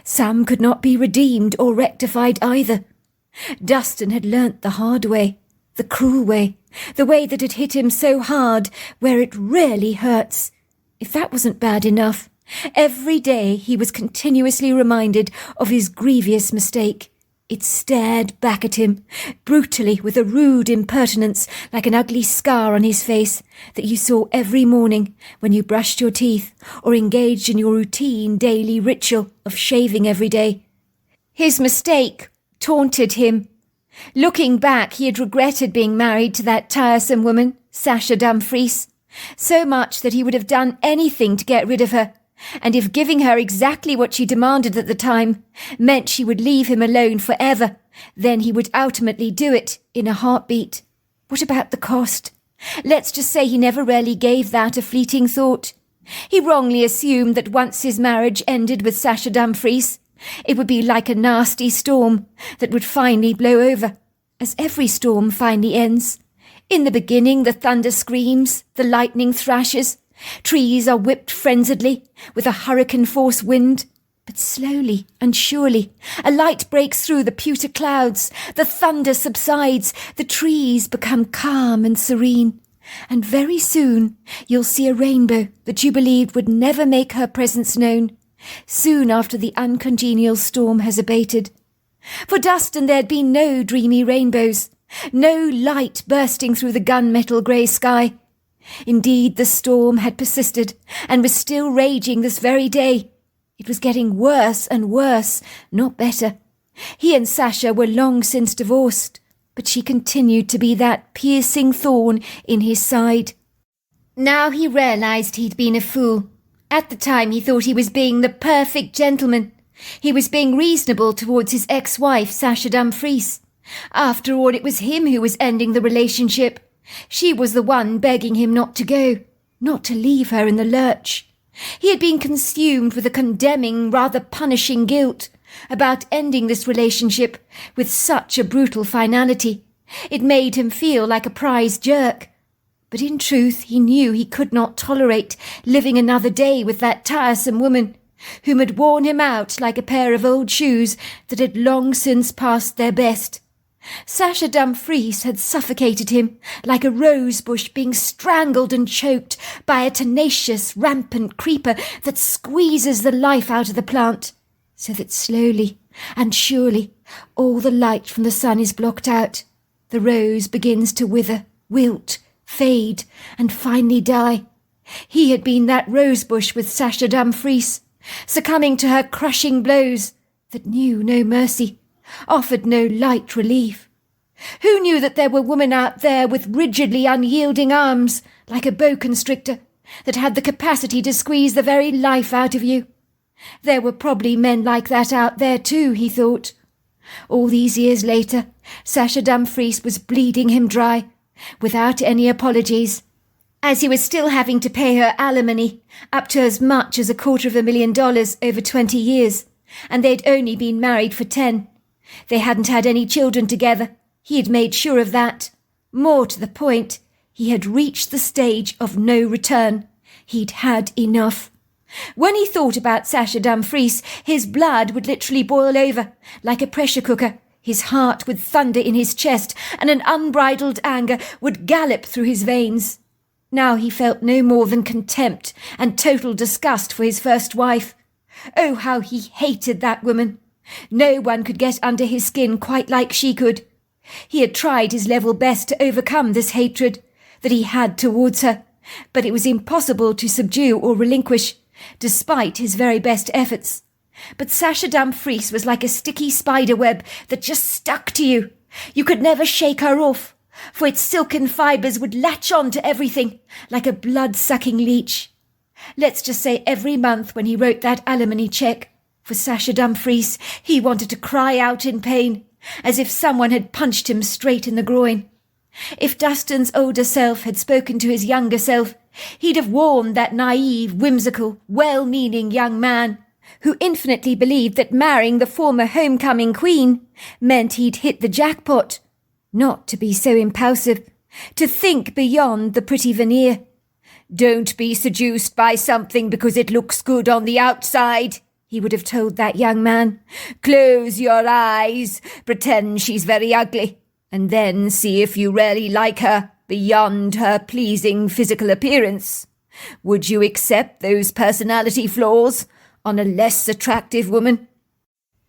Some could not be redeemed or rectified either. Dustin had learnt the hard way, the cruel way, the way that had hit him so hard where it really hurts. If that wasn't bad enough, every day he was continuously reminded of his grievous mistake. It stared back at him, brutally, with a rude impertinence like an ugly scar on his face that you saw every morning when you brushed your teeth or engaged in your routine daily ritual of shaving every day. His mistake taunted him. Looking back, he had regretted being married to that tiresome woman, Sasha Dumfries, so much that he would have done anything to get rid of her. And if giving her exactly what she demanded at the time meant she would leave him alone forever, then he would ultimately do it in a heartbeat. What about the cost? Let's just say he never really gave that a fleeting thought. He wrongly assumed that once his marriage ended with Sasha Dumfries, it would be like a nasty storm that would finally blow over, as every storm finally ends. In the beginning, the thunder screams, the lightning thrashes, trees are whipped frenziedly with a hurricane-force wind. But slowly and surely, a light breaks through the pewter clouds, the thunder subsides, the trees become calm and serene, and very soon you'll see a rainbow that you believed would never make her presence known, soon after the uncongenial storm has abated. For Dustin there'd been no dreamy rainbows, no light bursting through the gunmetal grey sky. Indeed, the storm had persisted and was still raging this very day. It was getting worse and worse, not better. He and Sasha were long since divorced, but she continued to be that piercing thorn in his side. Now he realised he'd been a fool. At the time he thought he was being the perfect gentleman. He was being reasonable towards his ex-wife, Sasha Dumfries. After all, it was him who was ending the relationship. She was the one begging him not to go, not to leave her in the lurch. He had been consumed with a condemning, rather punishing guilt about ending this relationship with such a brutal finality. It made him feel like a prize jerk. But in truth, he knew he could not tolerate living another day with that tiresome woman, whom had worn him out like a pair of old shoes that had long since passed their best. Sasha Dumfries had suffocated him like a rose bush being strangled and choked by a tenacious, rampant creeper that squeezes the life out of the plant, so that slowly and surely all the light from the sun is blocked out. The rose begins to wither, wilt, fade, and finally die. He had been that rose bush with Sasha Dumfries, succumbing to her crushing blows that knew no mercy, offered no light relief. Who knew that there were women out there with rigidly unyielding arms, like a boa constrictor, that had the capacity to squeeze the very life out of you? There were probably men like that out there too, he thought. All these years later, Sasha Dumfries was bleeding him dry, without any apologies, as he was still having to pay her alimony, up to as much as $250,000 over 20 years, and they'd only been married for 10. They hadn't had any children together. He had made sure of that. More to the point, he had reached the stage of no return. He'd had enough. When he thought about Sasha Dumfries, his blood would literally boil over, like a pressure cooker. His heart would thunder in his chest, and an unbridled anger would gallop through his veins. Now he felt no more than contempt and total disgust for his first wife. Oh, how he hated that woman! No one could get under his skin quite like she could. He had tried his level best to overcome this hatred that he had towards her, but it was impossible to subdue or relinquish, despite his very best efforts. But Sasha Dumfries was like a sticky spider web that just stuck to you. You could never shake her off, for its silken fibres would latch on to everything, like a blood-sucking leech. Let's just say every month when he wrote that alimony cheque for Sasha Dumfries, he wanted to cry out in pain, as if someone had punched him straight in the groin. If Dustin's older self had spoken to his younger self, he'd have warned that naive, whimsical, well-meaning young man, who infinitely believed that marrying the former homecoming queen meant he'd hit the jackpot. Not to be so impulsive, to think beyond the pretty veneer. "Don't be seduced by something because it looks good on the outside," he would have told that young man. "Close your eyes, pretend she's very ugly, and then see if you really like her beyond her pleasing physical appearance. Would you accept those personality flaws on a less attractive woman?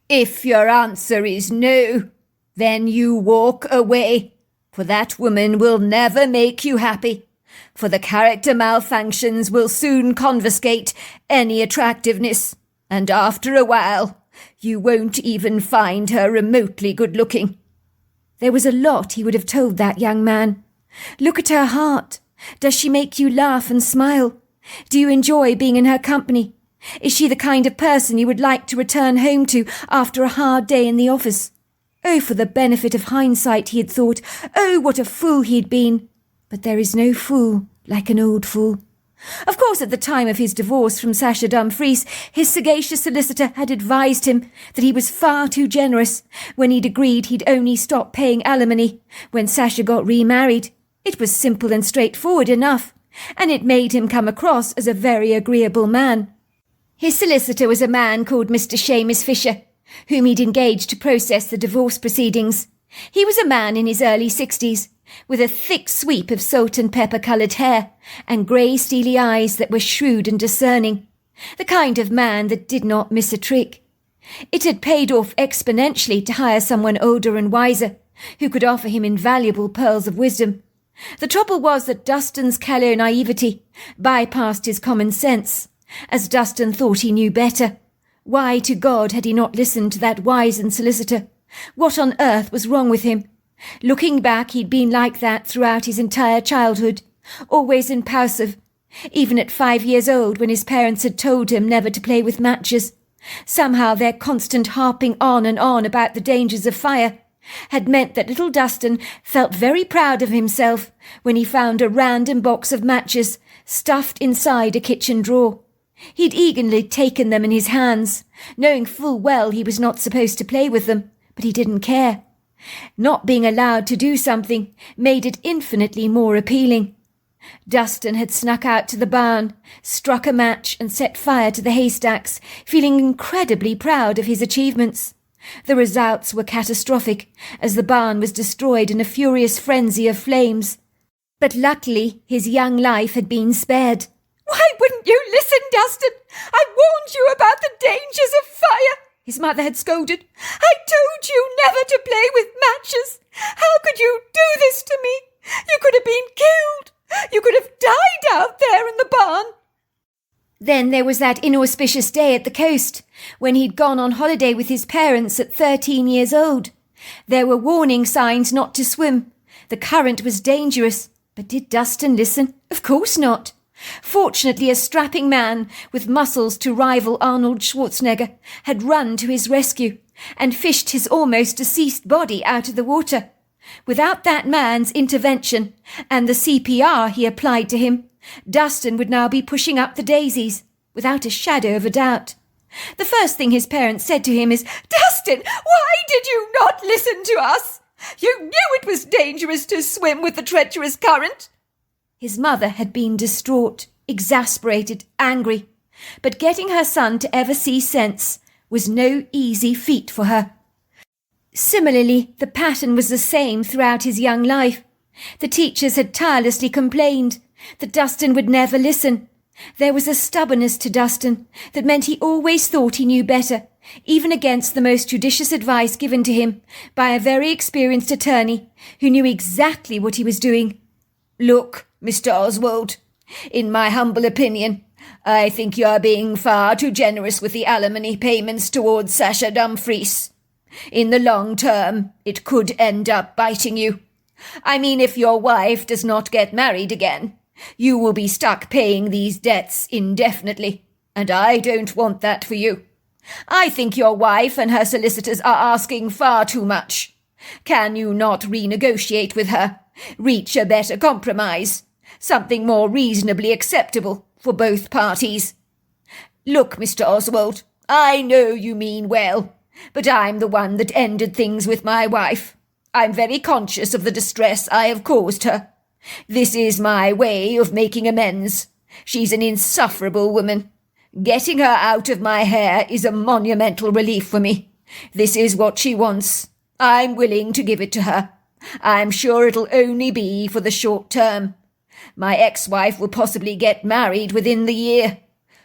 If your answer is no, then you walk away, for that woman will never make you happy, for the character malfunctions will soon confiscate any attractiveness, and after a while, you won't even find her remotely good-looking." There was a lot he would have told that young man. Look at her heart. Does she make you laugh and smile? Do you enjoy being in her company? Is she the kind of person you would like to return home to after a hard day in the office? Oh, for the benefit of hindsight, he had thought. Oh, what a fool he'd been. But there is no fool like an old fool. Of course, at the time of his divorce from Sasha Dumfries, his sagacious solicitor had advised him that he was far too generous when he'd agreed he'd only stop paying alimony when Sasha got remarried. It was simple and straightforward enough, and it made him come across as a very agreeable man. His solicitor was a man called Mr. Seamus Fisher, whom he'd engaged to process the divorce proceedings. He was a man in his early 60s, with a thick sweep of salt and pepper-coloured hair, and grey steely eyes that were shrewd and discerning, the kind of man that did not miss a trick. It had paid off exponentially to hire someone older and wiser, who could offer him invaluable pearls of wisdom. The trouble was that Dustin's callow naivety bypassed his common sense, as Dustin thought he knew better. Why to God had he not listened to that wizened solicitor? What on earth was wrong with him? Looking back, he'd been like that throughout his entire childhood, always impulsive, even at 5 years old when his parents had told him never to play with matches. Somehow their constant harping on and on about the dangers of fire had meant that little Dustin felt very proud of himself when he found a random box of matches stuffed inside a kitchen drawer. He'd eagerly taken them in his hands, knowing full well he was not supposed to play with them, but he didn't care. Not being allowed to do something made it infinitely more appealing. Dustin had snuck out to the barn, struck a match and set fire to the haystacks, feeling incredibly proud of his achievements. The results were catastrophic, as the barn was destroyed in a furious frenzy of flames. But luckily his young life had been spared. "Why wouldn't you listen, Dustin? I warned you about the dangers of fire," his mother had scolded. "I told you never to play with matches. How could you do this to me? You could have been killed. You could have died out there in the barn." Then there was that inauspicious day at the coast, when he'd gone on holiday with his parents at 13 years old. There were warning signs not to swim. The current was dangerous. But did Dustin listen? Of course not. Fortunately, a strapping man with muscles to rival Arnold Schwarzenegger had run to his rescue and fished his almost deceased body out of the water. Without that man's intervention and the CPR he applied to him, Dustin would now be pushing up the daisies, without a shadow of a doubt. The first thing his parents said to him is, "Dustin, why did you not listen to us? You knew it was dangerous to swim with the treacherous current." His mother had been distraught, exasperated, angry, but getting her son to ever see sense was no easy feat for her. Similarly, the pattern was the same throughout his young life. The teachers had tirelessly complained that Dustin would never listen. There was a stubbornness to Dustin that meant he always thought he knew better, even against the most judicious advice given to him by a very experienced attorney who knew exactly what he was doing. "Look, Mr. Oswald, in my humble opinion, I think you are being far too generous with the alimony payments towards Sasha Dumfries. In the long term, it could end up biting you. I mean, if your wife does not get married again, you will be stuck paying these debts indefinitely, and I don't want that for you. I think your wife and her solicitors are asking far too much. Can you not renegotiate with her, reach a better compromise, something more reasonably acceptable for both parties? Look, Mr. Oswald, I know you mean well, but I'm the one that ended things with my wife. I'm very conscious of the distress I have caused her. This is my way of making amends. She's an insufferable woman. Getting her out of my hair is a monumental relief for me. This is what she wants. I'm willing to give it to her. I'm sure it'll only be for the short term. My ex-wife will possibly get married within the year.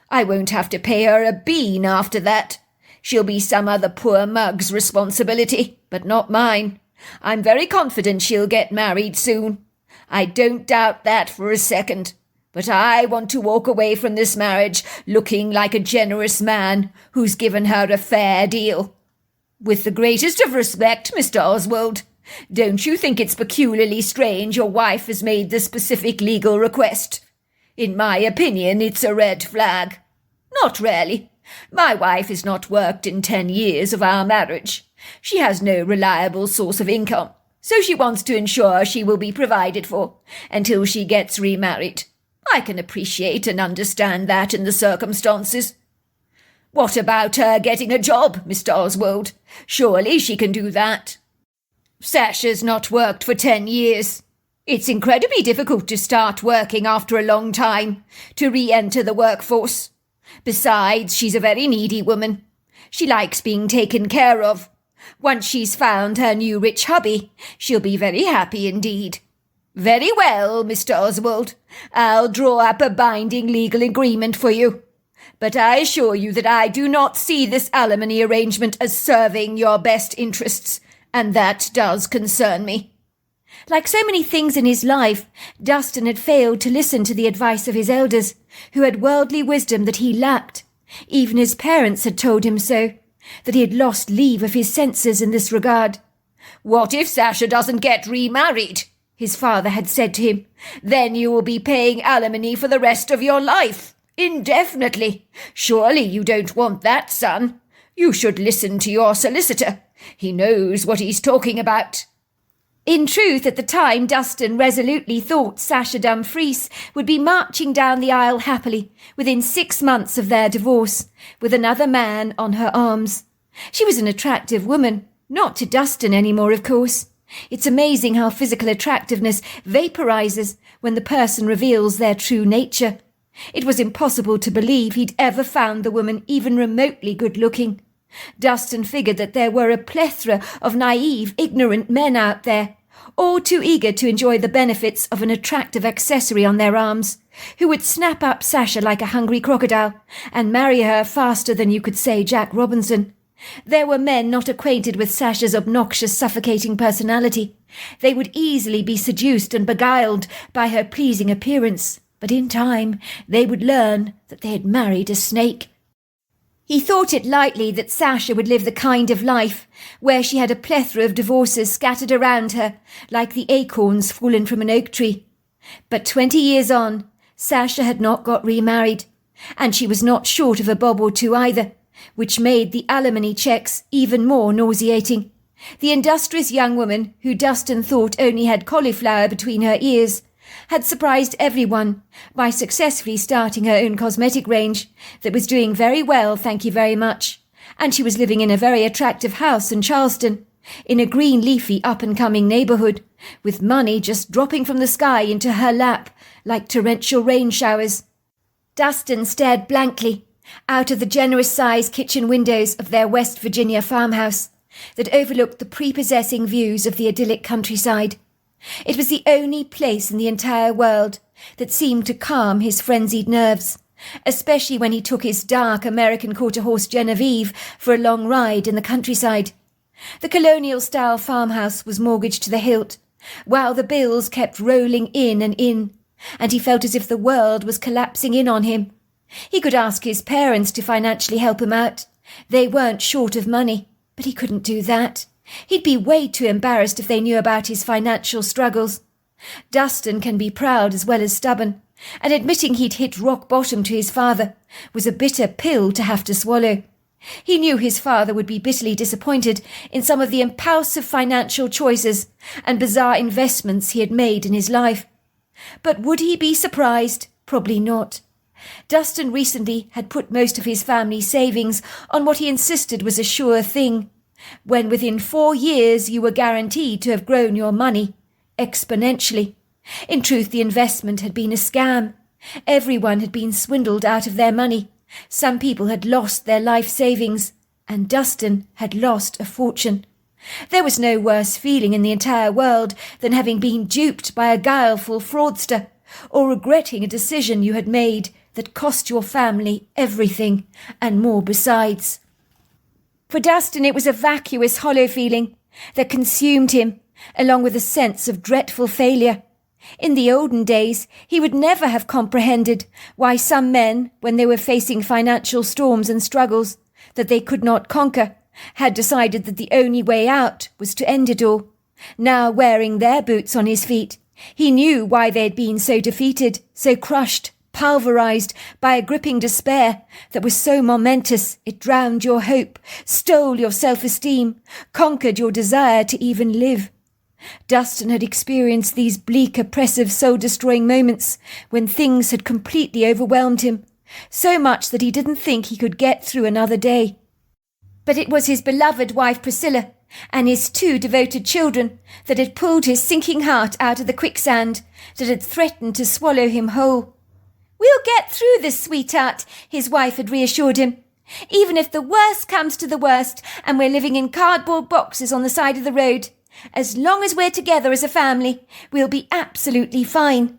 I won't have to pay her a bean after that. She'll be some other poor mug's responsibility, but not mine. I'm very confident she'll get married soon. I don't doubt that for a second. But I want to walk away from this marriage looking like a generous man who's given her a fair deal. With the greatest of respect, Mr. Oswald, don't you think it's peculiarly strange your wife has made the specific legal request? In my opinion, it's a red flag. Not really. My wife has not worked in 10 years of our marriage. She has no reliable source of income, so she wants to ensure she will be provided for until she gets remarried. I can appreciate and understand that in the circumstances. What about her getting a job, Mr. Oswald? Surely she can do that. Sasha's not worked for 10 years. It's incredibly difficult to start working after a long time, to re-enter the workforce. Besides, she's a very needy woman. She likes being taken care of. Once she's found her new rich hubby, she'll be very happy indeed. Very well, Mr. Oswald. I'll draw up a binding legal agreement for you. But I assure you that I do not see this alimony arrangement as serving your best interests, and that does concern me. Like so many things in his life, Dustin had failed to listen to the advice of his elders, who had worldly wisdom that he lacked. Even his parents had told him so, that he had lost leave of his senses in this regard. What if Sasha doesn't get remarried? His father had said to him. Then you will be paying alimony for the rest of your life, indefinitely. Surely you don't want that, son. You should listen to your solicitor. He knows what he's talking about. In truth, at the time, Dustin resolutely thought Sasha Dumfries would be marching down the aisle happily within 6 months of their divorce, with another man on her arms. She was an attractive woman, not to Dustin anymore, of course. It's amazing how physical attractiveness vaporizes when the person reveals their true nature. It was impossible to believe he'd ever found the woman even remotely good-looking. Dustin figured that there were a plethora of naive, ignorant men out there, all too eager to enjoy the benefits of an attractive accessory on their arms, who would snap up Sasha like a hungry crocodile and marry her faster than you could say Jack Robinson. There were men not acquainted with Sasha's obnoxious, suffocating personality. They would easily be seduced and beguiled by her pleasing appearance, but in time they would learn that they had married a snake. He thought it likely that Sasha would live the kind of life where she had a plethora of divorces scattered around her like the acorns fallen from an oak tree. But 20 years on, Sasha had not got remarried, and she was not short of a bob or two either, which made the alimony checks even more nauseating. The industrious young woman, who Dustin thought only had cauliflower between her ears, had surprised everyone by successfully starting her own cosmetic range that was doing very well, thank you very much, and she was living in a very attractive house in Charleston, in a green, leafy, up-and-coming neighbourhood, with money just dropping from the sky into her lap like torrential rain showers. Dustin stared blankly out of the generous-sized kitchen windows of their West Virginia farmhouse that overlooked the prepossessing views of the idyllic countryside. It was the only place in the entire world that seemed to calm his frenzied nerves, especially when he took his dark American quarter-horse Genevieve for a long ride in the countryside. The colonial-style farmhouse was mortgaged to the hilt, while the bills kept rolling in, and he felt as if the world was collapsing in on him. He could ask his parents to financially help him out. They weren't short of money, but he couldn't do that. He'd be way too embarrassed if they knew about his financial struggles. Dustin can be proud as well as stubborn, and admitting he'd hit rock bottom to his father was a bitter pill to have to swallow. He knew his father would be bitterly disappointed in some of the impulsive financial choices and bizarre investments he had made in his life. But would he be surprised? Probably not. Dustin recently had put most of his family savings on what he insisted was a sure thing, when within 4 years you were guaranteed to have grown your money exponentially. In truth, the investment had been a scam. Everyone had been swindled out of their money. Some people had lost their life savings, and Dustin had lost a fortune. There was no worse feeling in the entire world than having been duped by a guileful fraudster, or regretting a decision you had made that cost your family everything, and more besides. For Dustin it was a vacuous, hollow feeling that consumed him, along with a sense of dreadful failure. In the olden days, he would never have comprehended why some men, when they were facing financial storms and struggles that they could not conquer, had decided that the only way out was to end it all. Now, wearing their boots on his feet, he knew why they had been so defeated, so crushed, pulverized by a gripping despair that was so momentous it drowned your hope, stole your self-esteem, conquered your desire to even live. Dustin had experienced these bleak, oppressive, soul-destroying moments when things had completely overwhelmed him, so much that he didn't think he could get through another day. But it was his beloved wife Priscilla and his 2 devoted children that had pulled his sinking heart out of the quicksand that had threatened to swallow him whole. "We'll get through this, sweetheart," his wife had reassured him. "Even if the worst comes to the worst and we're living in cardboard boxes on the side of the road, As long as we're together as a family, we'll be absolutely fine.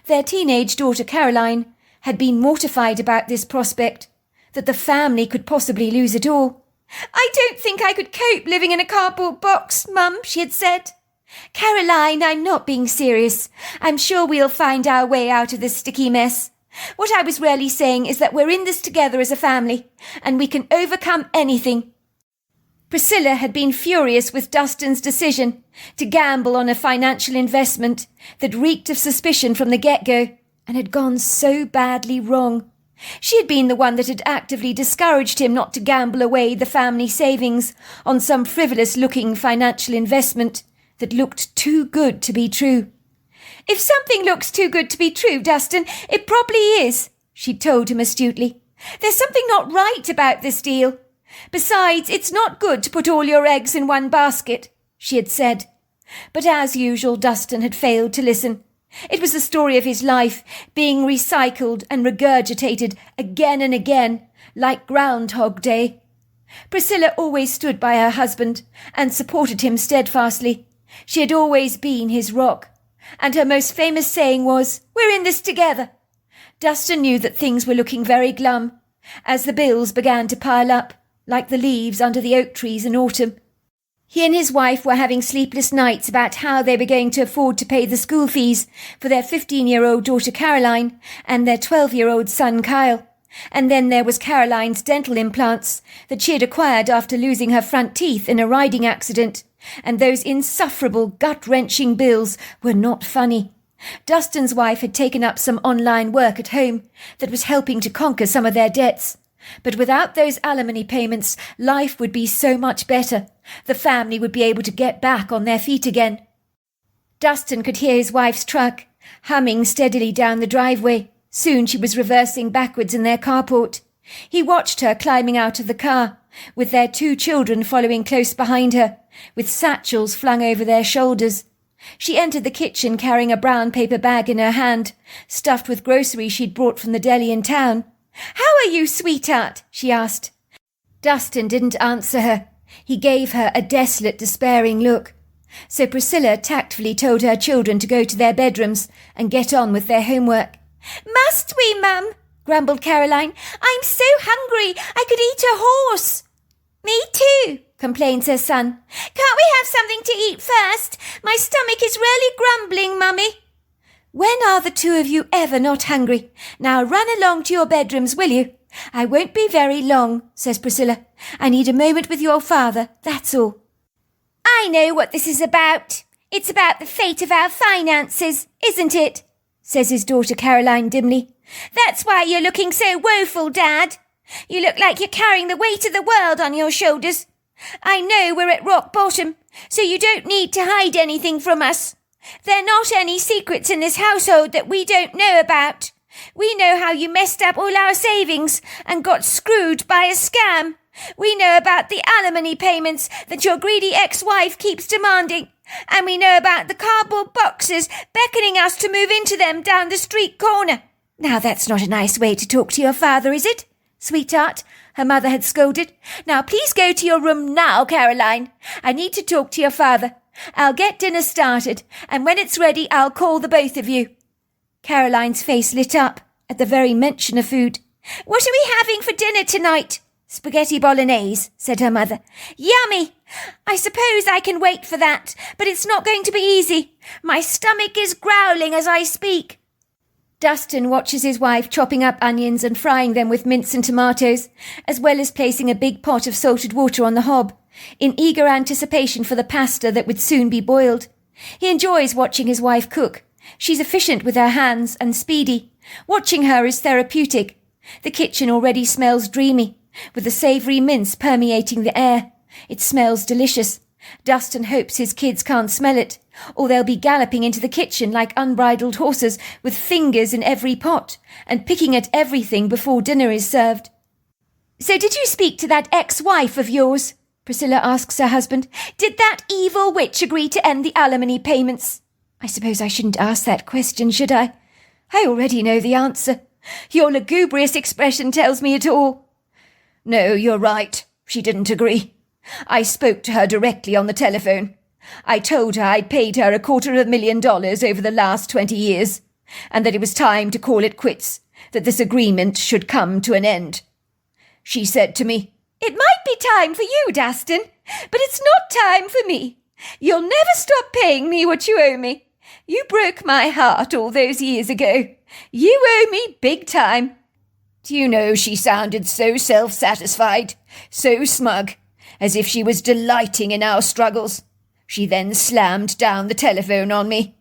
Their teenage daughter Caroline had been mortified about this prospect, that the family could possibly lose it all. "I don't think I could cope living in a cardboard box, Mum," she had said. "Caroline, I'm not being serious. I'm sure we'll find our way out of this sticky mess. What I was really saying is that we're in this together as a family, and we can overcome anything." Priscilla had been furious with Dustin's decision to gamble on a financial investment that reeked of suspicion from the get-go and had gone so badly wrong. She had been the one that had actively discouraged him not to gamble away the family savings on some frivolous-looking financial investment that looked too good to be true. "If something looks too good to be true, Dustin, it probably is," she told him astutely. "There's something not right about this deal. Besides, it's not good to put all your eggs in one basket," she had said. But as usual, Dustin had failed to listen. It was the story of his life, being recycled and regurgitated again and again, like Groundhog Day. Priscilla always stood by her husband and supported him steadfastly. She had always been his rock, and her most famous saying was, "We're in this together." Dustin knew that things were looking very glum, as the bills began to pile up, like the leaves under the oak trees in autumn. He and his wife were having sleepless nights about how they were going to afford to pay the school fees for their 15-year-old daughter Caroline and their 12-year-old son Kyle. And then there was Caroline's dental implants that she had acquired after losing her front teeth in a riding accident, and those insufferable gut-wrenching bills were not funny. Dustin's wife had taken up some online work at home that was helping to conquer some of their debts. But without those alimony payments, life would be so much better. The family would be able to get back on their feet again. Dustin could hear his wife's truck, humming steadily down the driveway. Soon she was reversing backwards in their carport. He watched her climbing out of the car, with their 2 children following close behind her, with satchels flung over their shoulders. She entered the kitchen carrying a brown paper bag in her hand, stuffed with groceries she'd brought from the deli in town. "How are you, sweetheart?" she asked. Dustin didn't answer her. He gave her a desolate, despairing look. So Priscilla tactfully told her children to go to their bedrooms and get on with their homework. "Must we, Mum?" grumbled Caroline. "I'm so hungry, I could eat a horse." "Me too," complained her son. "Can't we have something to eat first? My stomach is really grumbling, Mummy." "When are the 2 of you ever not hungry? Now run along to your bedrooms, will you?" "I won't be very long," says Priscilla. "I need a moment with your father, that's all." "I know what this is about. It's about the fate of our finances, isn't it?" says his daughter Caroline dimly. "That's why you're looking so woeful, Dad. You look like you're carrying the weight of the world on your shoulders. I know we're at rock bottom, so you don't need to hide anything from us. There are not any secrets in this household that we don't know about. We know how you messed up all our savings and got screwed by a scam. We know about the alimony payments that your greedy ex-wife keeps demanding. And we know about the cardboard boxes beckoning us to move into them down the street corner." "Now that's not a nice way to talk to your father, is it, sweetheart?" her mother had scolded. "Now please go to your room now, Caroline. I need to talk to your father. I'll get dinner started, and when it's ready I'll call the both of you." Caroline's face lit up at the very mention of food. "What are we having for dinner tonight?" "Spaghetti bolognese," said her mother. "Yummy! I suppose I can wait for that, but it's not going to be easy. My stomach is growling as I speak." Dustin watches his wife chopping up onions and frying them with mince and tomatoes, as well as placing a big pot of salted water on the hob, in eager anticipation for the pasta that would soon be boiled. He enjoys watching his wife cook. She's efficient with her hands and speedy. Watching her is therapeutic. The kitchen already smells dreamy, with the savoury mince permeating the air. It smells delicious. Dustin hopes his kids can't smell it, or they'll be galloping into the kitchen like unbridled horses with fingers in every pot and picking at everything before dinner is served. "So did you speak to that ex-wife of yours?" Priscilla asks her husband. "Did that evil witch agree to end the alimony payments?" I suppose I shouldn't ask that question, should I? I already know the answer. Your lugubrious expression tells me it all. "No, you're right. She didn't agree. I spoke to her directly on the telephone. I told her I'd paid her $250,000 over the last 20 years, and that it was time to call it quits, that this agreement should come to an end. She said to me, "It might be time for you, Dustin, but it's not time for me. You'll never stop paying me what you owe me. You broke my heart all those years ago. You owe me big time." Do you know, she sounded so self-satisfied, so smug, as if she was delighting in our struggles. She then slammed down the telephone on me.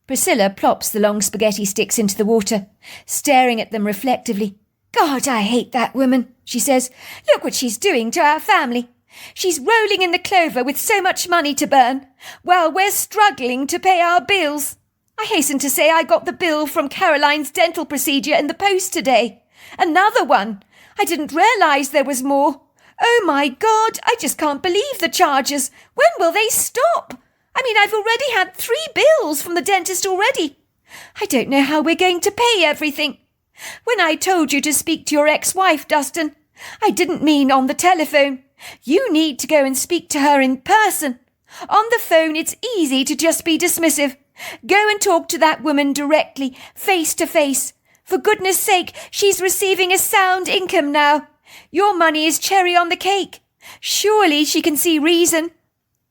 Priscilla plops the long spaghetti sticks into the water, staring at them reflectively. "God, I hate that woman," she says. "Look what she's doing to our family. She's rolling in the clover with so much money to burn, while we're struggling to pay our bills. I hasten to say I got the bill from Caroline's dental procedure in the post today. Another one. I didn't realise there was more. Oh my God, I just can't believe the charges. When will they stop? I mean, I've already had 3 bills from the dentist already. I don't know how we're going to pay everything. When I told you to speak to your ex-wife, Dustin, I didn't mean on the telephone. You need to go and speak to her in person. On the phone, it's easy to just be dismissive. Go and talk to that woman directly, face to face. For goodness sake, she's receiving a sound income now. Your money is cherry on the cake. Surely she can see reason."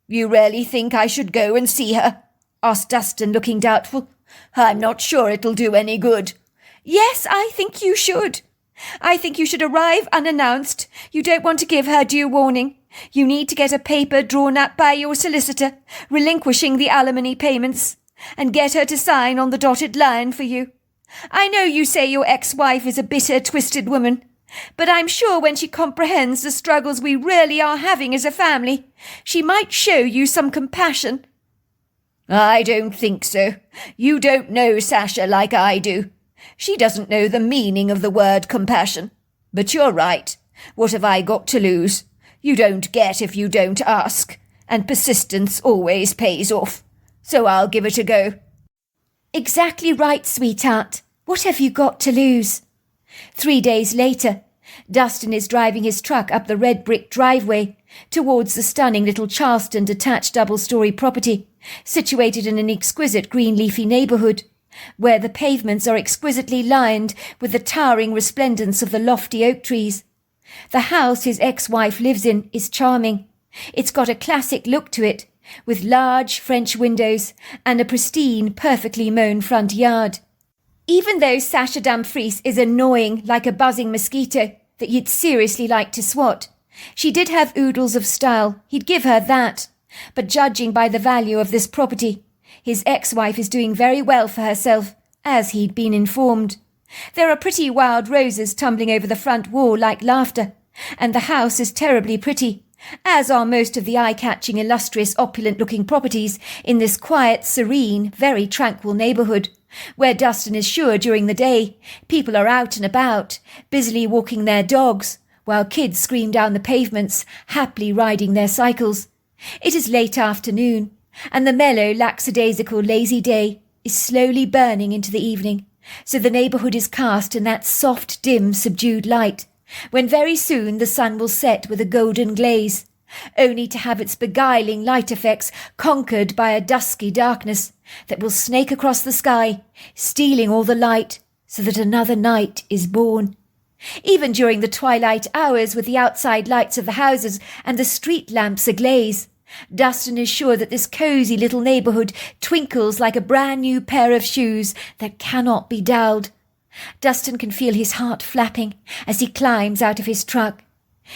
"You really think I should go and see her?" asked Dustin, looking doubtful. "I'm not sure it'll do any good." "Yes, I think you should. I think you should arrive unannounced. You don't want to give her due warning. You need to get a paper drawn up by your solicitor, relinquishing the alimony payments, and get her to sign on the dotted line for you. I know you say your ex-wife is a bitter, twisted woman, but I'm sure when she comprehends the struggles we really are having as a family, she might show you some compassion." "I don't think so. You don't know Sasha like I do. She doesn't know the meaning of the word compassion. But you're right. What have I got to lose? You don't get if you don't ask, and persistence always pays off. So I'll give it a go." "Exactly right, sweetheart. What have you got to lose?" 3 days later, Dustin is driving his truck up the red brick driveway towards the stunning little Charleston detached double-storey property, situated in an exquisite green leafy neighbourhood, where the pavements are exquisitely lined with the towering resplendence of the lofty oak trees. The house his ex-wife lives in is charming. It's got a classic look to it, with large French windows and a pristine, perfectly mown front yard. Even though Sasha Dumfries is annoying like a buzzing mosquito that you'd seriously like to swat, she did have oodles of style, he'd give her that. But judging by the value of this property, his ex-wife is doing very well for herself, as he'd been informed. There are pretty wild roses tumbling over the front wall like laughter, and the house is terribly pretty, as are most of the eye-catching, illustrious, opulent-looking properties in this quiet, serene, very tranquil neighbourhood, where Dustin is sure during the day people are out and about, busily walking their dogs, while kids scream down the pavements, happily riding their cycles. It is late afternoon, and the mellow, lackadaisical, lazy day is slowly burning into the evening, so the neighbourhood is cast in that soft, dim, subdued light, when very soon the sun will set with a golden glaze, only to have its beguiling light effects conquered by a dusky darkness that will snake across the sky, stealing all the light, so that another night is born. Even during the twilight hours, with the outside lights of the houses and the street lamps aglaze, Dustin is sure that this cosy little neighbourhood twinkles like a brand new pair of shoes that cannot be dulled. Dustin can feel his heart flapping as he climbs out of his truck.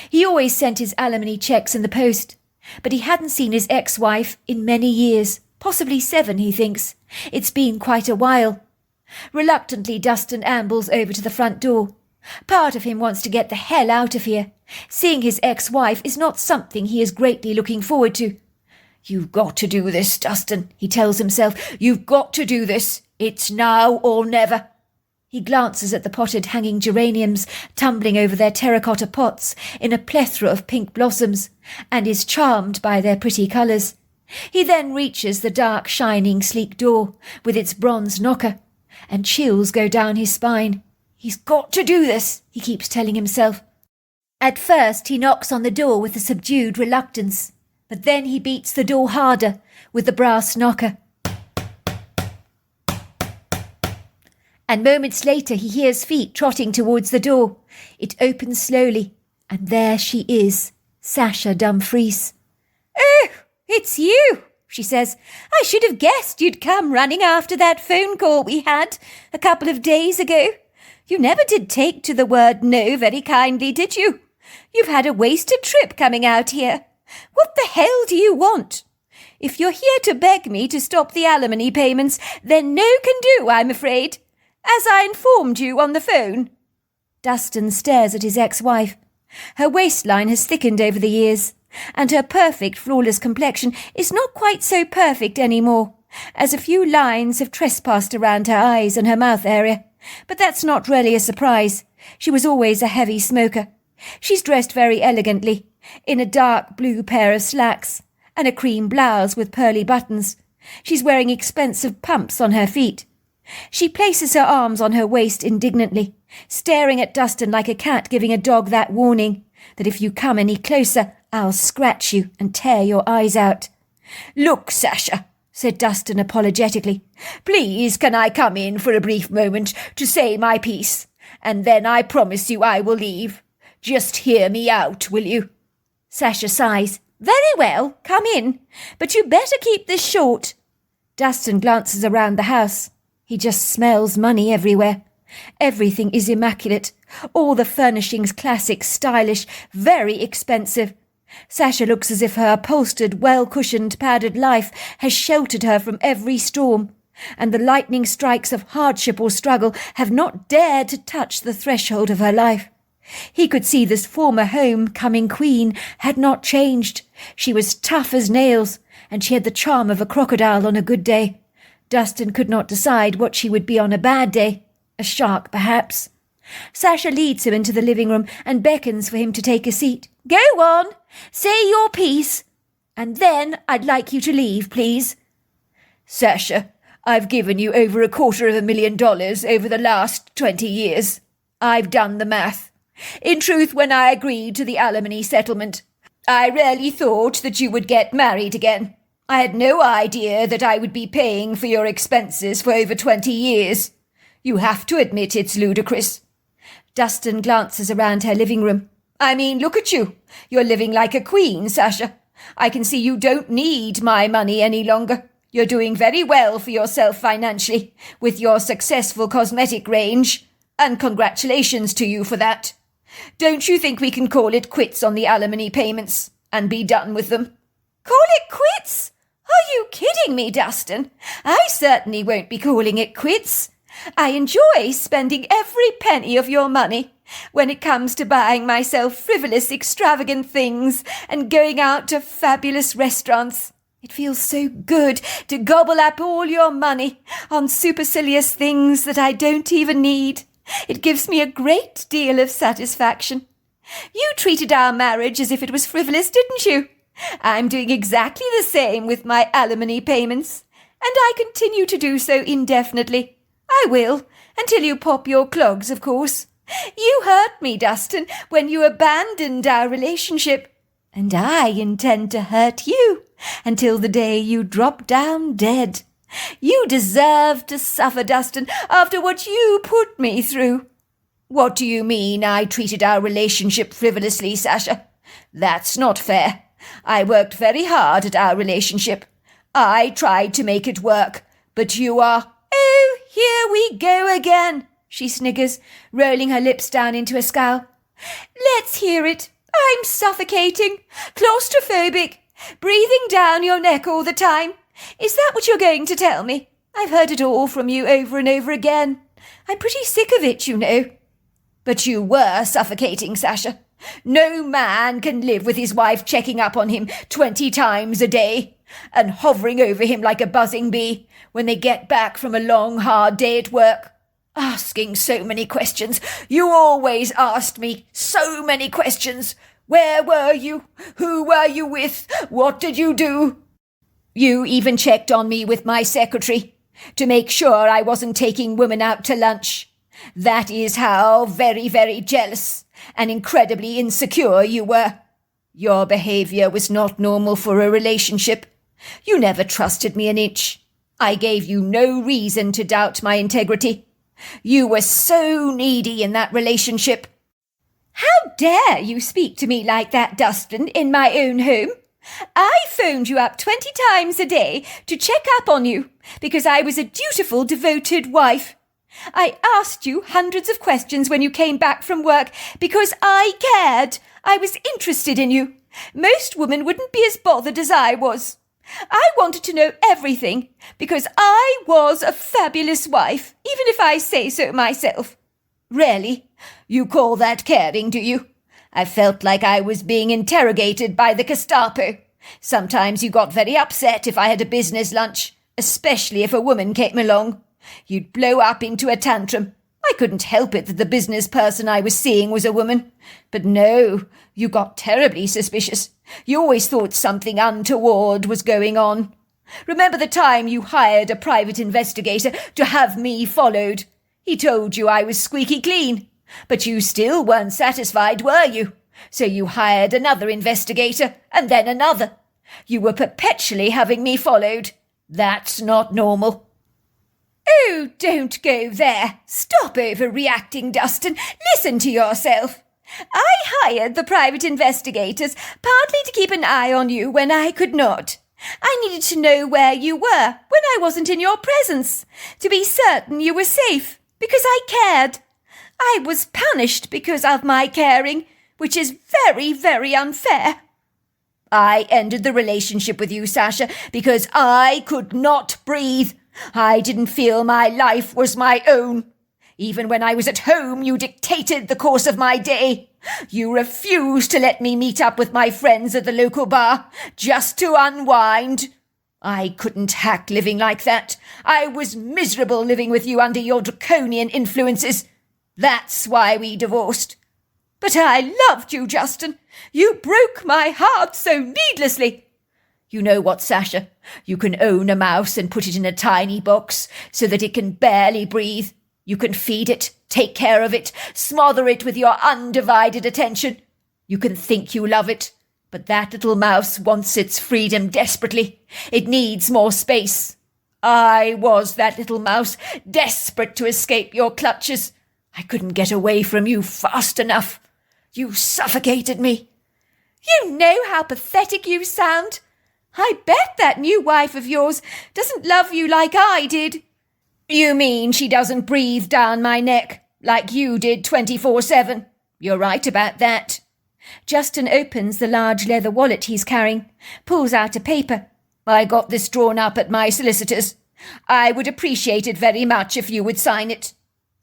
He always sent his alimony checks in the post, but he hadn't seen his ex-wife in many years, possibly 7, he thinks. It's been quite a while. Reluctantly, Dustin ambles over to the front door. Part of him wants to get the hell out of here. Seeing his ex-wife is not something he is greatly looking forward to. "You've got to do this, Dustin," he tells himself. "You've got to do this. It's now or never." He glances at the potted hanging geraniums tumbling over their terracotta pots in a plethora of pink blossoms, and is charmed by their pretty colours. He then reaches the dark, shining, sleek door with its bronze knocker, and chills go down his spine. He's got to do this, he keeps telling himself. At first he knocks on the door with a subdued reluctance, But then he beats the door harder with the brass knocker. And moments later he hears feet trotting towards the door. It opens slowly, and there she is, Sasha Dumfries. "Oh, it's you," she says. "I should have guessed you'd come running after that phone call we had a couple of days ago. You never did take to the word no very kindly, did you? You've had a wasted trip coming out here. What the hell do you want? If you're here to beg me to stop the alimony payments, then no can do, I'm afraid, as I informed you on the phone." Dustin stares at his ex-wife. Her waistline has thickened over the years, and her perfect, flawless complexion is not quite so perfect anymore, as a few lines have trespassed around her eyes and her mouth area. But that's not really a surprise. She was always a heavy smoker. She's dressed very elegantly, in a dark blue pair of slacks and a cream blouse with pearly buttons. She's wearing expensive pumps on her feet. She places her arms on her waist indignantly, staring at Dustin like a cat giving a dog that warning, that if you come any closer, I'll scratch you and tear your eyes out. "Look, Sasha," said Dustin apologetically, "please can I come in for a brief moment to say my piece, and then I promise you I will leave. Just hear me out, will you?" Sasha sighs. "Very well, come in, but you better keep this short." Dustin glances around the house. He just smells money everywhere. Everything is immaculate. All the furnishings classic, stylish, very expensive. Sasha looks as if her upholstered, well-cushioned, padded life has sheltered her from every storm, and the lightning strikes of hardship or struggle have not dared to touch the threshold of her life. He could see this former home-coming queen had not changed. She was tough as nails, and she had the charm of a crocodile on a good day. Dustin could not decide what she would be on a bad day. A shark, perhaps. Sasha leads him into the living room and beckons for him to take a seat. "Go on, say your piece, and then I'd like you to leave, please." "Sasha, I've given you over $250,000 over the last 20 years. I've done the math. In truth, when I agreed to the alimony settlement, I really thought that you would get married again. I had no idea that I would be paying for your expenses for over 20 years. You have to admit it's ludicrous." Dustin glances around her living room. "I mean, look at you. You're living like a queen, Sasha. I can see you don't need my money any longer. You're doing very well for yourself financially, with your successful cosmetic range, and congratulations to you for that. Don't you think we can call it quits on the alimony payments, and be done with them?" "Call it quits? Are you kidding me, Dustin? I certainly won't be calling it quits. I enjoy spending every penny of your money when it comes to buying myself frivolous, extravagant things and going out to fabulous restaurants. It feels so good to gobble up all your money on supercilious things that I don't even need. It gives me a great deal of satisfaction. You treated our marriage as if it was frivolous, didn't you? I'm doing exactly the same with my alimony payments, and I continue to do so indefinitely. I will, until you pop your clogs, of course. You hurt me, Dustin, when you abandoned our relationship, and I intend to hurt you until the day you drop down dead. You deserve to suffer, Dustin, after what you put me through." "What do you mean I treated our relationship frivolously, Sasha? That's not fair. I worked very hard at our relationship. I tried to make it work, but you are—" "Oh, here we go again," she sniggers, rolling her lips down into a scowl. "Let's hear it. I'm suffocating, claustrophobic, breathing down your neck all the time. Is that what you're going to tell me? I've heard it all from you over and over again. I'm pretty sick of it, you know." "But you were suffocating, Sasha. No man can live with his wife checking up on him 20 times a day and hovering over him like a buzzing bee when they get back from a long, hard day at work. Asking so many questions. You always asked me so many questions. Where were you? Who were you with? What did you do? You even checked on me with my secretary to make sure I wasn't taking women out to lunch. That is how very, very jealous and incredibly insecure you were. Your behaviour was not normal for a relationship. You never trusted me an inch. I gave you no reason to doubt my integrity. You were so needy in that relationship. How dare you speak to me like that, Dustin, in my own home? I phoned you up 20 times a day to check up on you because I was a dutiful, devoted wife. I asked you hundreds of questions when you came back from work because I cared. I was interested in you. Most women wouldn't be as bothered as I was. I wanted to know everything because I was a fabulous wife, even if I say so myself. Really? You call that caring, do you? I felt like I was being interrogated by the Gestapo. Sometimes you got very upset if I had a business lunch, especially if a woman came along. You'd blow up into a tantrum. I couldn't help it that the business person I was seeing was a woman. But no, you got terribly suspicious. You always thought something untoward was going on. Remember the time you hired a private investigator to have me followed? He told you I was squeaky clean. But you still weren't satisfied, were you? So you hired another investigator, and then another. You were perpetually having me followed. That's not normal. Oh, don't go there. Stop overreacting, Dustin. Listen to yourself. I hired the private investigators partly to keep an eye on you when I could not. I needed to know where you were when I wasn't in your presence, to be certain you were safe, because I cared. I was punished because of my caring, which is very, very unfair. I ended the relationship with you, Sasha, because I could not breathe. I didn't feel my life was my own. Even when I was at home, you dictated the course of my day. You refused to let me meet up with my friends at the local bar, just to unwind. I couldn't hack living like that. I was miserable living with you under your draconian influences. That's why we divorced. But I loved you, Justin. You broke my heart so needlessly. You know what, Sasha? You can own a mouse and put it in a tiny box so that it can barely breathe. You can feed it, take care of it, smother it with your undivided attention. You can think you love it, but that little mouse wants its freedom desperately. It needs more space. I was that little mouse, desperate to escape your clutches. I couldn't get away from you fast enough. You suffocated me. You know how pathetic you sound. I bet that new wife of yours doesn't love you like I did. You mean she doesn't breathe down my neck like you did 24/7? You're right about that. Justin opens the large leather wallet he's carrying, pulls out a paper. I got this drawn up at my solicitor's. I would appreciate it very much if you would sign it.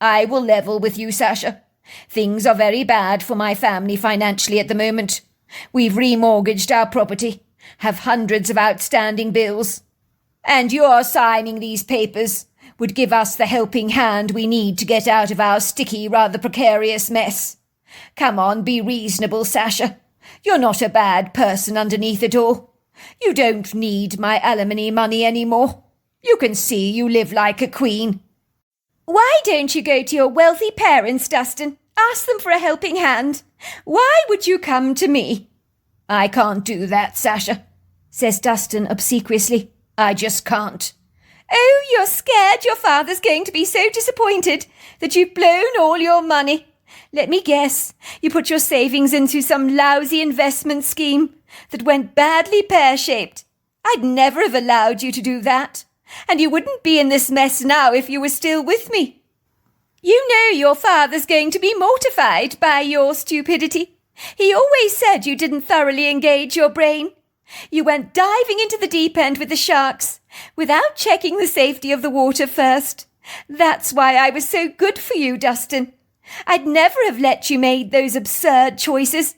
I will level with you, Sasha. Things are very bad for my family financially at the moment. We've remortgaged our property, have hundreds of outstanding bills. And your signing these papers would give us the helping hand we need to get out of our sticky, rather precarious mess. Come on, be reasonable, Sasha. You're not a bad person underneath it all. You don't need my alimony money anymore. You can see you live like a queen. Why don't you go to your wealthy parents, Dustin? Ask them for a helping hand. Why would you come to me? I can't do that, Sasha, says Dustin obsequiously. I just can't. Oh, you're scared your father's going to be so disappointed that you've blown all your money. Let me guess, you put your savings into some lousy investment scheme that went badly pear-shaped. I'd never have allowed you to do that. And you wouldn't be in this mess now if you were still with me. You know your father's going to be mortified by your stupidity. He always said you didn't thoroughly engage your brain. You went diving into the deep end with the sharks without checking the safety of the water first. That's why I was so good for you, Dustin. I'd never have let you make those absurd choices.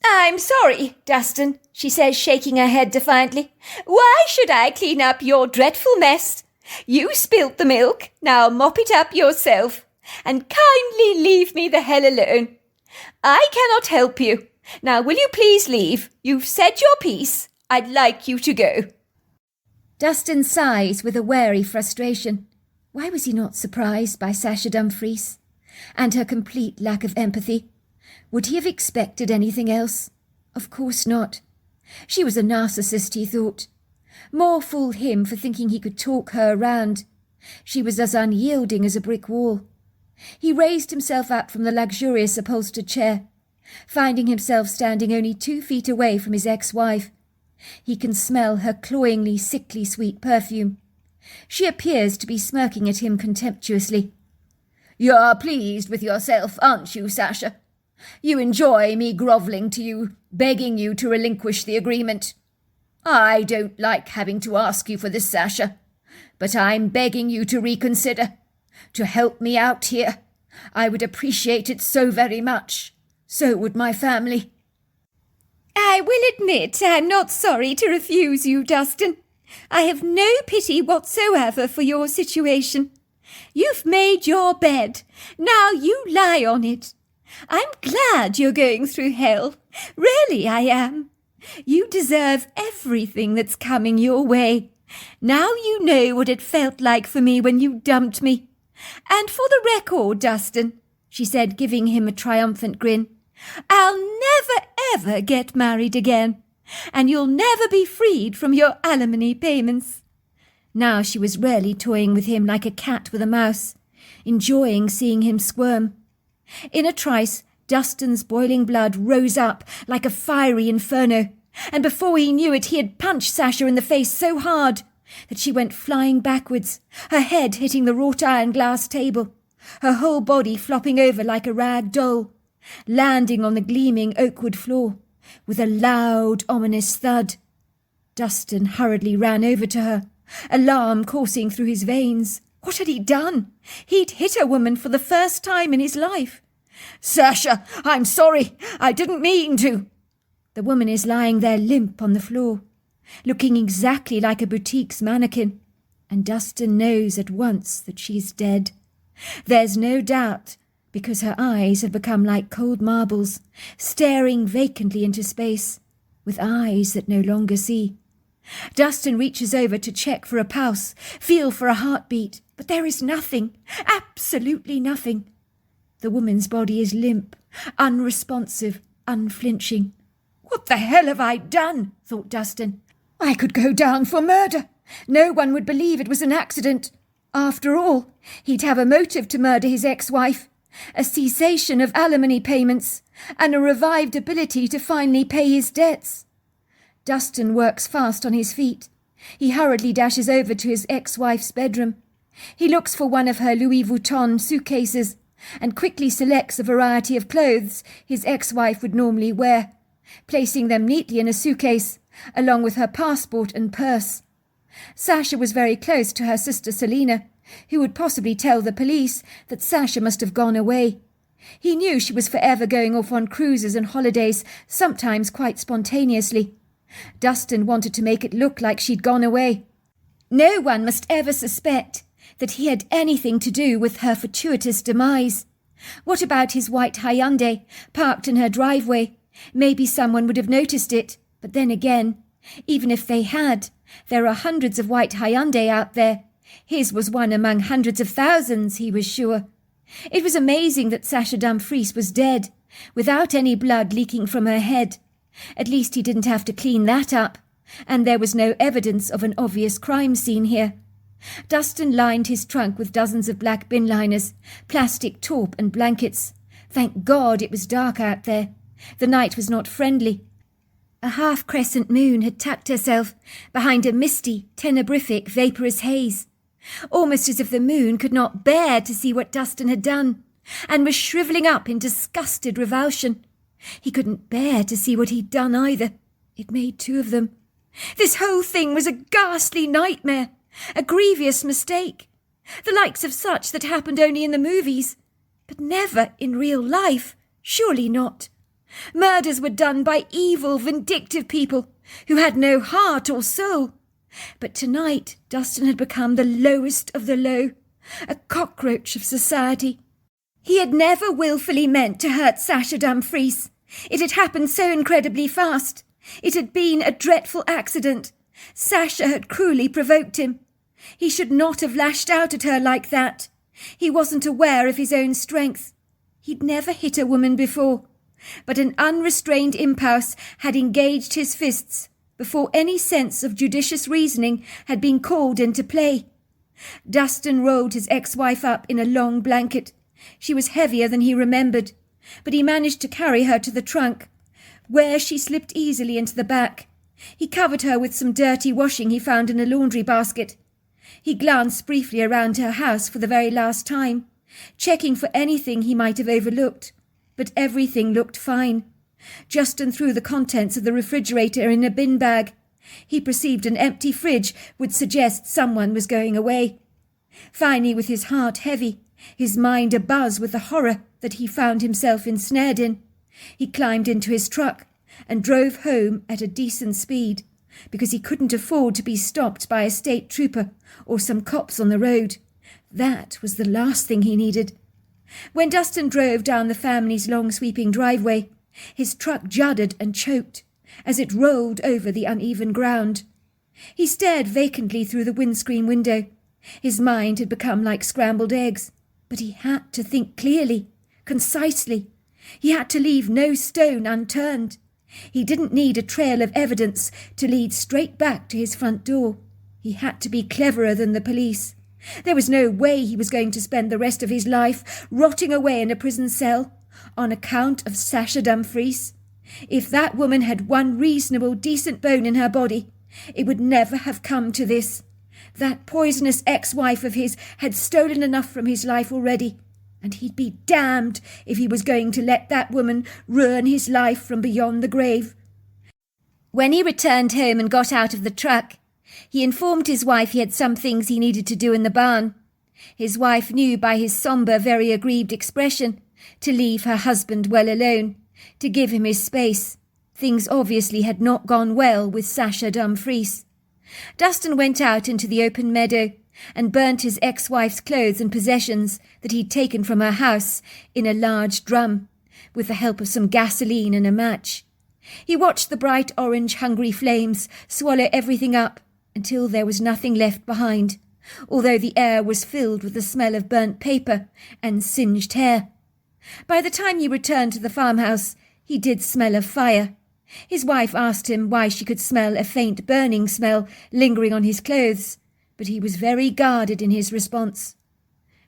I'm sorry, Dustin, she says, shaking her head defiantly. Why should I clean up your dreadful mess? You spilt the milk, now mop it up yourself, and kindly leave me the hell alone. I cannot help you. Now will you please leave? You've said your piece. I'd like you to go. Dustin sighs with a wary frustration. Why was he not surprised by Sasha Dumfries? And her complete lack of empathy? Would he have expected anything else? Of course not. She was a narcissist, he thought. More fool him for thinking he could talk her around. She was as unyielding as a brick wall. He raised himself up from the luxurious upholstered chair, finding himself standing only 2 feet away from his ex-wife. He can smell her cloyingly, sickly sweet perfume. She appears to be smirking at him contemptuously. "You're pleased with yourself, aren't you, Sasha? You enjoy me grovelling to you, begging you to relinquish the agreement. I don't like having to ask you for this, Sasha, but I'm begging you to reconsider, to help me out here. I would appreciate it so very much. So would my family." "I will admit I'm not sorry to refuse you, Dustin. I have no pity whatsoever for your situation. You've made your bed. Now you lie on it. I'm glad you're going through hell. Really, I am. You deserve everything that's coming your way. Now you know what it felt like for me when you dumped me. And for the record, Dustin," she said, giving him a triumphant grin, "I'll never, ever get married again, and you'll never be freed from your alimony payments." Now she was really toying with him like a cat with a mouse, enjoying seeing him squirm. In a trice, Dustin's boiling blood rose up like a fiery inferno, and before he knew it he had punched Sasha in the face so hard that she went flying backwards, her head hitting the wrought iron glass table, her whole body flopping over like a rag doll, landing on the gleaming oakwood floor with a loud, ominous thud. Dustin hurriedly ran over to her, alarm coursing through his veins. What had he done? He'd hit a woman for the first time in his life. "Sasha, I'm sorry. I didn't mean to." The woman is lying there limp on the floor, looking exactly like a boutique's mannequin, and Dustin knows at once that she's dead. There's no doubt, because her eyes have become like cold marbles, staring vacantly into space, with eyes that no longer see. Dustin reaches over to check for a pulse, feel for a heartbeat, but there is nothing, absolutely nothing. The woman's body is limp, unresponsive, unflinching. "What the hell have I done?" thought Dustin. "I could go down for murder. No one would believe it was an accident. After all, he'd have a motive to murder his ex-wife, a cessation of alimony payments, and a revived ability to finally pay his debts." Dustin works fast on his feet. He hurriedly dashes over to his ex-wife's bedroom. He looks for one of her Louis Vuitton suitcases and quickly selects a variety of clothes his ex-wife would normally wear, placing them neatly in a suitcase, along with her passport and purse. Sasha was very close to her sister Selina, who would possibly tell the police that Sasha must have gone away. He knew she was forever going off on cruises and holidays, sometimes quite spontaneously. Dustin wanted to make it look like she'd gone away. No one must ever suspect that he had anything to do with her fortuitous demise. What about his white Hyundai, parked in her driveway? Maybe someone would have noticed it, but then again, even if they had, there are hundreds of white Hyundai out there. His was one among hundreds of thousands, he was sure. It was amazing that Sasha Dumfries was dead, without any blood leaking from her head. At least he didn't have to clean that up, and there was no evidence of an obvious crime scene here. Dustin lined his trunk with dozens of black bin liners, plastic taupe and blankets. Thank God it was dark out there. The night was not friendly. A half-crescent moon had tucked herself behind a misty, tenebrific, vaporous haze, almost as if the moon could not bear to see what Dustin had done, and was shrivelling up in disgusted revulsion. He couldn't bear to see what he'd done either. It made two of them. This whole thing was a ghastly nightmare, a grievous mistake, the likes of such that happened only in the movies, but never in real life, surely not. Murders were done by evil, vindictive people who had no heart or soul. But tonight Dustin had become the lowest of the low, a cockroach of society. He had never willfully meant to hurt Sasha Dumfries. It had happened so incredibly fast. It had been a dreadful accident. Sasha had cruelly provoked him. He should not have lashed out at her like that. He wasn't aware of his own strength. He'd never hit a woman before. but an unrestrained impulse had engaged his fists before any sense of judicious reasoning had been called into play. Dustin rolled his ex-wife up in a long blanket. She was heavier than he remembered, but he managed to carry her to the trunk, where she slipped easily into the back. He covered her with some dirty washing he found in a laundry basket. He glanced briefly around her house for the very last time, checking for anything he might have overlooked, but everything looked fine. Justin threw the contents of the refrigerator in a bin bag. He perceived an empty fridge would suggest someone was going away. Finally, with his heart heavy, his mind abuzz with the horror that he found himself ensnared in, he climbed into his truck and drove home at a decent speed, because he couldn't afford to be stopped by a state trooper or some cops on the road. That was the last thing he needed. When Dustin drove down the family's long sweeping driveway, his truck juddered and choked as it rolled over the uneven ground. He stared vacantly through the windscreen window. His mind had become like scrambled eggs, but he had to think clearly, concisely. He had to leave no stone unturned. He didn't need a trail of evidence to lead straight back to his front door. He had to be cleverer than the police. There was no way he was going to spend the rest of his life rotting away in a prison cell on account of Sasha Dumfries. If that woman had one reasonable, decent bone in her body, it would never have come to this. That poisonous ex-wife of his had stolen enough from his life already, and he'd be damned if he was going to let that woman ruin his life from beyond the grave. When he returned home and got out of the truck, he informed his wife he had some things he needed to do in the barn. His wife knew by his sombre, very aggrieved expression to leave her husband well alone, to give him his space. Things obviously had not gone well with Sasha Dumfries. Dustin went out into the open meadow and burnt his ex-wife's clothes and possessions that he'd taken from her house in a large drum, with the help of some gasoline and a match. He watched the bright orange hungry flames swallow everything up until there was nothing left behind, although the air was filled with the smell of burnt paper and singed hair. By the time he returned to the farmhouse, he did smell of fire. His wife asked him why she could smell a faint burning smell lingering on his clothes, but he was very guarded in his response.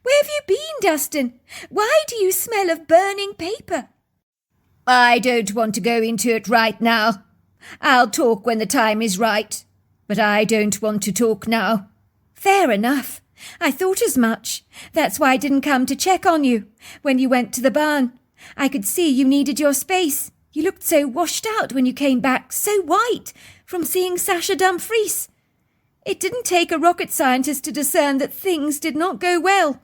"Where have you been, Dustin? Why do you smell of burning paper?" "I don't want to go into it right now. I'll talk when the time is right, but I don't want to talk now." "Fair enough. I thought as much. That's why I didn't come to check on you when you went to the barn. I could see you needed your space. You looked so washed out when you came back, so white, from seeing Sasha Dumfries. It didn't take a rocket scientist to discern that things did not go well.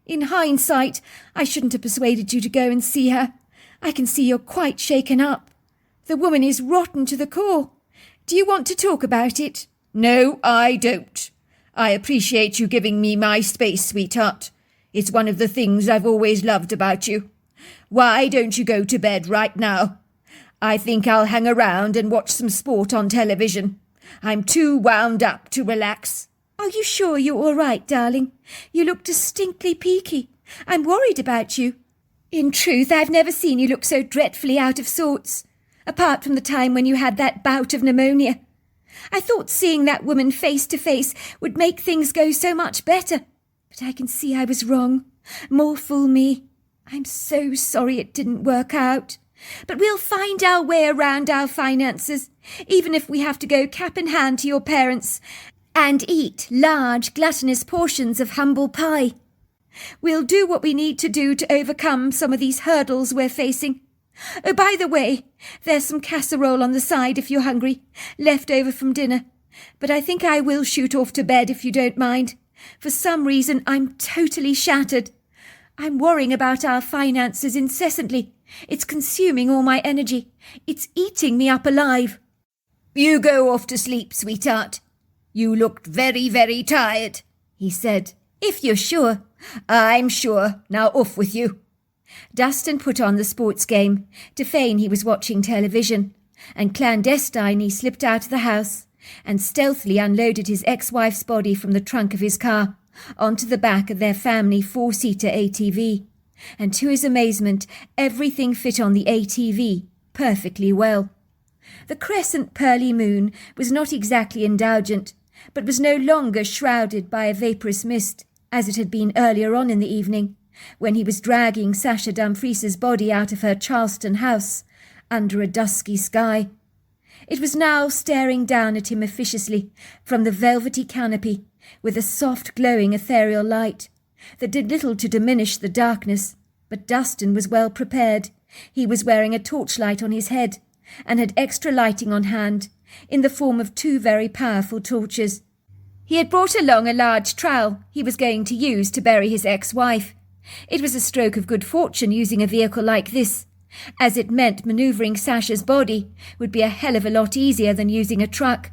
In hindsight, I shouldn't have persuaded you to go and see her. I can see you're quite shaken up. The woman is rotten to the core. Do you want to talk about it?" "No, I don't. I appreciate you giving me my space, sweetheart. It's one of the things I've always loved about you. Why don't you go to bed right now? I think I'll hang around and watch some sport on television. I'm too wound up to relax." "Are you sure you're all right, darling? You look distinctly peaky. I'm worried about you. In truth, I've never seen you look so dreadfully out of sorts, apart from the time when you had that bout of pneumonia. I thought seeing that woman face to face would make things go so much better, but I can see I was wrong. More fool me. I'm so sorry it didn't work out. But we'll find our way around our finances, even if we have to go cap in hand to your parents and eat large, gluttonous portions of humble pie. We'll do what we need to do to overcome some of these hurdles we're facing. Oh, by the way, there's some casserole on the side if you're hungry, left over from dinner. But I think I will shoot off to bed if you don't mind. For some reason, I'm totally shattered. I'm worrying about our finances incessantly. It's consuming all my energy. It's eating me up alive." "You go off to sleep, sweetheart. You looked very, very tired," he said. "If you're sure." "I'm sure. Now off with you." Dustin put on the sports game to feign he was watching television, and clandestinely slipped out of the house and stealthily unloaded his ex-wife's body from the trunk of his car onto the back of their family 4-seater ATV. and to his amazement, everything fit on the ATV perfectly well. The crescent pearly moon was not exactly indulgent, but was no longer shrouded by a vaporous mist, as it had been earlier on in the evening, when he was dragging Sasha Dumfries's body out of her Charleston house, under a dusky sky. It was now staring down at him officiously from the velvety canopy, with a soft glowing ethereal light that did little to diminish the darkness, but Dustin was well prepared. He was wearing a torchlight on his head, and had extra lighting on hand, in the form of 2 very powerful torches. He had brought along a large trowel he was going to use to bury his ex-wife. It was a stroke of good fortune using a vehicle like this, as it meant manoeuvring Sasha's body would be a hell of a lot easier than using a truck.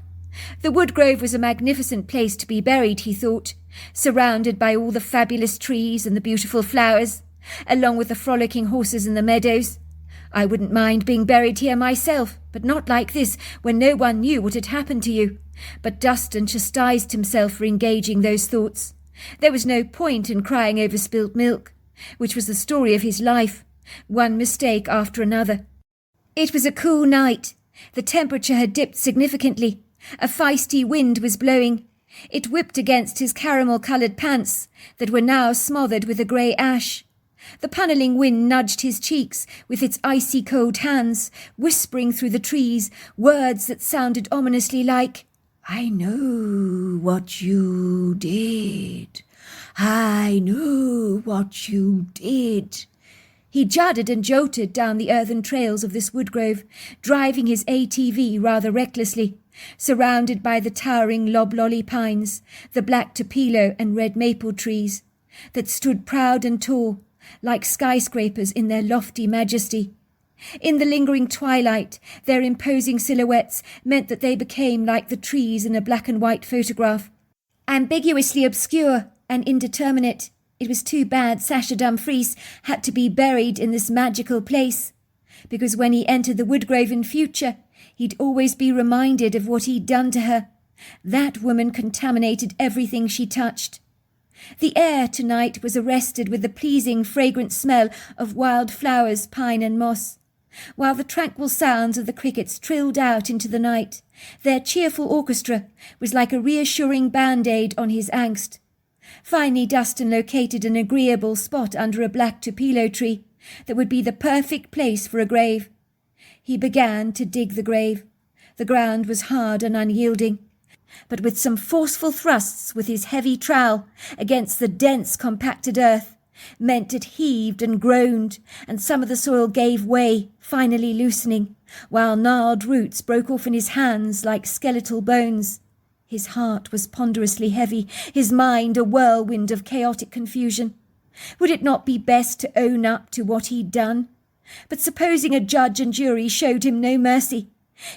The woodgrove was a magnificent place to be buried, he thought, surrounded by all the fabulous trees and the beautiful flowers, along with the frolicking horses in the meadows. I wouldn't mind being buried here myself, but not like this, when no one knew what had happened to you. But Dustin chastised himself for engaging those thoughts. There was no point in crying over spilt milk, which was the story of his life, one mistake after another. It was a cool night. The temperature had dipped significantly. A feisty wind was blowing. It whipped against his caramel-coloured pants that were now smothered with a grey ash. The panelling wind nudged his cheeks with its icy cold hands, whispering through the trees words that sounded ominously like, "I know what you did. I know what you did." He juddered and jolted down the earthen trails of this woodgrove, driving his ATV rather recklessly, surrounded by the towering loblolly pines, the black topilo and red maple trees, that stood proud and tall, like skyscrapers in their lofty majesty. In the lingering twilight, their imposing silhouettes meant that they became like the trees in a black and white photograph, ambiguously obscure and indeterminate. It was too bad Sasha Dumfries had to be buried in this magical place, because when he entered the woodgrove in future, he'd always be reminded of what he'd done to her. That woman contaminated everything she touched. The air tonight was arrested with the pleasing fragrant smell of wild flowers, pine and moss, while the tranquil sounds of the crickets trilled out into the night. Their cheerful orchestra was like a reassuring band-aid on his angst. Finally Dustin located an agreeable spot under a black tupelo tree that would be the perfect place for a grave. He began to dig the grave. The ground was hard and unyielding, but with some forceful thrusts with his heavy trowel against the dense compacted earth meant it heaved and groaned, and some of the soil gave way, finally loosening, while gnarled roots broke off in his hands like skeletal bones. His heart was ponderously heavy, his mind a whirlwind of chaotic confusion. Would it not be best to own up to what he'd done? But supposing a judge and jury showed him no mercy,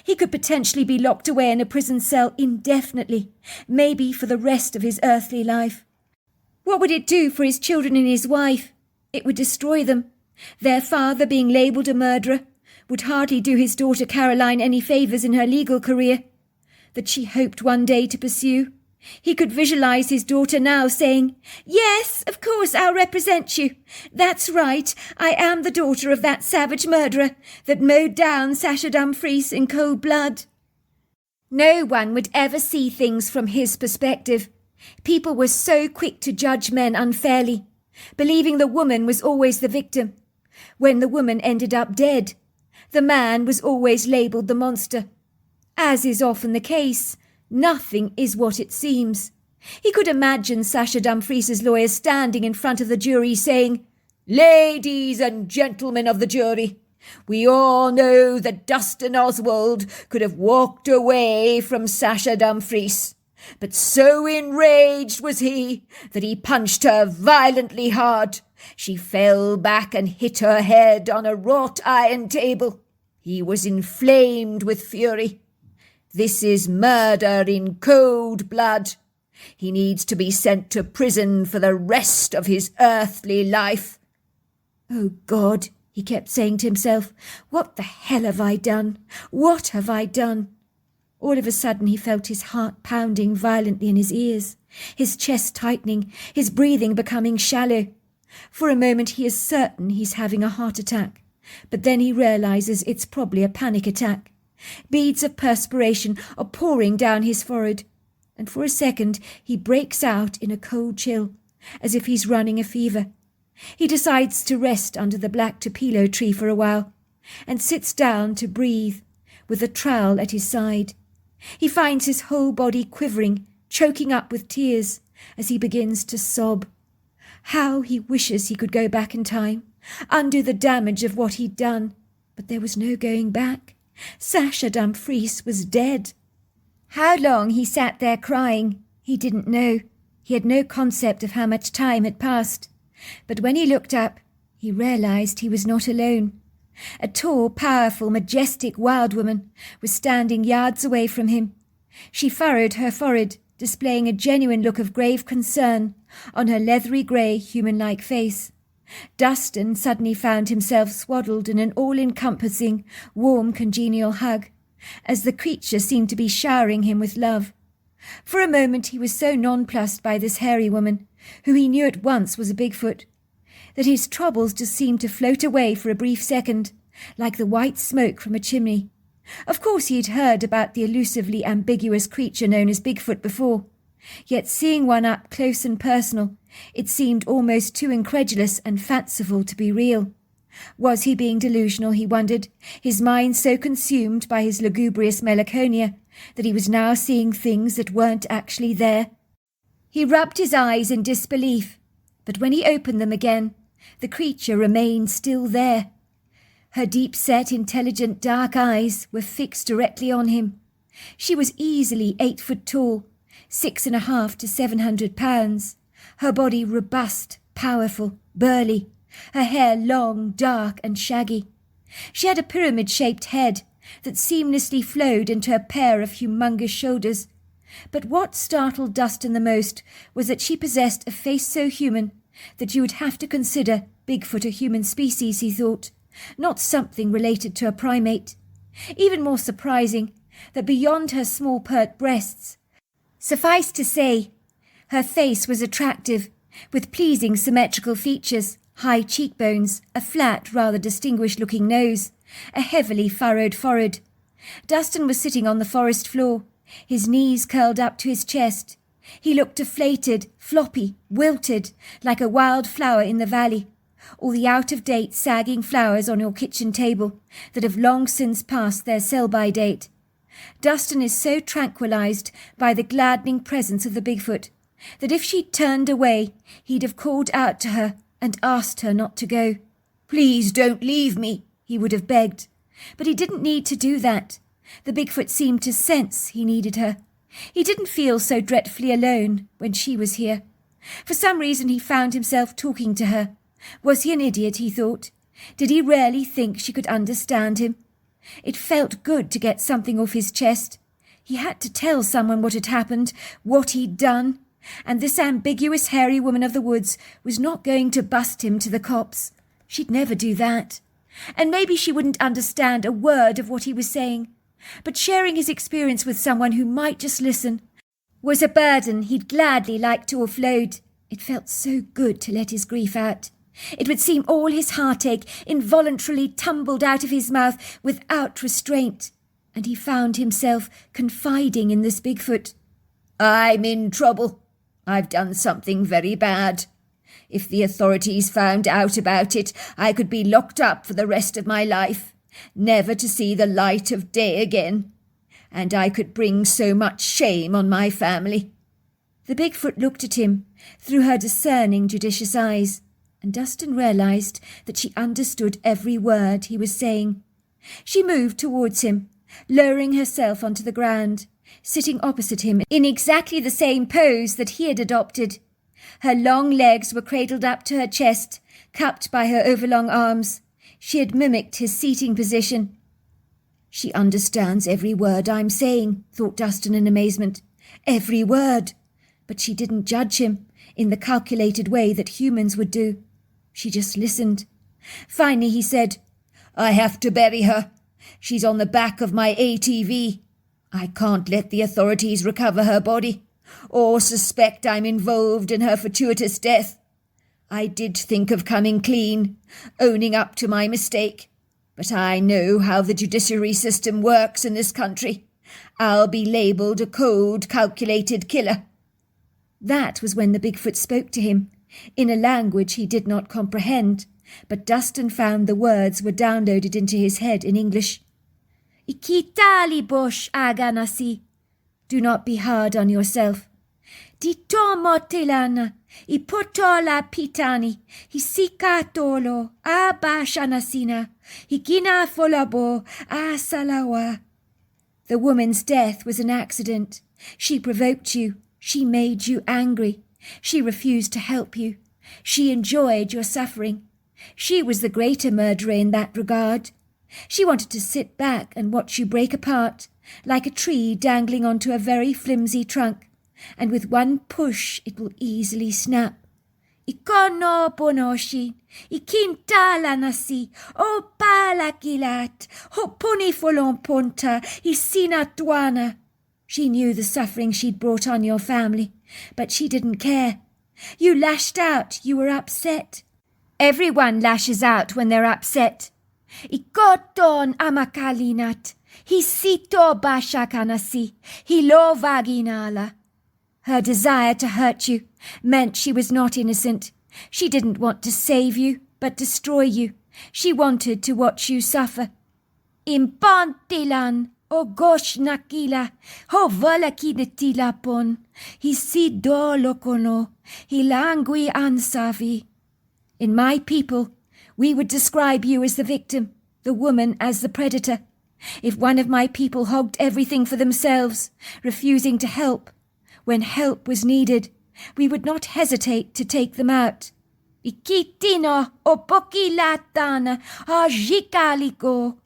he could potentially be locked away in a prison cell indefinitely, maybe for the rest of his earthly life. What would it do for his children and his wife? It would destroy them. Their father, being labelled a murderer, would hardly do his daughter Caroline any favours in her legal career that she hoped one day to pursue. He could visualise his daughter now saying, "Yes, of course, I'll represent you. That's right, I am the daughter of that savage murderer that mowed down Sasha Dumfries in cold blood." No one would ever see things from his perspective. People were so quick to judge men unfairly, believing the woman was always the victim. When the woman ended up dead, the man was always labelled the monster. As is often the case, nothing is what it seems. He could imagine Sasha Dumfries's lawyers standing in front of the jury saying, "Ladies and gentlemen of the jury, we all know that Dustin Oswald could have walked away from Sasha Dumfries, but so enraged was he that he punched her violently hard. She fell back and hit her head on a wrought iron table. He was inflamed with fury. This is murder in cold blood. He needs to be sent to prison for the rest of his earthly life." "Oh God," he kept saying to himself, "what the hell have I done? What have I done?" All of a sudden he felt his heart pounding violently in his ears, his chest tightening, his breathing becoming shallow. For a moment he is certain he's having a heart attack, but then he realizes it's probably a panic attack. Beads of perspiration are pouring down his forehead, and for a second he breaks out in a cold chill, as if he's running a fever. He decides to rest under the black tupelo tree for a while, and sits down to breathe, with a trowel at his side. He finds his whole body quivering, choking up with tears, as he begins to sob. How he wishes he could go back in time, undo the damage of what he'd done. But there was no going back. Sasha Dumfries was dead. How long he sat there crying, he didn't know. He had no concept of how much time had passed. But when he looked up, he realized he was not alone. A tall, powerful, majestic wild woman was standing yards away from him. She furrowed her forehead, displaying a genuine look of grave concern on her leathery grey, human-like face. Dustin suddenly found himself swaddled in an all-encompassing, warm, congenial hug, as the creature seemed to be showering him with love. For a moment he was so nonplussed by this hairy woman, who he knew at once was a Bigfoot, that his troubles just seemed to float away for a brief second, like the white smoke from a chimney. Of course he had heard about the elusively ambiguous creature known as Bigfoot before, yet seeing one up close and personal, it seemed almost too incredulous and fanciful to be real. Was he being delusional, he wondered, his mind so consumed by his lugubrious melancholia that he was now seeing things that weren't actually there? He rubbed his eyes in disbelief, but when he opened them again, the creature remained still there. Her deep-set, intelligent dark eyes were fixed directly on him. She was easily 8 foot tall, 6.5 to 700 pounds, her body robust, powerful, burly, her hair long, dark and shaggy. She had a pyramid-shaped head that seamlessly flowed into a pair of humongous shoulders. But what startled Dustin the most was that she possessed a face so human that you would have to consider Bigfoot a human species, he thought, not something related to a primate. Even more surprising, that beyond her small pert breasts, suffice to say, her face was attractive, with pleasing symmetrical features, high cheekbones, a flat, rather distinguished-looking nose, a heavily furrowed forehead. Dustin was sitting on the forest floor, his knees curled up to his chest. He looked deflated, floppy, wilted, like a wild flower in the valley, or the out-of-date sagging flowers on your kitchen table that have long since passed their sell-by date. Dustin is so tranquilized by the gladdening presence of the Bigfoot that if she'd turned away, he'd have called out to her and asked her not to go. "Please don't leave me," he would have begged. But he didn't need to do that. The Bigfoot seemed to sense he needed her. He didn't feel so dreadfully alone when she was here. For some reason he found himself talking to her. Was he an idiot, he thought? Did he really think she could understand him? It felt good to get something off his chest. He had to tell someone what had happened, what he'd done, and this ambiguous hairy woman of the woods was not going to bust him to the cops. She'd never do that. And maybe she wouldn't understand a word of what he was saying. But sharing his experience with someone who might just listen was a burden he'd gladly like to offload. It felt so good to let his grief out. It would seem all his heartache involuntarily tumbled out of his mouth without restraint, and he found himself confiding in this Bigfoot. "I'm in trouble. I've done something very bad. If the authorities found out about it, I could be locked up for the rest of my life, never to see the light of day again, and I could bring so much shame on my family." The Bigfoot looked at him through her discerning, judicious eyes, and Dustin realized that she understood every word he was saying. She moved towards him, lowering herself onto the ground, sitting opposite him in exactly the same pose that he had adopted. Her long legs were cradled up to her chest, cupped by her overlong arms. She had mimicked his seating position. "She understands every word I'm saying," thought Dustin in amazement. Every word. But she didn't judge him in the calculated way that humans would do. She just listened. Finally he said, "I have to bury her. She's on the back of my ATV. I can't let the authorities recover her body, or suspect I'm involved in her fortuitous death. I did think of coming clean, owning up to my mistake. But I know how the judiciary system works in this country. I'll be labelled a cold, calculated killer." That was when the Bigfoot spoke to him, in a language he did not comprehend, but Dustin found the words were downloaded into his head in English. "Ikitali bosh aganasi." Do not be hard on yourself. "Titomotilana, ipotola pitani, hisikatolo, abashanasina, hikina folabo, asalawa." The woman's death was an accident. She provoked you. She made you angry. She refused to help you. She enjoyed your suffering. She was the greater murderer in that regard. She wanted to sit back and watch you break apart, like a tree dangling onto a very flimsy trunk, and with one push it will easily snap. "Ikono bonoshi, ikintala nasi, o palakilat, ho punifolon ponta, isina tuana." She knew the suffering she'd brought on your family, but she didn't care. You lashed out, you were upset. Everyone lashes out when they're upset. "Ikoton amakalinat, hisito bashakanasi, hilo vaginala." Her desire to hurt you meant she was not innocent. She didn't want to save you, but destroy you. She wanted to watch you suffer. "Impontilan, o gosh nakila, ho valakidetilapon, hisido lokono, hilangui ansavi." In my people, we would describe you as the victim, the woman as the predator. If one of my people hogged everything for themselves, refusing to help, when help was needed, we would not hesitate to take them out. "Ikitino opokilatana ajikaliko."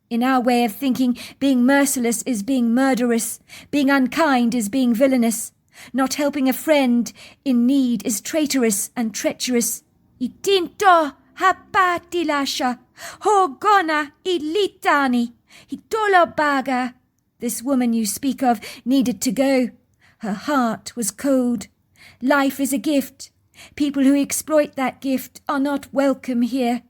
In our way of thinking, being merciless is being murderous, being unkind is being villainous, not helping a friend in need is traitorous and treacherous. "Itinto hapatilasha, hogona ilitani, hitolobaga." This woman you speak of needed to go. Her heart was cold. Life is a gift. People who exploit that gift are not welcome here.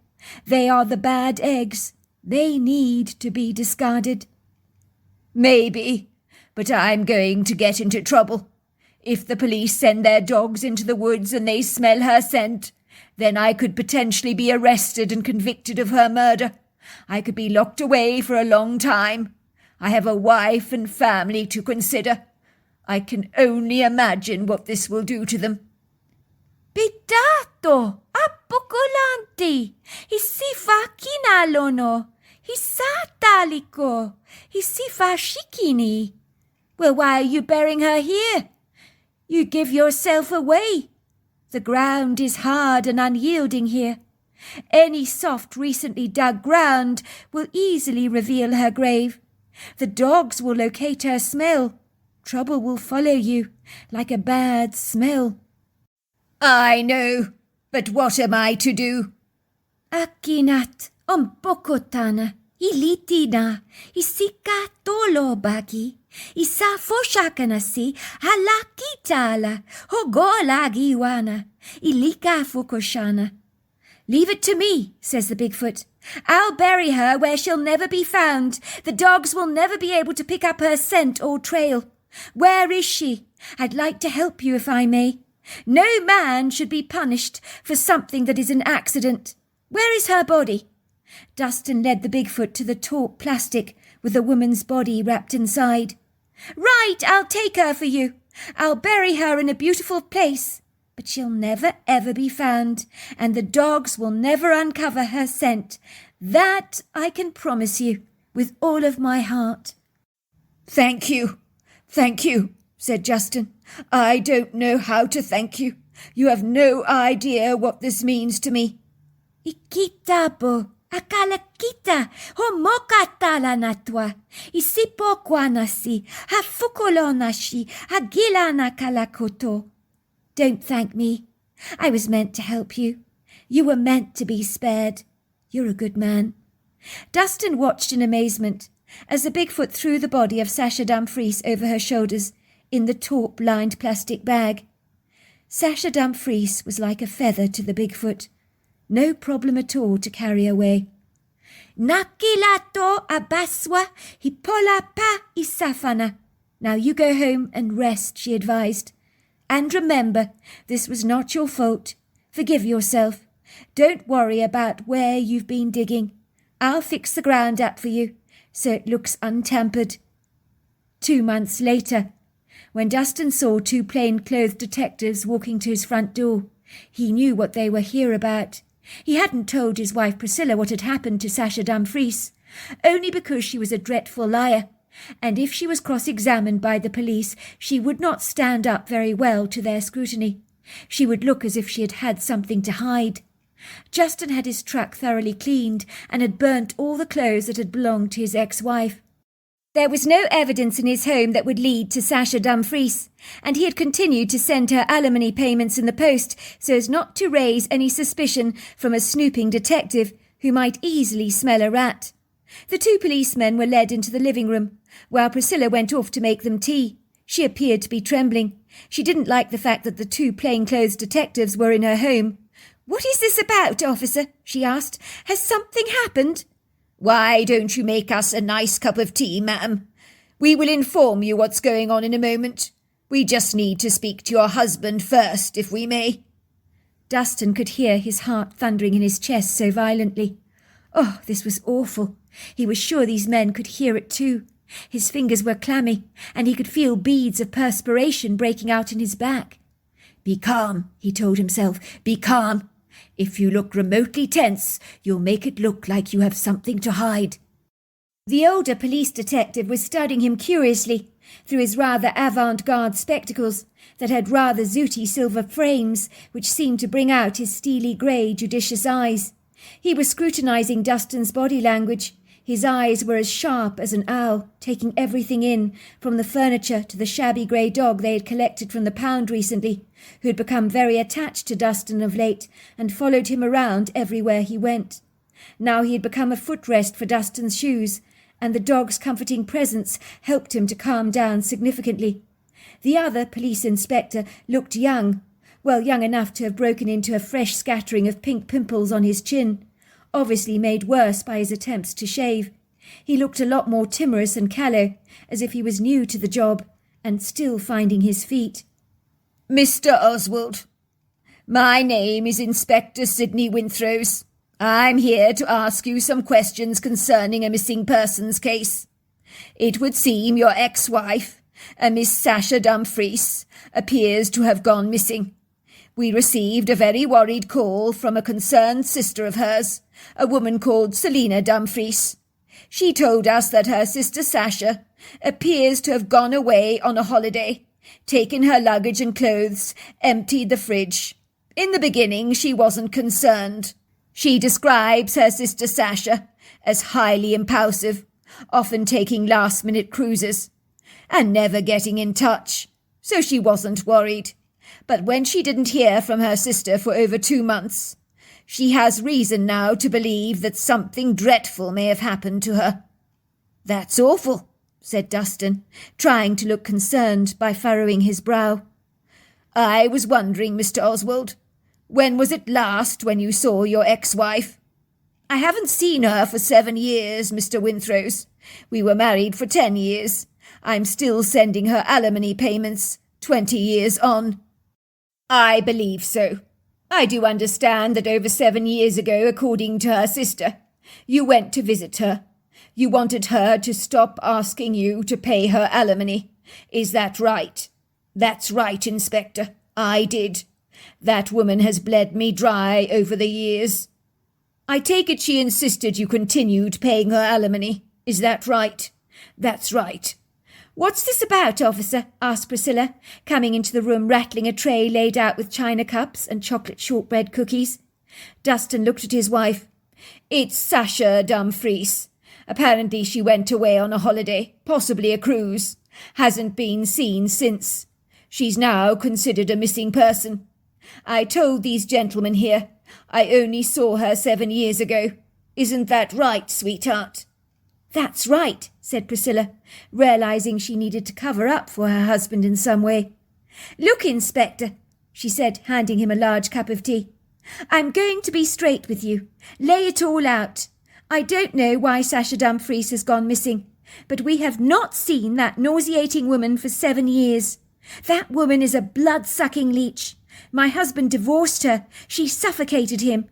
They are the bad eggs. They need to be discarded. Maybe, but I'm going to get into trouble. If the police send their dogs into the woods and they smell her scent, then I could potentially be arrested and convicted of her murder. I could be locked away for a long time. I have a wife and family to consider. I can only imagine what this will do to them. "Pitato, apocolanti, hisifa kinalono, hisataliko, hisifa shikini." Well, why are you burying her here? You give yourself away. The ground is hard and unyielding here. Any soft, recently dug ground will easily reveal her grave. The dogs will locate her smell. Trouble will follow you, like a bad smell. I know, but what am I to do? Akinat, ombokotana, ilitina, isikatolo baki, isafoshakanasi, halakitala, hogolagiwana, ilika fukoshana. "Leave it to me," says the Bigfoot. "I'll bury her where she'll never be found. The dogs will never be able to pick up her scent or trail. Where is she? I'd like to help you if I may. No man should be punished for something that is an accident. Where is her body?" Dustin led the Bigfoot to the taut plastic with the woman's body wrapped inside. "Right, I'll take her for you. I'll bury her in a beautiful place. But she'll never ever be found, and the dogs will never uncover her scent. That I can promise you with all of my heart." Thank you, said Justin. "I don't know how to thank you. You have no idea what this means to me." "Ikitabo, akalakita, homokatala natwa, isipo kwanasi, hafukolonashi, hagilana kalakoto." Don't thank me. I was meant to help you. You were meant to be spared. You're a good man. Dustin watched in amazement as the Bigfoot threw the body of Sasha Dumfries over her shoulders in the taut, lined plastic bag. Sasha Dumfries was like a feather to the Bigfoot. No problem at all to carry away. Nakilato abaswa hipola pa isafana. Now you go home and rest, she advised. And remember, this was not your fault. Forgive yourself. Don't worry about where you've been digging. I'll fix the ground up for you, so it looks untampered. 2 months later, when Dustin saw 2 plain-clothed detectives walking to his front door, he knew what they were here about. He hadn't told his wife Priscilla what had happened to Sasha Dumfries, only because she was a dreadful liar, and if she was cross-examined by the police, she would not stand up very well to their scrutiny. She would look as if she had had something to hide. Justin had his truck thoroughly cleaned and had burnt all the clothes that had belonged to his ex-wife. There was no evidence in his home that would lead to Sasha Dumfries, and he had continued to send her alimony payments in the post so as not to raise any suspicion from a snooping detective who might easily smell a rat. The 2 policemen were led into the living room, while Priscilla went off to make them tea. She appeared to be trembling. She didn't like the fact that the 2 plainclothes detectives were in her home. "What is this about, officer?" she asked. "Has something happened?" Why don't you make us a nice cup of tea, ma'am? We will inform you what's going on in a moment. We just need to speak to your husband first, if we may." Dustin could hear his heart thundering in his chest so violently. Oh, this was awful. He was sure these men could hear it too. His fingers were clammy, and he could feel beads of perspiration breaking out in his back. "Be calm," he told himself. "Be calm. If you look remotely tense, you'll make it look like you have something to hide." The older police detective was studying him curiously through his rather avant-garde spectacles that had rather zooty silver frames which seemed to bring out his steely grey, judicious eyes. He was scrutinizing Dustin's body language. His eyes were as sharp as an owl, taking everything in, from the furniture to the shabby grey dog they had collected from the pound recently, who had become very attached to Dustin of late and followed him around everywhere he went. Now he had become a footrest for Dustin's shoes, and the dog's comforting presence helped him to calm down significantly. The other police inspector looked young, well, young enough to have broken into a fresh scattering of pink pimples on his chin, obviously made worse by his attempts to shave. He looked a lot more timorous and callow, as if he was new to the job, and still finding his feet. "Mr. Oswald, my name is Inspector Sidney Winthrose. I'm here to ask you some questions concerning a missing persons case. It would seem your ex-wife, a Miss Sasha Dumfries, appears to have gone missing. We received a very worried call from a concerned sister of hers, a woman called Selina Dumfries. She told us that her sister Sasha appears to have gone away on a holiday, taken her luggage and clothes, emptied the fridge. In the beginning, she wasn't concerned. She describes her sister Sasha as highly impulsive, often taking last-minute cruises, and never getting in touch, so she wasn't worried. But when she didn't hear from her sister for over 2 months, she has reason now to believe that something dreadful may have happened to her." "That's awful," said Dustin, trying to look concerned by furrowing his brow. "I was wondering, Mr. Oswald, when was it last when you saw your ex-wife?" "I haven't seen her for 7 years, Mr. Winthrose. We were married for 10 years. I'm still sending her alimony payments, 20 years on." "I believe so. I do understand that over 7 years ago, according to her sister, you went to visit her. You wanted her to stop asking you to pay her alimony. Is that right?" "That's right, Inspector. I did. That woman has bled me dry over the years." "I take it she insisted you continued paying her alimony. Is that right?" "That's right." "What's this about, officer?" asked Priscilla, coming into the room rattling a tray laid out with china cups and chocolate shortbread cookies. Dustin looked at his wife. "It's Sasha Dumfries. Apparently she went away on a holiday, possibly a cruise. Hasn't been seen since. She's now considered a missing person. I told these gentlemen here I only saw her 7 years ago. Isn't that right, sweetheart?" "That's right," said Priscilla, realizing she needed to cover up for her husband in some way. "Look, Inspector, she said, handing him a large cup of tea. "I'm going to be straight with you. Lay it all out. I don't know why Sasha Dumfries has gone missing, but we have not seen that nauseating woman for 7 years. That woman is a blood-sucking leech. My husband divorced her. She suffocated him.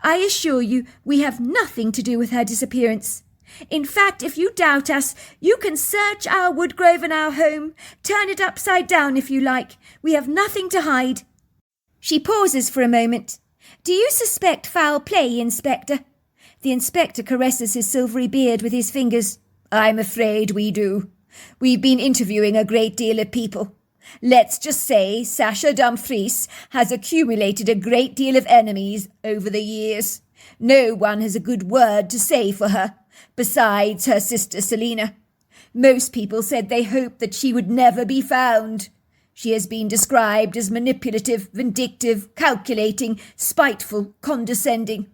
I assure you we have nothing to do with her disappearance. In fact, if you doubt us, you can search our woodgrove and our home. Turn it upside down if you like. We have nothing to hide." She pauses for a moment. "Do you suspect foul play, Inspector?" The inspector caresses his silvery beard with his fingers. "I'm afraid we do. We've been interviewing a great deal of people. Let's just say Sasha Dumfries has accumulated a great deal of enemies over the years. No one has a good word to say for her, besides her sister Selina. Most people said they hoped that she would never be found. She has been described as manipulative, vindictive, calculating, spiteful, condescending.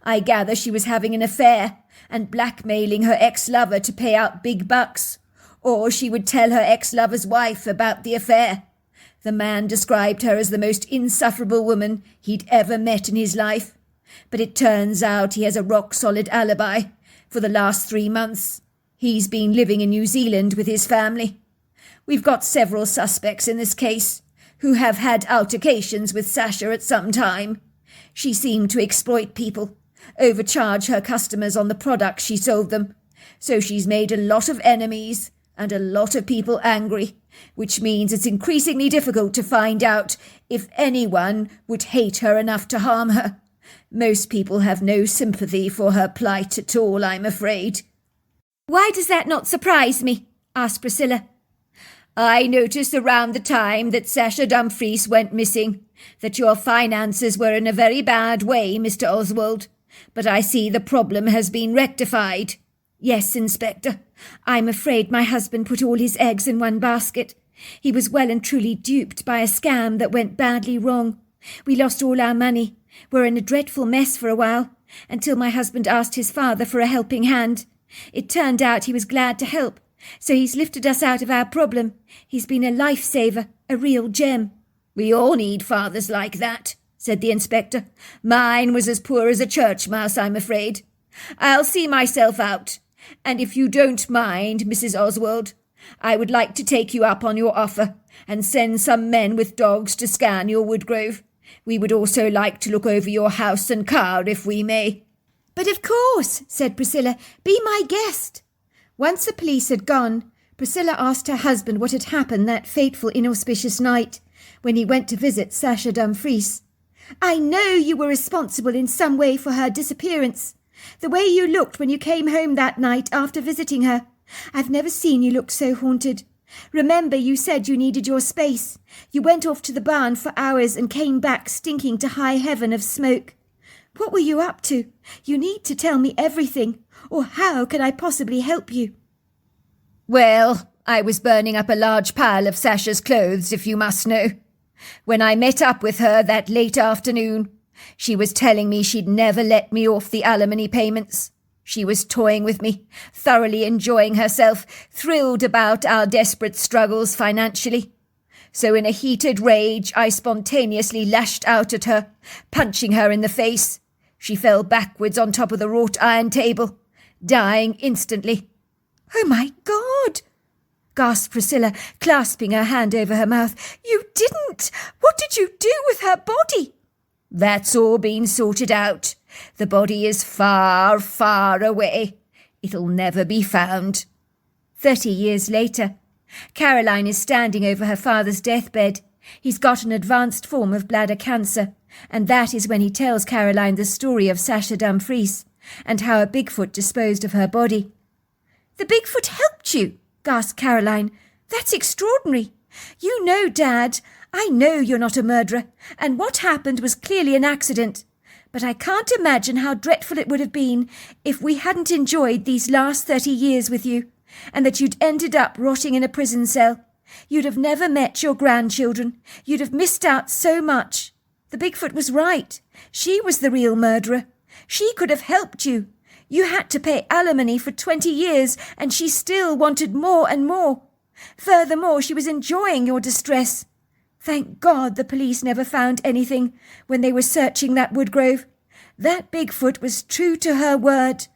I gather she was having an affair and blackmailing her ex-lover to pay out big bucks. Or she would tell her ex-lover's wife about the affair. The man described her as the most insufferable woman he'd ever met in his life. But it turns out he has a rock-solid alibi. For the last 3 months, he's been living in New Zealand with his family. We've got several suspects in this case who have had altercations with Sasha at some time. She seemed to exploit people, overcharge her customers on the products she sold them. So she's made a lot of enemies and a lot of people angry, which means it's increasingly difficult to find out if anyone would hate her enough to harm her. Most people have no sympathy for her plight at all, I'm afraid." "Why does that not surprise me?" asked Priscilla. "I noticed around the time that Sasha Dumfries went missing that your finances were in a very bad way, Mr. Oswald, but I see the problem has been rectified." "Yes, Inspector. I'm afraid my husband put all his eggs in one basket. He was well and truly duped by a scam that went badly wrong. We lost all our money. We're in a dreadful mess for a while, until my husband asked his father for a helping hand. It turned out he was glad to help, so he's lifted us out of our problem. He's been a lifesaver, a real gem." "We all need fathers like that," said the inspector. "Mine was as poor as a church mouse, I'm afraid. I'll see myself out. And if you don't mind, Mrs. Oswald, I would like to take you up on your offer and send some men with dogs to scan your woodgrove. We would also like to look over your house and car, if we may." "But of course," said Priscilla. "Be my guest." Once the police had gone, Priscilla asked her husband what had happened that fateful inauspicious night when he went to visit Sasha Dumfries. "I know you were responsible in some way for her disappearance. The way you looked when you came home that night after visiting her. I've never seen you look so haunted. Remember, you said you needed your space. You went off to the barn for hours and came back stinking to high heaven of smoke. What were you up to? You need to tell me everything, or how can I possibly help you?" "Well, I was burning up a large pile of Sasha's clothes, if you must know. When I met up with her that late afternoon, she was telling me she'd never let me off the alimony payments. She was toying with me, thoroughly enjoying herself, thrilled about our desperate struggles financially. So in a heated rage, I spontaneously lashed out at her, punching her in the face. She fell backwards on top of the wrought iron table, dying instantly." "Oh, my God!" gasped Priscilla, clasping her hand over her mouth. "You didn't! What did you do with her body?" "That's all been sorted out. The body is far, far away. It'll never be found." 30 years later, Caroline is standing over her father's deathbed. He's got an advanced form of bladder cancer, and that is when he tells Caroline the story of Sasha Dumfries and how a Bigfoot disposed of her body. "The Bigfoot helped you," gasped Caroline. "That's extraordinary. You know, Dad, I know you're not a murderer, and what happened was clearly an accident. But I can't imagine how dreadful it would have been if we hadn't enjoyed these last 30 years with you, and that you'd ended up rotting in a prison cell. You'd have never met your grandchildren. You'd have missed out so much. The Bigfoot was right. She was the real murderer. She could have helped you. You had to pay alimony for 20 years, and she still wanted more and more. Furthermore, she was enjoying your distress. Thank God the police never found anything when they were searching that woodgrove. That Bigfoot was true to her word.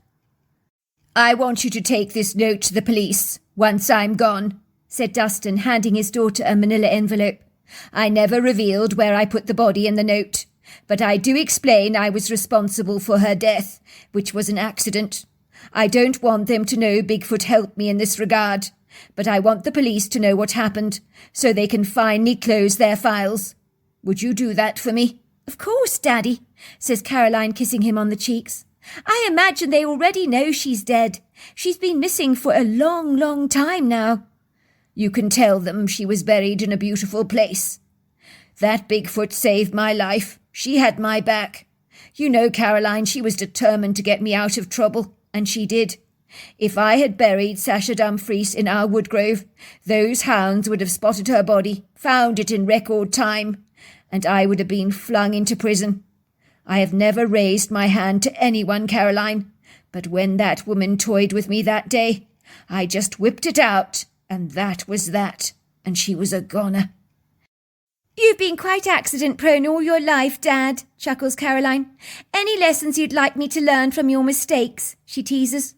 I want you to take this note to the police once I'm gone, said Dustin, handing his daughter a manila envelope. I never revealed where I put the body in the note, but I do explain I was responsible for her death, which was an accident. I don't want them to know Bigfoot helped me in this regard, but I want the police to know what happened, so they can finally close their files. Would you do that for me? Of course, Daddy, says Caroline, kissing him on the cheeks. I imagine they already know she's dead. She's been missing for a long, long time now. You can tell them she was buried in a beautiful place. That Bigfoot saved my life. She had my back. You know, Caroline, she was determined to get me out of trouble, and she did. If I had buried Sasha Dumfries in our woodgrove, those hounds would have spotted her body, found it in record time, and I would have been flung into prison. I have never raised my hand to anyone, Caroline, but when that woman toyed with me that day, I just whipped it out, and that was that, and she was a goner. You've been quite accident-prone all your life, Dad, chuckles Caroline. Any lessons you'd like me to learn from your mistakes, she teases.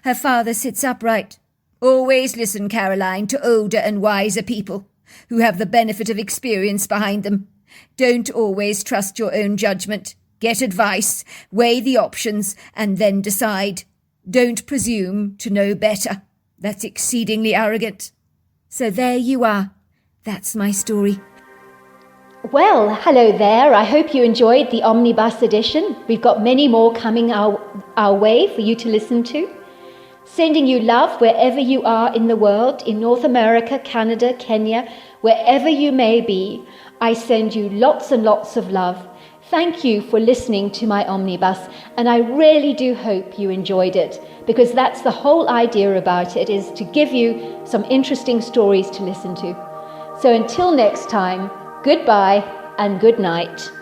Her father sits upright. Always listen, Caroline, to older and wiser people who have the benefit of experience behind them. Don't always trust your own judgment. Get advice, weigh the options, and then decide. Don't presume to know better. That's exceedingly arrogant. So there you are. That's my story. Well, hello there. I hope you enjoyed the Omnibus edition. We've got many more coming our way for you to listen to. Sending you love wherever you are in the world, in North America, Canada, Kenya, wherever you may be. I send you lots and lots of love. Thank you for listening to my Omnibus, and I really do hope you enjoyed it, because that's the whole idea about it, is to give you some interesting stories to listen to. So until next time, goodbye and good night.